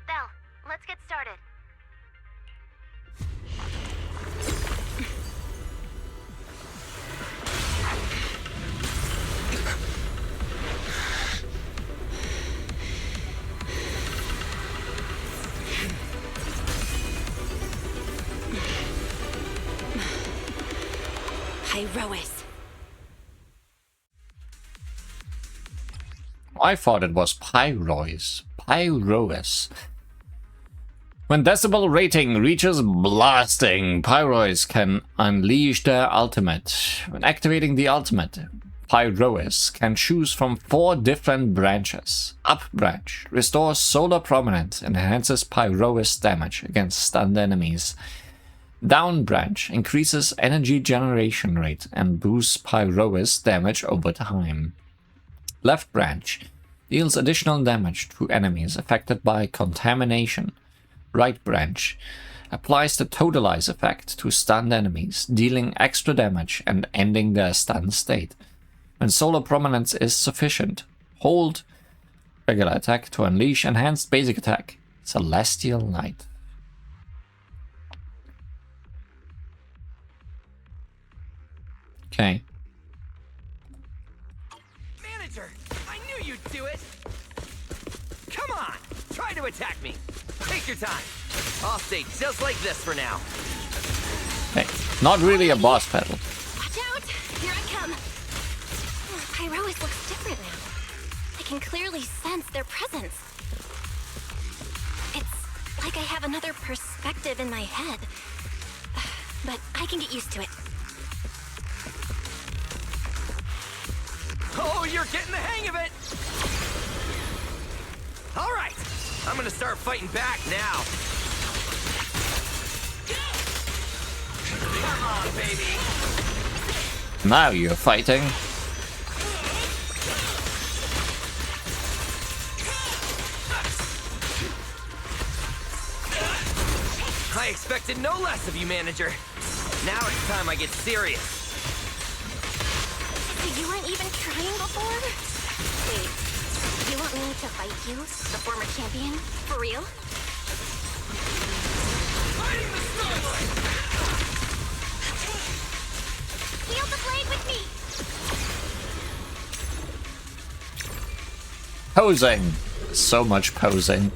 Belle, let's get started. Pyrois. I thought it was Pyrois. Pyrois. When decibel rating reaches blasting, Pyrois can unleash their ultimate. When activating the ultimate, Pyrois can choose from 4 different branches. Up branch restores solar prominence and enhances Pyrois damage against stunned enemies. Down branch increases energy generation rate and boosts pyrois damage over time. Left branch deals additional damage to enemies affected by contamination. Right branch applies the totalize effect to stunned enemies, dealing extra damage and ending their stun state. When solar prominence is sufficient, hold regular attack to unleash enhanced basic attack, Celestial Light. Okay. Manager, I knew you'd do it! Come on! Try to attack me! Take your time! I'll stay just like this for now. Hey, not really a boss battle. Watch out! Here I come! Pyrois looks different now. I can clearly sense their presence. It's like I have another perspective in my head. But I can get used to it. Oh, you're getting the hang of it! Alright, I'm gonna start fighting back now. Come on, baby! Now you're fighting. I expected no less of you, manager. Now it's time I get serious. So you weren't even trying before? Wait, you want me to fight you, the former champion? For real? Fighting the Starlight! Wield the blade with me! Posing. So much posing.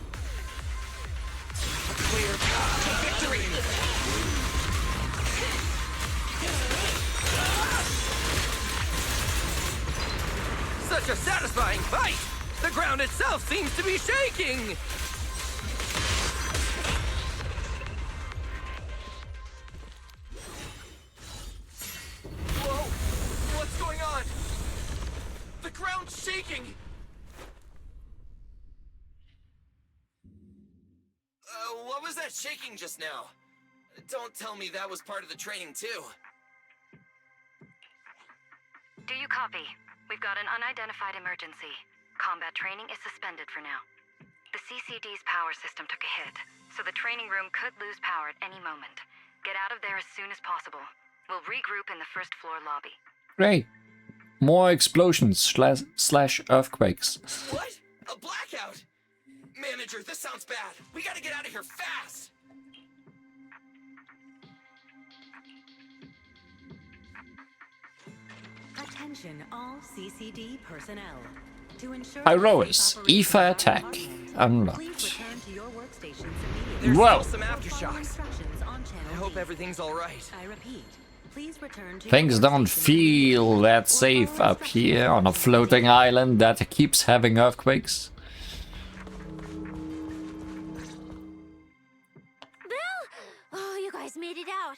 Such a satisfying fight! The ground itself seems to be shaking! Whoa! What's going on? The ground's shaking! What was that shaking just now? Don't tell me that was part of the training too. Do you copy? We've got an unidentified emergency. Combat training is suspended for now. The CCD's power system took a hit, so the training room could lose power at any moment. Get out of there as soon as possible. We'll regroup in the first floor lobby. Great. More explosions slash earthquakes. What? A blackout? Manager, this sounds bad. We gotta get out of here fast! Attention all CCD personnel. To ensure Pyrois, Aether attack unlocked. There's Whoa. still some aftershocks. I hope everything's alright. I repeat, please return to Things don't feel that safe up here on a floating island that keeps having earthquakes. Bill! Oh, you guys made it out.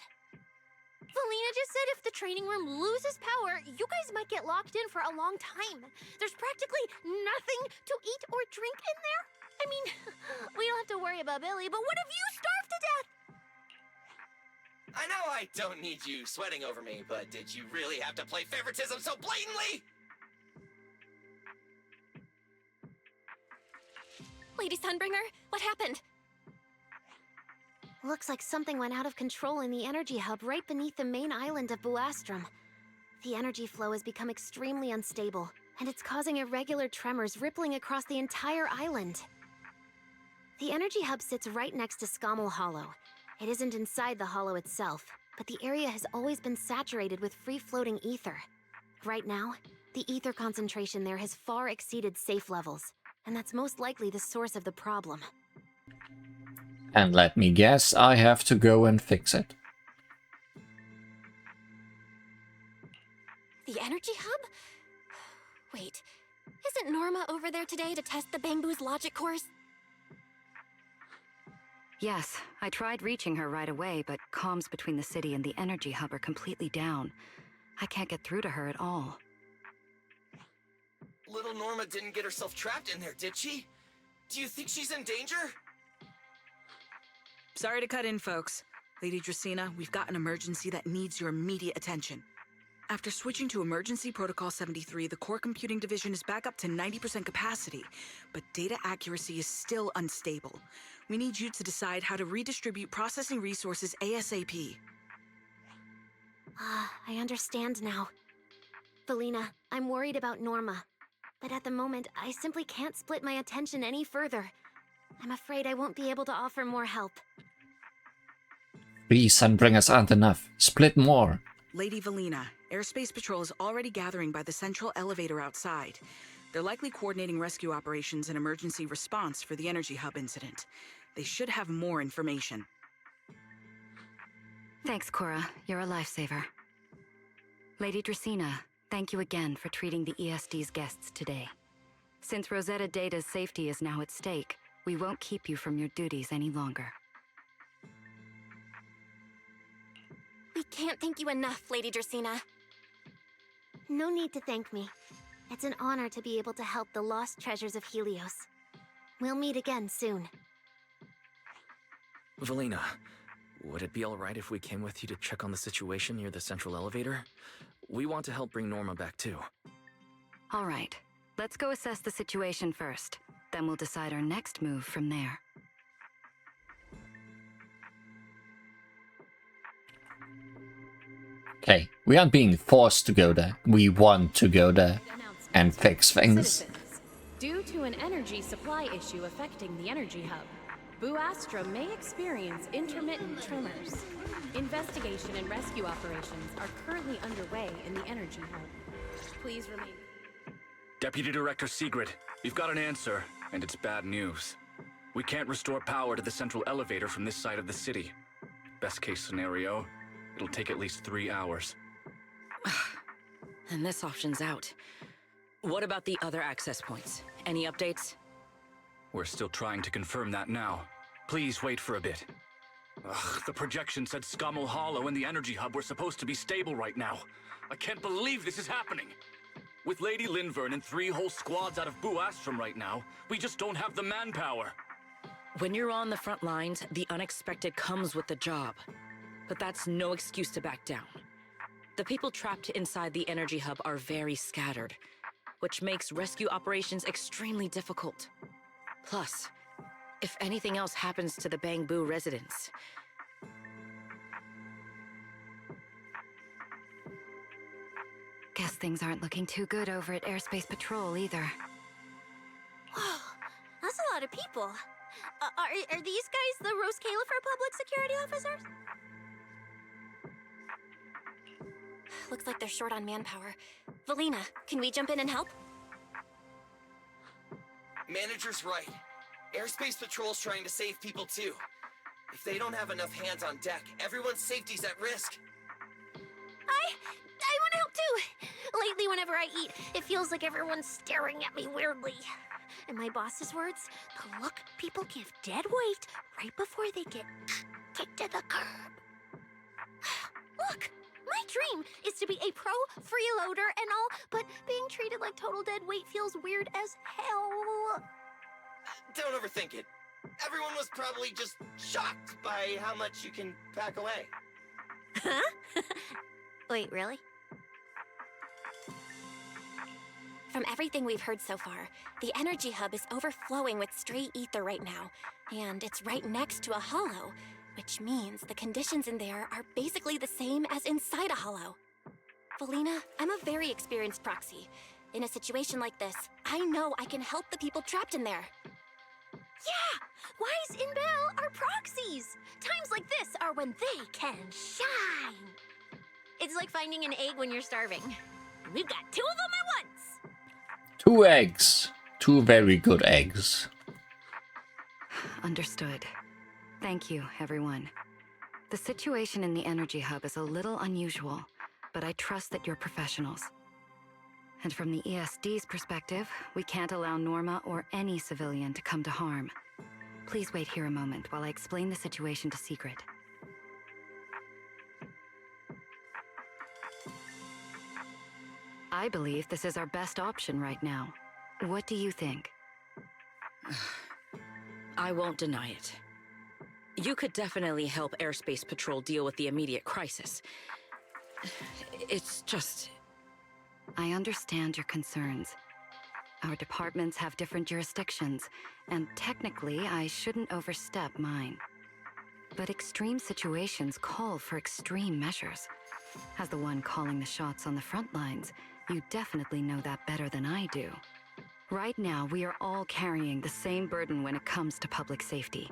Felina just said if the training room loses power, you guys might get locked in for a long time. There's practically nothing to eat or drink in there. I mean, we don't have to worry about Billy, but what if you starve to death? I know I don't need you sweating over me, but did you really have to play favoritism so blatantly? Lady Sunbringer, what happened? Looks like something went out of control in the energy hub right beneath the main island of Buastrum. The energy flow has become extremely unstable, and it's causing irregular tremors rippling across the entire island. The energy hub sits right next to Scommel Hollow. It isn't inside the hollow itself, but the area has always been saturated with free-floating ether. Right now, the ether concentration there has far exceeded safe levels, and that's most likely the source of the problem. And let me guess, I have to go and fix it. The energy hub? Wait, isn't Norma over there today to test the Bangbu's logic course? Yes, I tried reaching her right away, but comms between the city and the energy hub are completely down. I can't get through to her at all. Little Norma didn't get herself trapped in there, did she? Do you think she's in danger? Sorry to cut in, folks. Lady Dracaena, we've got an emergency that needs your immediate attention. After switching to Emergency Protocol 73, the core computing division is back up to 90% capacity, but data accuracy is still unstable. We need you to decide how to redistribute processing resources ASAP. I understand now. Felina, I'm worried about Norma. But at the moment, I simply can't split my attention any further. I'm afraid I won't be able to offer more help. 3 Sunbringers aren't enough. Split more. Lady Valina, Airspace Patrol is already gathering by the central elevator outside. They're likely coordinating rescue operations and emergency response for the energy hub incident. They should have more information. Thanks, Cora. You're a lifesaver. Lady Dracaena, thank you again for treating the ESD's guests today. Since Rosetta Data's safety is now at stake, we won't keep you from your duties any longer. We can't thank you enough, Lady Dracaena. No need to thank me. It's an honor to be able to help the lost treasures of Helios. We'll meet again soon. Valina, would it be alright if we came with you to check on the situation near the central elevator? We want to help bring Norma back too. All right, let's go assess the situation first. Then we'll decide our next move from there. Okay, we aren't being forced to go there. We want to go there and fix things. Citizens, due to an energy supply issue affecting the energy hub, Bu Astra may experience intermittent tremors. Investigation and rescue operations are currently underway in the energy hub. Please remain... Deputy Director Sigrid, we've got an answer, and it's bad news. We can't restore power to the central elevator from this side of the city. Best case scenario, it'll take at least 3 hours. And this option's out. What about the other access points? Any updates? We're still trying to confirm that now. Please wait for a bit. Ugh, the projection said Scommel Hollow and the energy hub were supposed to be stable right now. I can't believe this is happening. With Lady Linvern and 3 whole squads out of Bu Astrum right now, we just don't have the manpower. When you're on the front lines, the unexpected comes with the job. But that's no excuse to back down. The people trapped inside the energy hub are very scattered, which makes rescue operations extremely difficult. Plus, if anything else happens to the Bangbu residents... Guess things aren't looking too good over at Airspace Patrol either. Whoa, that's a lot of people. Are these guys the Rose Califer public security officers? Looks like they're short on manpower. Valina, can we jump in and help? Manager's right. Airspace Patrol's trying to save people too. If they don't have enough hands on deck, everyone's safety's at risk. I want to help too. Lately, whenever I eat, it feels like everyone's staring at me weirdly. In my boss's words, the look people give dead weight right before they get kicked to the curb. Look, my dream is to be a pro freeloader and all, but being treated like total dead weight feels weird as hell. Don't overthink it. Everyone was probably just shocked by how much you can pack away. Huh? Wait, really? From everything we've heard so far, the energy hub is overflowing with stray ether right now, and it's right next to a hollow, which means the conditions in there are basically the same as inside a hollow. Valina, I'm a very experienced proxy. In a situation like this, I know I can help the people trapped in there. Yeah! Wise and Belle are proxies! Times like this are when they can shine! It's like finding an egg when you're starving. We've got 2 of them at once! 2 eggs. 2 very good eggs. Understood. Thank you, everyone. The situation in the energy hub is a little unusual, but I trust that you're professionals. And from the ESD's perspective, we can't allow Norma or any civilian to come to harm. Please wait here a moment while I explain the situation to Sigrid. I believe this is our best option right now. What do you think? I won't deny it. You could definitely help Airspace Patrol deal with the immediate crisis. It's just... I understand your concerns. Our departments have different jurisdictions, and technically I shouldn't overstep mine. But extreme situations call for extreme measures. As the one calling the shots on the front lines, you definitely know that better than I do. Right now, we are all carrying the same burden when it comes to public safety.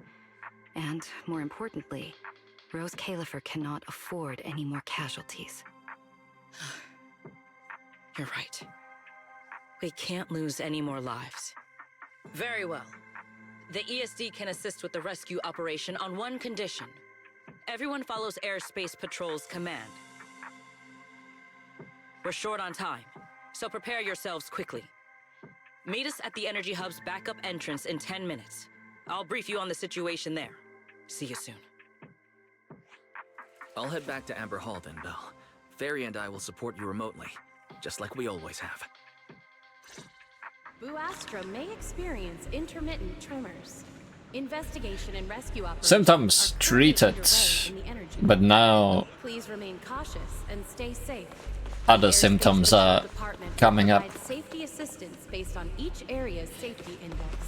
And, more importantly, Rose Califer cannot afford any more casualties. You're right. We can't lose any more lives. Very well. The ESD can assist with the rescue operation on one condition. Everyone follows Airspace Patrol's command. We're short on time, so prepare yourselves quickly. Meet us at the Energy Hub's backup entrance in 10 minutes. I'll brief you on the situation there. See you soon. I'll head back to Amber Hall then, Belle. Fairy and I will support you remotely, just like we always have. Buastra may experience intermittent tremors. Investigation and rescue operations Symptoms treated, but now please remain cautious and stay safe. other symptoms are coming up. Safety assistance based on each area's safety index.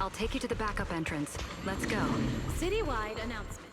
I'll take you to the backup entrance. Let's go. Citywide announcement.